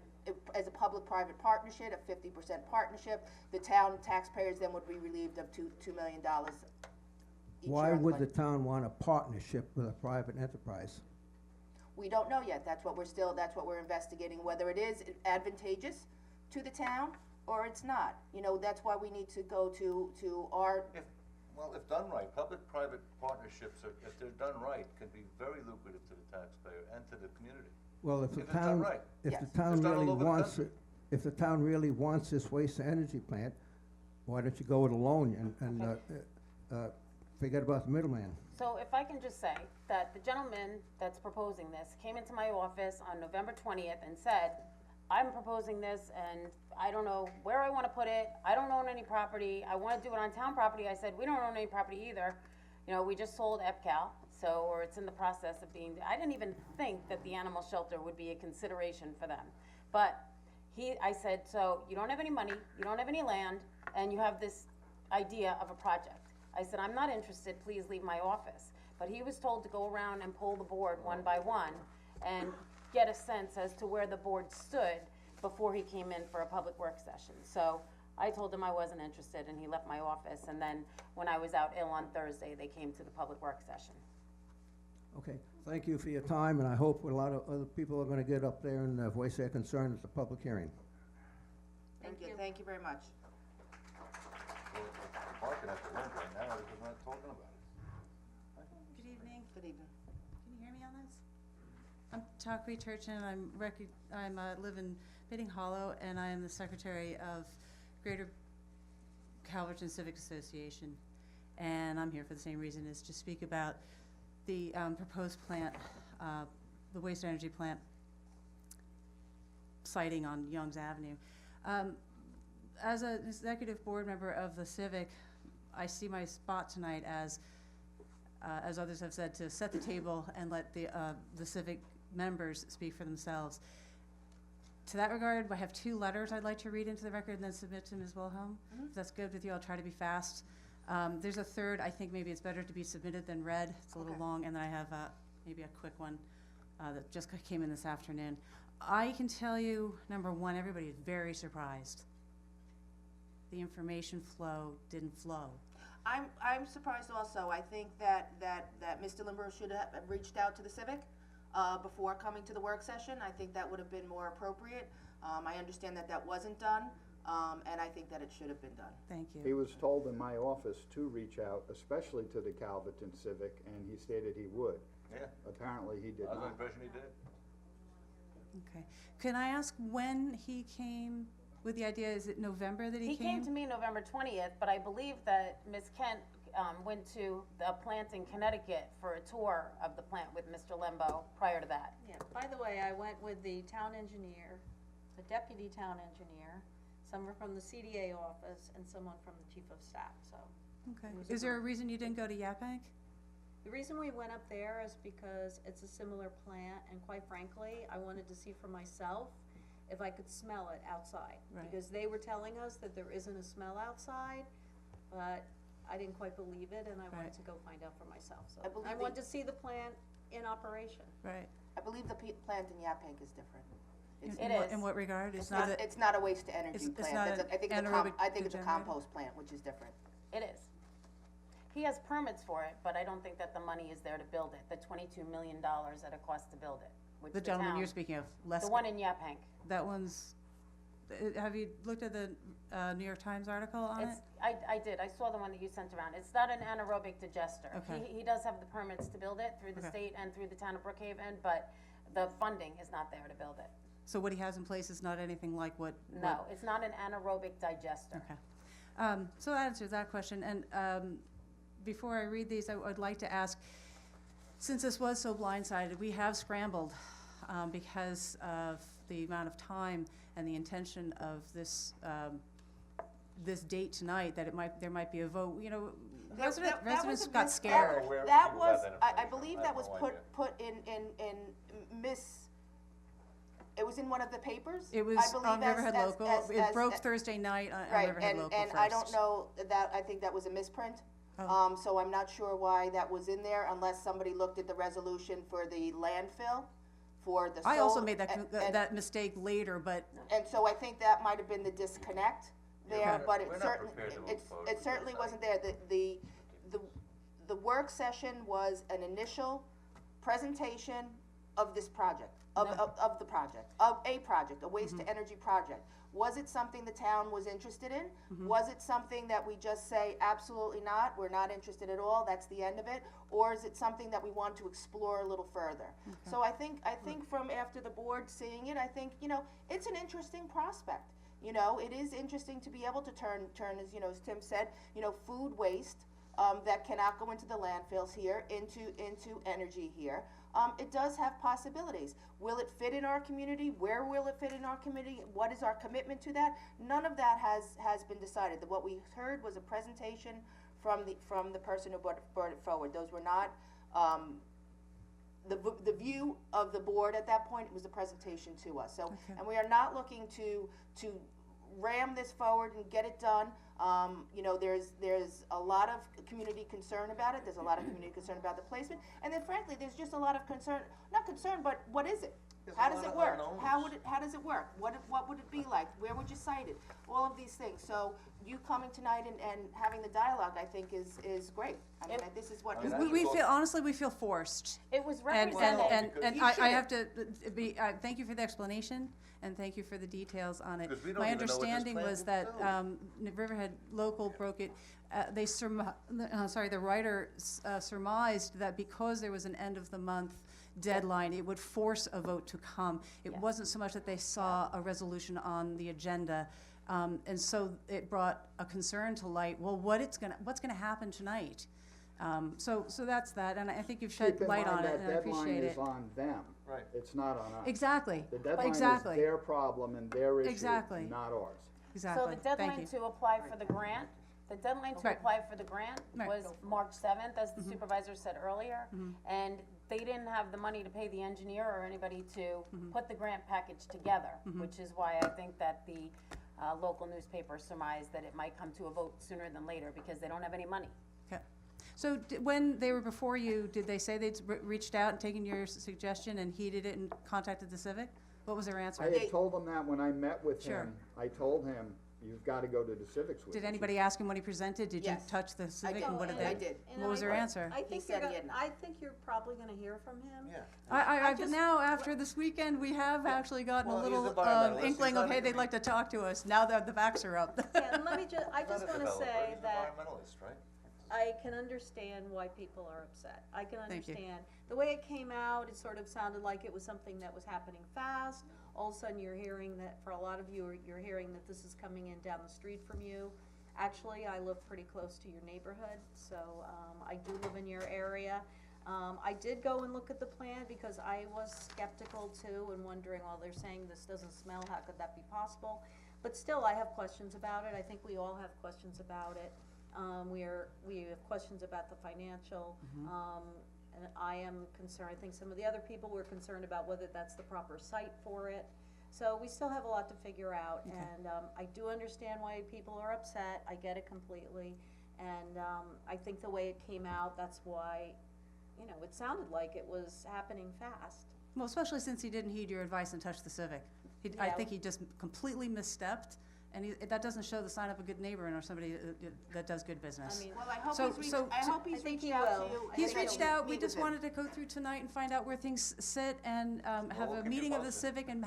as a public-private partnership, a 50% partnership, the town taxpayers then would be relieved of $2 million each why year on the would the budget. town want a partnership with a private enterprise? We don't know yet, that's what we're investigating, whether it is advantageous to the town or it's not. You know, that's why we need to go to our, If done right, public-private partnerships, if they're done right, can be very lucrative to the taxpayer and to the community. Well, if the If it's done town, right. if Yes. the town It's done all really over the wants country. it, if the town really wants this waste-to-energy plant, why don't you go it alone and forget about the middleman? So if I can just say that the gentleman that's proposing this came into my office on November 20th and said, I'm proposing this and I don't know where I wanna put it, I don't own any property, I wanna do it on town property. I said, we don't own any property either. You know, we just sold EPCAL, So, or it's in the process of being, I didn't even think that the animal shelter would be a consideration for them. But I said, so you don't have any money, you don't have any land, and you have this idea of a project. I said, I'm not interested, please leave my office. But he was told to go around and poll the board one by one and get a sense as to where the board stood before he came in for a public work session. So I told him I wasn't interested, and he left my office, and then when I was out ill on Thursday, they came to the public work session. Okay, thank you for your time, and I hope a lot of other people are gonna get up there and voice their concern at the public hearing. Thank you very much. We're parking at the end right now, because we're not talking about it. Good evening. Good evening. Can you hear me on this? I'm Takri Turchin. I live in Bidding Hollow, and I am the secretary of Greater Calverton Civic Association. And I'm here for the same reason, is to speak about the proposed plant, the waste energy plant siting on Youngs Avenue. As an executive board member of the Civic, I see my spot tonight as others have said, to set the table and let the Civic members speak for themselves. To that regard, I have 2 letters I'd like to read into the record and then submit to Ms. Wilhelm. If that's good with you, I'll try to be fast. There's a third, I think maybe it's better to be submitted than read. It's a little long, and then I have maybe a quick one that just came in this afternoon. I can tell you, number one, everybody is very surprised. The information flow didn't flow. I'm surprised also. I think that Mr. Limber should have reached out to the Civic before coming to the work session. I think that would have been more appropriate. I understand that wasn't done, and I think that it should have been done. Thank you. He was told in my office to reach out, especially to the Calverton Civic, and he stated he would. Yeah. Apparently he did I was not. under the impression he did. Okay. Can I ask when he came with the idea? Is it November that he came? He came to me November 20th, but I believe that Ms. Kent went to the plant in Connecticut for a tour of the plant with Mr. Lembo prior to that. Yeah, by the way, I went with the town engineer, the deputy town engineer, someone from the CDA office, and someone from the chief of staff, so. Okay. it was Is there a reason you didn't go to Yaphank? The reason we went up there is because it's a similar plant, and quite frankly, I wanted to see for myself if I could smell it outside. Right. Because they were telling us that there isn't a smell outside, but I didn't quite believe it, and I wanted Right. to go find out for myself, so. I believe I they- wanted to see the plant in operation. Right. I believe the plant in Yaphank is different. In what regard? It's not a waste to energy it's plant. not That's an I think anaerobic it's a generator? compost plant, which is different. It is. He has permits for it, but I don't think that the money is there to build it, the $22 million that it costs to build it, which The gentleman town- you're speaking of, Les. The one in Yaphank. That one's, have you looked at the New York Times article on it? I did, I saw the one that you sent around. It's not an anaerobic digester. Okay. He does have the permits to build it through the Okay. state and through the town of Brookhaven, but the funding is not there to build it. So what he has in place is not anything like what? No, it's not an anaerobic digester. Okay. So that answers that question, and before I read these, I would like to ask, since this was so blindsided, we have scrambled because of the amount of time and the intention of this this date tonight, that there might be a vote, you know, residents got scared. That was, I believe that was put in it was in one of the papers. It was I believe on Riverhead Local. It broke as- Thursday night on Right, Riverhead Local and first. I don't know I think that was a misprint. Oh. So I'm not sure why that was in there unless somebody looked at the resolution for the landfill, for the I also solar- made that mistake later, but. And so I think that might have been the disconnect there, Okay. but it We're not certainly, prepared to vote for it certainly wasn't there. The work session was an initial presentation of this project, of the project, of a project, a waste to energy project. Was it something the town was interested in? Was it something that we just say, absolutely not, we're not interested at all, that's the end of it? Or is it something that we want to explore a little further? So I think from after the board seeing it, I think, it's an interesting prospect. It is interesting to be able to turn, as Tim said, food waste, that cannot go into the landfills here, into energy here. It does have possibilities. Will it fit in our community? Where will it fit in our community? What is our commitment to that? None of that has been decided. What we heard was a presentation from the person who brought it forward. Those were not the view of the board at that point was the presentation to us. So, Okay. and we are not looking to ram this forward and get it done. You know, there's a lot of community concern about it. There's a lot of community concern about the placement, and then frankly, there's just a lot of concern. Not concern, but what is it? How does it work? How does it work? What would it be like? Where would you site it? All of these things. So you coming tonight and having the dialogue, I think, is great. I mean, this is what. We feel, honestly, we feel forced. It was And represented. I have to be, thank you for the explanation, and thank you for the details on it. 'Cause we don't My even know what this understanding plan was will that, Riverhead Local broke it, the writer surmised that because there was an end of the month deadline, it would force a vote to come. It wasn't so much that they saw a resolution on the agenda, and so it brought a concern to light, well, what's gonna happen tonight? So that's that, and I think you've shed light on it, and I appreciate it. Keep in mind that deadline is on them. Right. It's not on us. Exactly. The deadline is Exactly. their problem and their issue, Exactly. not ours. Exactly. So the deadline Thank you. to apply for the grant, Right. Right. was March 7th, as the supervisor said earlier. Mhm. And they didn't have the money to pay the engineer or anybody to Mhm. put the grant package together, Mhm. which is why I think that the local newspaper surmised that it might come to a vote sooner than later, because they don't have any money. Okay. So when they were before you, did they say they'd reached out and taken your suggestion and heeded it and contacted the Civic? What was their answer? I had told them that when I met with Sure. him. I told him, you've gotta go to the civics with Did us." anybody ask him when he presented? Did you Yes. touch the Civic, and what did I they? did. What was their answer? I think said you're he gonna, had I think you're probably gonna hear from him. Yeah. I've just- now, after this weekend, we have actually gotten Well, a he's little environmentalist. He's inkling not of, hey, they'd even- like to talk to us, now that the backs are up. Yeah, and let me just, I He's just not a wanna developer, say he's an that environmentalist, right? I can understand why people are upset. I can Thank you. understand. The way it came out, it sort of sounded like it was something that was happening fast. All of a sudden, you're hearing that, for a lot of you, you're hearing that this is coming in down the street from you. Actually, I live pretty close to your neighborhood, so, I do live in your area. I did go and look at the plan because I was skeptical too and wondering, well, they're saying this doesn't smell, how could that be possible? But still, I have questions about it. I think we all have questions about it. We have questions about the financial, and I am concerned, I think some of the other people were concerned about whether that's the proper site for it. So we still have a lot to figure out, and, I do understand why people are upset, I get it completely. And, I think the way it came out, that's why, you know, it sounded like it was happening fast. Well, especially since he didn't heed your advice and touch the Civic. I Yeah. think he just completely misstepped, and that doesn't show the sign of a good neighbor or somebody that does good business. I mean, Well, I hope So- he's reached, so- I hope I he's think reached he out will. to you. He's and reached that you out, we meet just with him. wanted to go through tonight and find out where things sit and, have we'll a keep you meeting of the posted. Civic and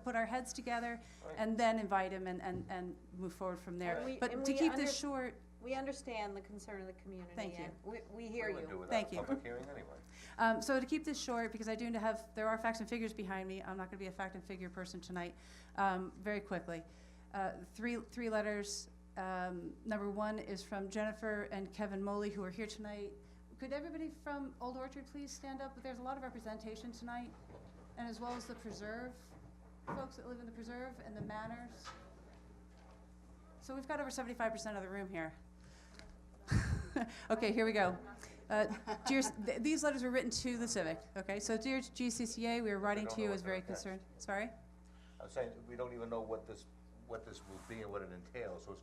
put our heads together, Right. and then invite him and move forward from there. And we- But and to we keep this under- short, We understand the concern of the community. Thank you. And we hear We wouldn't do you. it Thank without you. a public hearing anyway. So to keep this short, because I do there are facts and figures behind me, I'm not gonna be a fact and figure person tonight, very quickly. Three letters, number one is from Jennifer and Kevin Moley, who are here tonight. Could everybody from Old Orchard please stand up? There's a lot of representation tonight, and as well as the preserve, folks that live in the preserve and the manors. So we've got over 75% of the room here. Okay, here we go. These letters were written to the Civic, okay? So dear GCCA, we are writing don't to you know as what very they're attached. concerned. Sorry? I'm saying, we don't even know what this will be and what it entails, so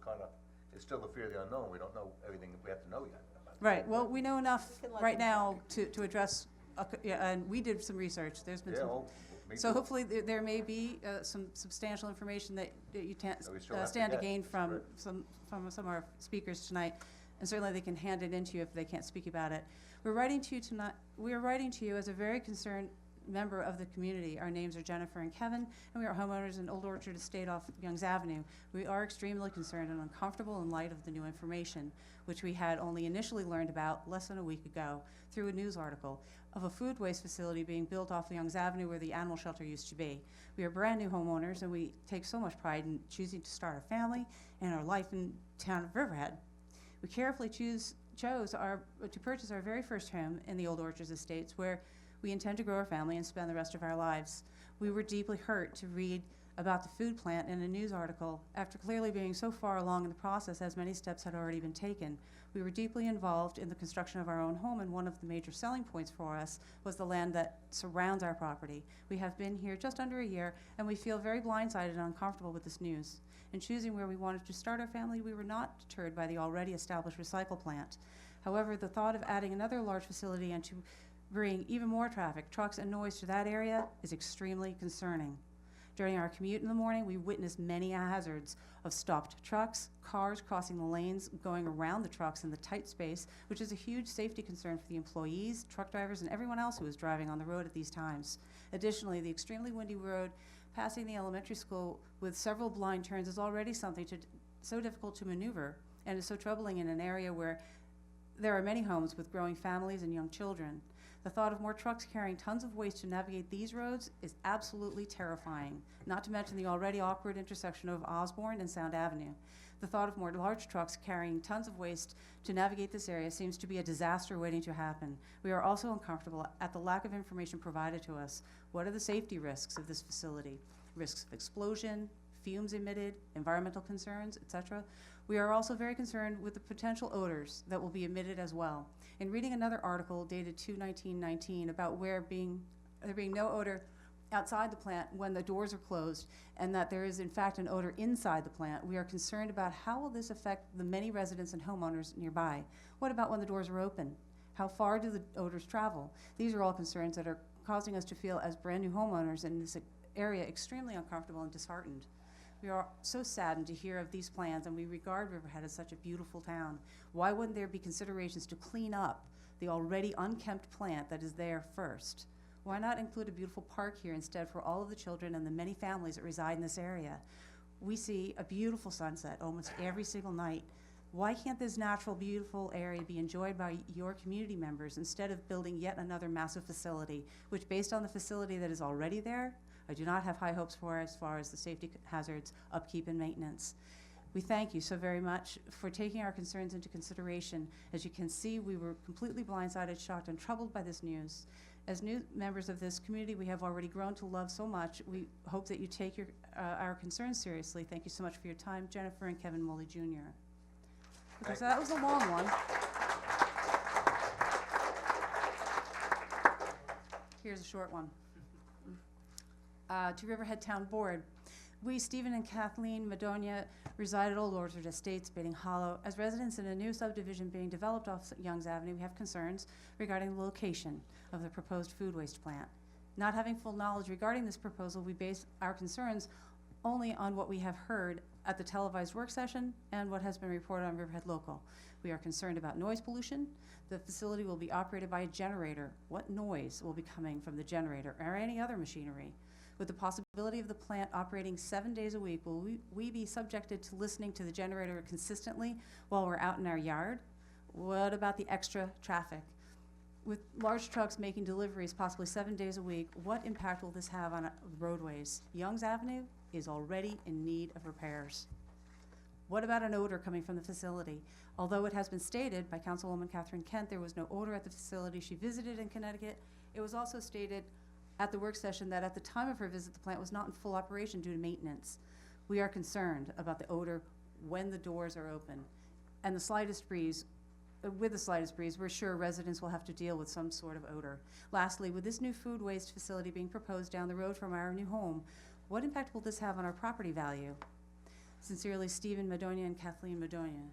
it's still the fear of the unknown, we don't know everything that we have to know yet. about it. Right, well, we know enough We can let right them now to address, and we did some research, there's been Yeah, some. well, me So too. hopefully there may be some substantial information that you That we still have to stand to get. gain from Right. some of our speakers tonight. And certainly they can hand it into you if they can't speak about it. We're writing to you tonight, we are writing to you as a very concerned member of the community. Our names are Jennifer and Kevin, and we are homeowners in Old Orchard Estate off Youngs Avenue. We are extremely concerned and uncomfortable in light of the new information, which we had only initially learned about less than a week ago through a news article of a food waste facility being built off Youngs Avenue where the animal shelter used to be. We are brand new homeowners, and we take so much pride in choosing to start a family and our life in town of Riverhead. We carefully chose to purchase our very first home in the Old Orchards Estates, where we intend to grow our family and spend the rest of our lives. We were deeply hurt to read about the food plant in a news article after clearly being so far along in the process as many steps had already been taken. We were deeply involved in the construction of our own home, and one of the major selling points for us was the land that surrounds our property. We have been here just under a year, and we feel very blindsided and uncomfortable with this news. In choosing where we wanted to start our family, we were not deterred by the already established recycle plant. However, the thought of adding another large facility and to bring even more traffic, trucks, and noise to that area is extremely concerning. During our commute in the morning, we witnessed many hazards of stopped trucks, cars crossing the lanes, going around the trucks in the tight space, which is a huge safety concern for the employees, truck drivers, and everyone else who is driving on the road at these times. Additionally, the extremely windy road passing the elementary school with several blind turns is already something so difficult to maneuver and is so troubling in an area where there are many homes with growing families and young children. The thought of more trucks carrying tons of waste to navigate these roads is absolutely terrifying, not to mention the already awkward intersection of Osborne and Sound Avenue. The thought of more large trucks carrying tons of waste to navigate this area seems to be a disaster waiting to happen. We are also uncomfortable at the lack of information provided to us. What are the safety risks of this facility? Risks of explosion, fumes emitted, environmental concerns, etc. We are also very concerned with the potential odors that will be emitted as well. In reading another article dated 2/19/19 about there being no odor outside the plant when the doors are closed, and that there is in fact an odor inside the plant, we are concerned about how will this affect the many residents and homeowners nearby. What about when the doors are open? How far do the odors travel? These are all concerns that are causing us to feel, as brand new homeowners in this area, extremely uncomfortable and disheartened. We are so saddened to hear of these plans, and we regard Riverhead as such a beautiful town. Why wouldn't there be considerations to clean up the already unkempt plant that is there first? Why not include a beautiful park here instead for all of the children and the many families that reside in this area? We see a beautiful sunset almost every single night. Why can't this natural, beautiful area be enjoyed by your community members instead of building yet another massive facility, which, based on the facility that is already there, I do not have high hopes for as far as the safety hazards, upkeep, and maintenance. We thank you so very much for taking our concerns into consideration. As you can see, we were completely blindsided, shocked, and troubled by this news. As new members of this community we have already grown to love so much, we hope that you take our concerns seriously. Thank you so much for your time, Jennifer and Kevin Moley Jr. Okay, so that was a long one. Here's a short one. To Riverhead Town Board. We, Stephen and Kathleen Madonia, reside at Old Orchard Estates, Bating Hollow. As residents in a new subdivision being developed off Youngs Avenue, we have concerns regarding the location of the proposed food waste plant. Not having full knowledge regarding this proposal, we base our concerns only on what we have heard at the televised work session and what has been reported on Riverhead Local. We are concerned about noise pollution. The facility will be operated by a generator. What noise will be coming from the generator or any other machinery? With the possibility of the plant operating 7 days a week, will we be subjected to listening to the generator consistently while we're out in our yard? What about the extra traffic? With large trucks making deliveries possibly 7 days a week, what impact will this have on roadways? Youngs Avenue is already in need of repairs. What about an odor coming from the facility? Although it has been stated by Councilwoman Catherine Kent there was no odor at the facility she visited in Connecticut, it was also stated at the work session that at the time of her visit, the plant was not in full operation due to maintenance. We are concerned about the odor when the doors are open. And with the slightest breeze, we're sure residents will have to deal with some sort of odor. Lastly, with this new food waste facility being proposed down the road from our new home, what impact will this have on our property value? Sincerely, Stephen Madonia and Kathleen Madonia.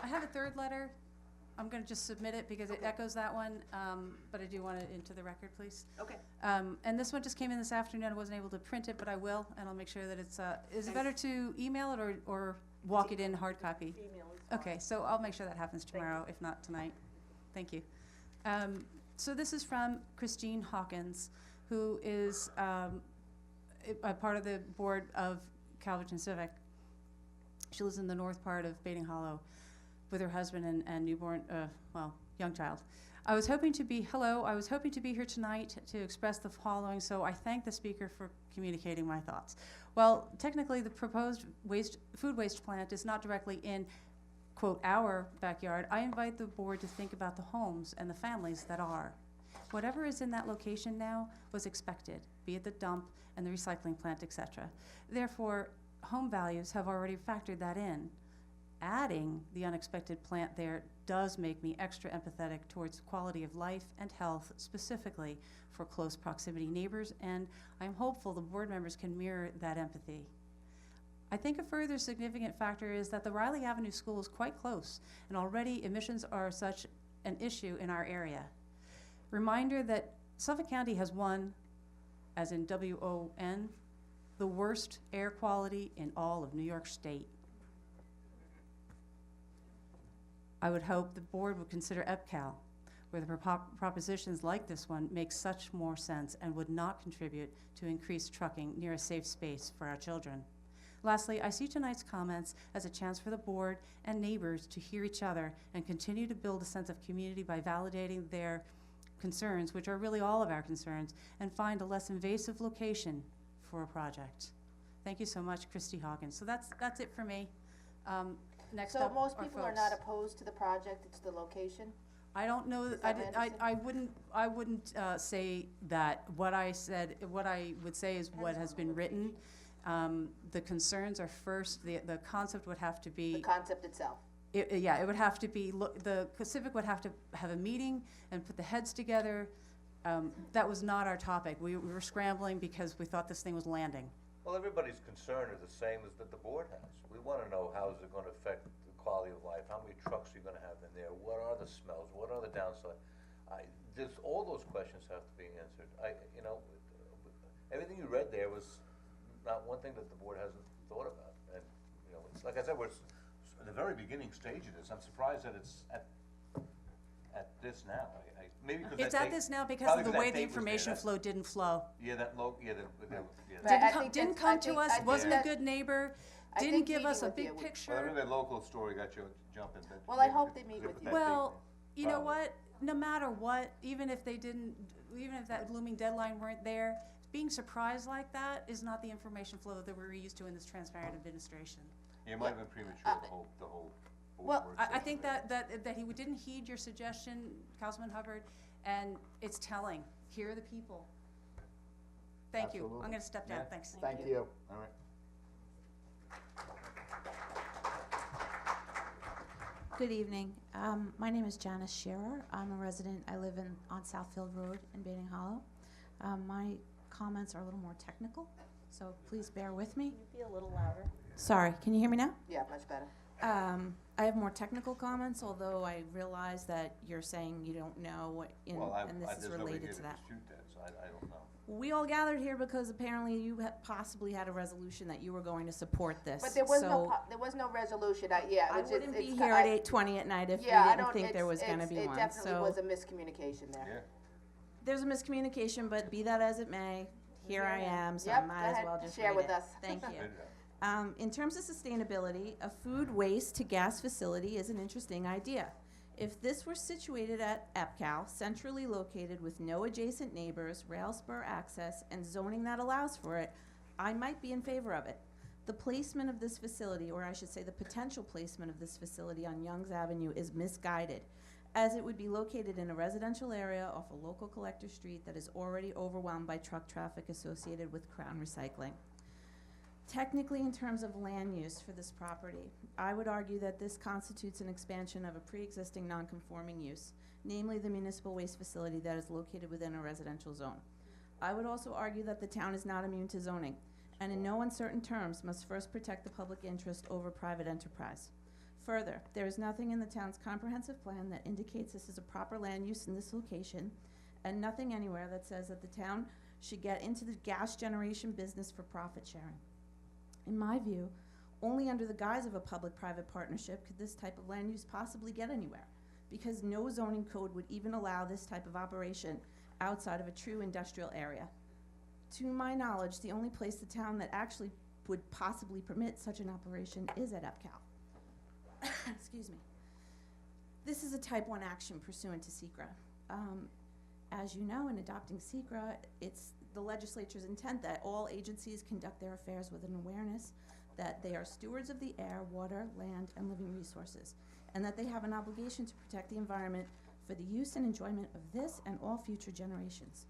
I have a third letter. I'm going to just submit it because it echoes that one, but I do want it into the record, please. Okay. And this one just came in this afternoon. I wasn't able to print it, but I will, and I'll make sure that it's, is it better to email it or walk it in hard copy? Email is fine. Okay, so I'll make sure that happens tomorrow, if not tonight. Thank you. So this is from Christine Hawkins, who is a part of the board of Calverton Civic. She lives in the north part of Bating Hollow with her husband and newborn, young child. I was hoping to be here tonight to express the following, so I thank the speaker for communicating my thoughts. Well, technically the proposed food waste plant is not directly in, quote, our backyard. I invite the board to think about the homes and the families that are. Whatever is in that location now was expected, be it the dump and the recycling plant, etc. Therefore, home values have already factored that in. Adding the unexpected plant there does make me extra empathetic towards quality of life and health, specifically for close proximity neighbors, and I'm hopeful the board members can mirror that empathy. I think a further significant factor is that the Riley Avenue School is quite close, and already emissions are such an issue in our area. Reminder that Suffolk County has won, as in WON, the worst air quality in all of New York State. I would hope the board would consider EPCAL, where the propositions like this one make such more sense and would not contribute to increased trucking near a safe space for our children. Lastly, I see tonight's comments as a chance for the board and neighbors to hear each other and continue to build a sense of community by validating their concerns, which are really all of our concerns, and find a less invasive location for a project. Thank you so much, Christy Hawkins. So that's it for me. Next So up most are people are folks. not opposed to the project, it's the location? I don't know, Is that my I wouldn't say that. What I would say is what has been written. The concerns are first, the concept would have to be. The concept itself? Yeah, it would have to be, the Civic would have to have a meeting and put the heads together. That was not our topic. We were scrambling because we thought this thing was landing. Well, everybody's concern is the same as that the board has. We wanna know how is it gonna affect the quality of life, how many trucks are you gonna have in there, what are the smells, what are the downsides? All those questions have to be answered. Everything you read there was not one thing that the board hasn't thought about. And, it's, like I said, we're in the very beginning stage of this. I'm surprised that it's at this now. Maybe because It's at this now because of the way the information flow didn't flow. Yeah, that low, yeah, Didn't come to us, wasn't a good neighbor, didn't give us a big Well, I picture. think that local story got you jumping. Well, I hope they meet with you. Well, you know what, no matter what, even if that looming deadline weren't there, being surprised like that is not the information flow that we're used to in this transparent administration. Yeah, it might have been premature, the whole. Well, I think that he didn't heed your suggestion, Councilman Hubbard, and it's telling. Here are the people. Thank you. Absolutely. I'm gonna step down, Yeah. thanks. Thank you. All right. Good evening. My name is Janice Scherer. I'm a resident. I live on Southfield Road in Bating Hollow. My comments are a little more technical, so please bear with me. Can you be a little louder? Sorry, can you hear me now? Yeah, much better. I have more technical comments, although I realize that you're saying you don't know, and this is related to that. Dispute that, so I don't know. We all gathered here because apparently you possibly had a resolution that you were going to support this. But there was so there was no resolution, yeah. I which wouldn't it's be ki- here at 8:20 at night if we didn't think there was gonna be one, It definitely so. was a miscommunication there. Yeah. There's a miscommunication, but be that as it may, here I am, so I Yep, might go as ahead, well just share read with it. us. Thank you. In terms of sustainability, a food waste to gas facility is an interesting idea. If this were situated at EPCAL, centrally located with no adjacent neighbors, rail spur access, and zoning that allows for it, I might be in favor of it. The placement of this facility, or I should say the potential placement of this facility on Youngs Avenue is misguided, as it would be located in a residential area off a local collector street that is already overwhelmed by truck traffic associated with Crown Recycling. Technically, in terms of land use for this property, I would argue that this constitutes an expansion of a pre-existing non-conforming use, namely the municipal waste facility that is located within a residential zone. I would also argue that the town is not immune to zoning, and in no uncertain terms must first protect the public interest over private enterprise. Further, there is nothing in the town's comprehensive plan that indicates this is a proper land use in this location, and nothing anywhere that says that the town should get into the gas generation business for profit sharing. In my view, only under the guise of a public-private partnership could this type of land use possibly get anywhere, because no zoning code would even allow this type of operation outside of a true industrial area. To my knowledge, the only place the town that actually would possibly permit such an operation is at EPCAL. Excuse me. This is a type 1 action pursuant to SECRA. As you know, in adopting SECRA, it's the legislature's intent that all agencies conduct their affairs with an awareness that they are stewards of the air, water, land, and living resources, and that they have an obligation to protect the environment for the use and enjoyment of this and all future generations.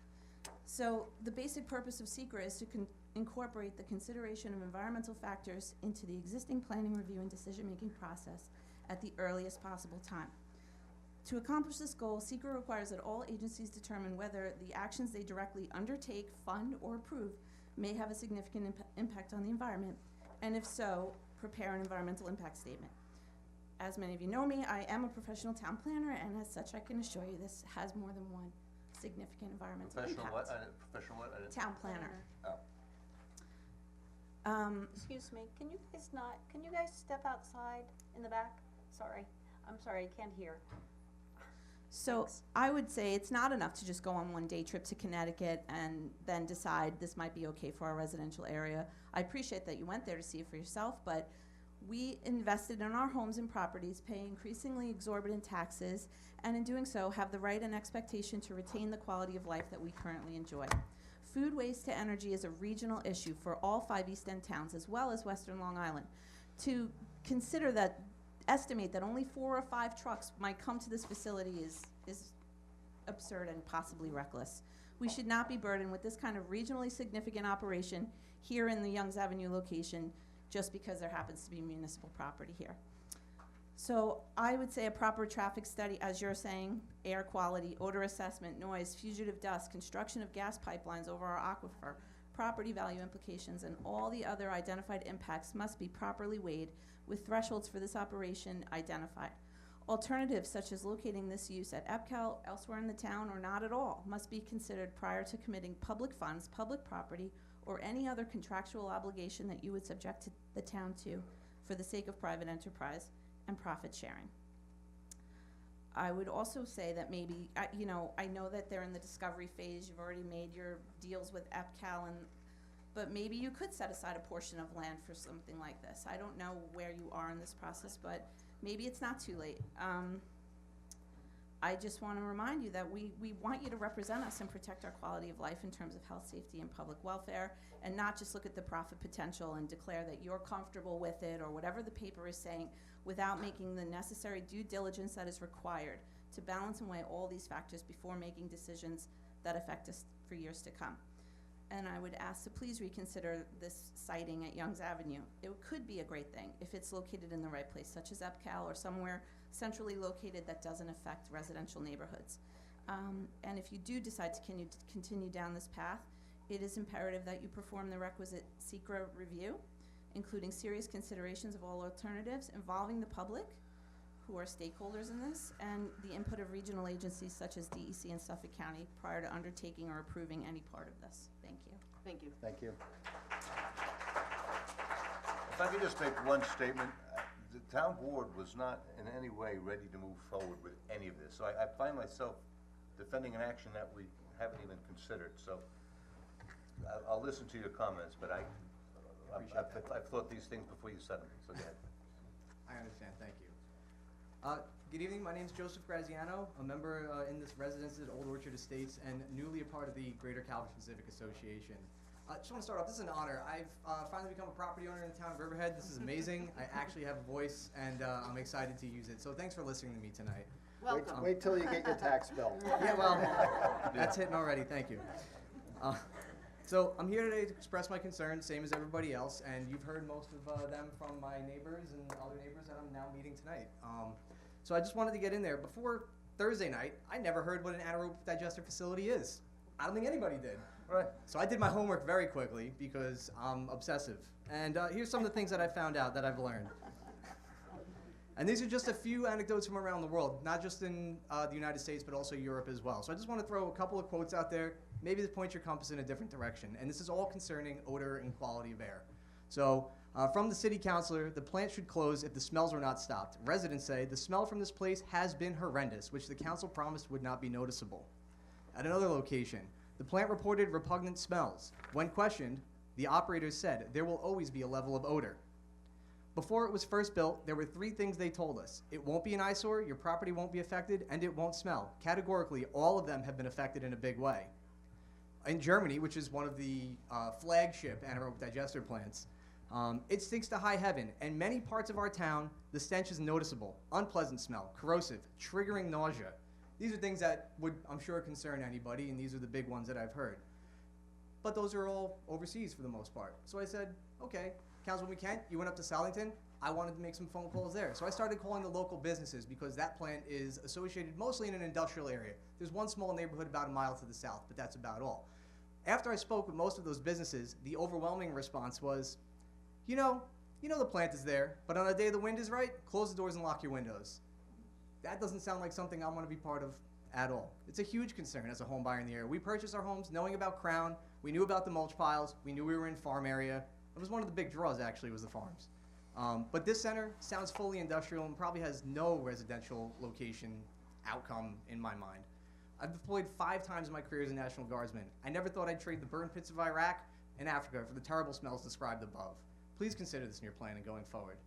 So the basic purpose of SECRA is to incorporate the consideration of environmental factors into the existing planning review and decision-making process at the earliest possible time. To accomplish this goal, SECRA requires that all agencies determine whether the actions they directly undertake, fund, or approve may have a significant impact on the environment, and if so, prepare an environmental impact statement. As many of you know me, I am a professional town planner, and as such, I can assure you this has more than one significant environmental Professional impact. what, professional what? Town planner. Oh. Excuse me, can you guys step outside in the back? Sorry, I'm sorry, I can't hear. So I would say it's not enough to just go on one day trip to Connecticut and then decide this might be okay for our residential area. I appreciate that you went there to see it for yourself, but we invested in our homes and properties, pay increasingly exorbitant taxes, and in doing so have the right and expectation to retain the quality of life that we currently enjoy. Food waste to energy is a regional issue for all 5 East End towns as well as Western Long Island. To consider that, estimate that only 4 or 5 trucks might come to this facility is absurd and possibly reckless. We should not be burdened with this kind of regionally significant operation here in the Youngs Avenue location just because there happens to be municipal property here. So I would say a proper traffic study, as you're saying, air quality, odor assessment, noise, fugitive dust, construction of gas pipelines over our aquifer, property value implications, and all the other identified impacts must be properly weighed with thresholds for this operation identified. Alternatives such as locating this use at EPCAL, elsewhere in the town, or not at all, must be considered prior to committing public funds, public property, or any other contractual obligation that you would subject to the town to for the sake of private enterprise and profit sharing. I would also say that maybe, I know that they're in the discovery phase, you've already made your deals with EPCAL, but maybe you could set aside a portion of land for something like this. I don't know where you are in this process, but maybe it's not too late. I just want to remind you that we want you to represent us and protect our quality of life in terms of health, safety, and public welfare, and not just look at the profit potential and declare that you're comfortable with it or whatever the paper is saying without making the necessary due diligence that is required to balance and weigh all these factors before making decisions that affect us for years to come. And I would ask to please reconsider this siting at Youngs Avenue. It could be a great thing if it's located in the right place, such as EPCAL or somewhere centrally located that doesn't affect residential neighborhoods. And if you do decide to continue down this path, it is imperative that you perform the requisite SECRA review, including serious considerations of all alternatives involving the public, who are stakeholders in this, and the input of regional agencies such as DEC and Suffolk County prior to undertaking or approving any part of this. Thank you. Thank you. Thank you. If I could just make one statement, the town board was not in any way ready to move forward with any of this. So I find myself defending an action that we haven't even considered. So I'll listen to your comments, but I've thought these things before you said them, so go ahead. I understand, thank you. Good evening, my name is Joseph Graziano, a member in this residence at Old Orchard Estates and newly a part of the Greater Calverton Civic Association. I just want to start off, this is an honor. I've finally become a property owner in the town of Riverhead. This is amazing. I actually have a voice and I'm excited to use it. So thanks for listening to me tonight. Welcome. Wait till you get your tax bill. Yeah, well, that's hitting already, thank you. So I'm here today to express my concerns, same as everybody else, and you've heard most of them from my neighbors and other neighbors that I'm now meeting tonight. So I just wanted to get in there. Before Thursday night, I never heard what an anaerobic digester facility is. I don't think anybody did. Right. So I did my homework very quickly because I'm obsessive. And here's some of the things that I found out that I've learned. And these are just a few anecdotes from around the world, not just in the United States, but also Europe as well. So I just want to throw a couple of quotes out there, maybe to point your compass in a different direction. And this is all concerning odor and quality of air. So from the city councilor, the plant should close if the smells were not stopped. Residents say the smell from this place has been horrendous, which the council promised would not be noticeable. At another location, the plant reported repugnant smells. When questioned, the operators said there will always be a level of odor. Before it was first built, there were 3 things they told us. It won't be an eyesore, your property won't be affected, and it won't smell. Categorically, all of them have been affected in a big way. In Germany, which is one of the flagship anaerobic digester plants, it stinks to high heaven. In many parts of our town, the stench is noticeable. Unpleasant smell, corrosive, triggering nausea. These are things that would, I'm sure, concern anybody, and these are the big ones that I've heard. But those are all overseas for the most part. So I said, okay, Councilwoman Kent, you went up to Salington. I wanted to make some phone calls there. So I started calling the local businesses because that plant is associated mostly in an industrial area. There's one small neighborhood about a mile to the south, but that's about all. After I spoke with most of those businesses, the overwhelming response was, you know the plant is there, but on a day the wind is right, close the doors and lock your windows. That doesn't sound like something I want to be part of at all. It's a huge concern as a home buyer in the area. We purchased our homes knowing about Crown. We knew about the mulch piles. We knew we were in farm area. It was one of the big draws, actually, was the farms. But this center sounds fully industrial and probably has no residential location outcome in my mind. I've deployed 5 times in my career as a National Guardsman. I never thought I'd trade the burn pits of Iraq and Africa for the terrible smells described above. Please consider this in your planning going forward.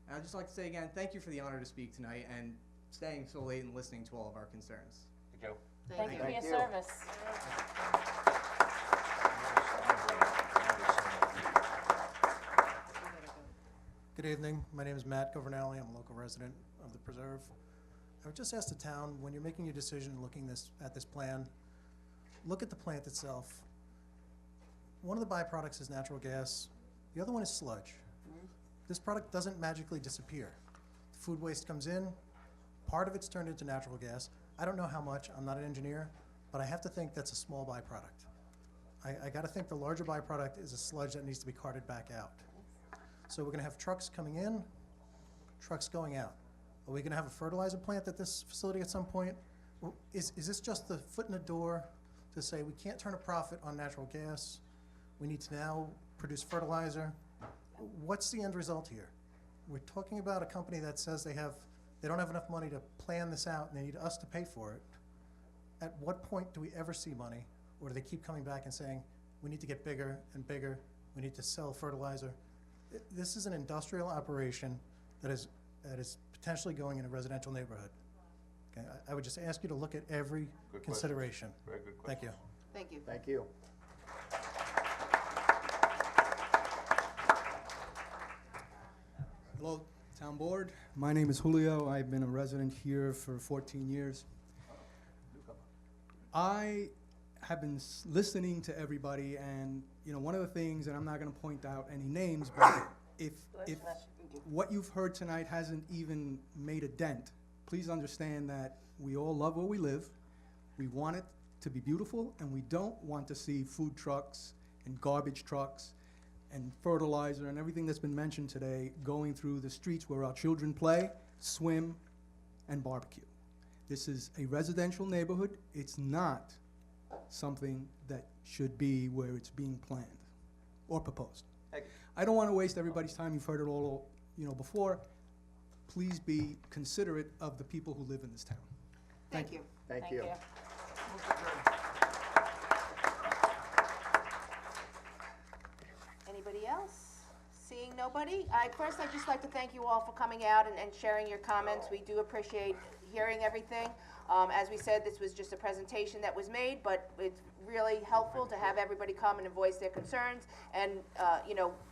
And I'd just like to say again, thank you for the honor to speak tonight and staying so late and listening to all of our concerns. Thank you. Thank you for your service. Good evening. My name is Matt Governelli. I'm a local resident of the preserve. I would just ask the town, when you're making your decision, looking at this plan, look at the plant itself. One of the byproducts is natural gas. The other one is sludge. This product doesn't magically disappear. The food waste comes in. Part of it's turned into natural gas. I don't know how much. I'm not an engineer, but I have to think that's a small byproduct. I got to think the larger byproduct is a sludge that needs to be carted back out. So we're going to have trucks coming in, trucks going out. Are we going to have a fertilizer plant at this facility at some point? Is this just the foot in the door to say we can't turn a profit on natural gas? We need to now produce fertilizer. What's the end result here? We're talking about a company that says they don't have enough money to plan this out and they need us to pay for it. At what point do we ever see money? Or do they keep coming back and saying, we need to get bigger and bigger, we need to sell fertilizer? This is an industrial operation that is potentially going in a residential neighborhood. Okay, I would just ask you to look at every Good consideration. Very good Thank you. Thank you. Thank you. Hello, Town Board. My name is Julio. I've been a resident here for 14 years. I have been listening to everybody, and one of the things, and I'm not going to point out any names, but if what you've heard tonight hasn't even made a dent, please understand that we all love where we live. We want it to be beautiful, and we don't want to see food trucks and garbage trucks and fertilizer and everything that's been mentioned today going through the streets where our children play, swim, and barbecue. This is a residential neighborhood. It's not something that should be where it's being planned or proposed. I don't want to waste everybody's time. You've heard it all, before. Please be considerate of the people who live in this town. Thank you. Thank you. Anybody else? Seeing nobody, I'd just like to thank you all for coming out and sharing your comments. We do appreciate hearing everything. As we said, this was just a presentation that was made, but it's really helpful to have everybody come and voice their concerns and,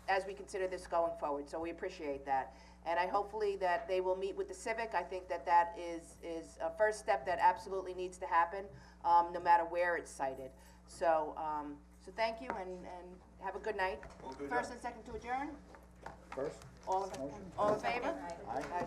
as we consider this going forward. So we appreciate that. And hopefully that they will meet with the Civic. I think that is a first step that absolutely needs to happen, no matter where it's cited. So thank you and have a good night. First and second to adjourn? First? All in favor? Aye.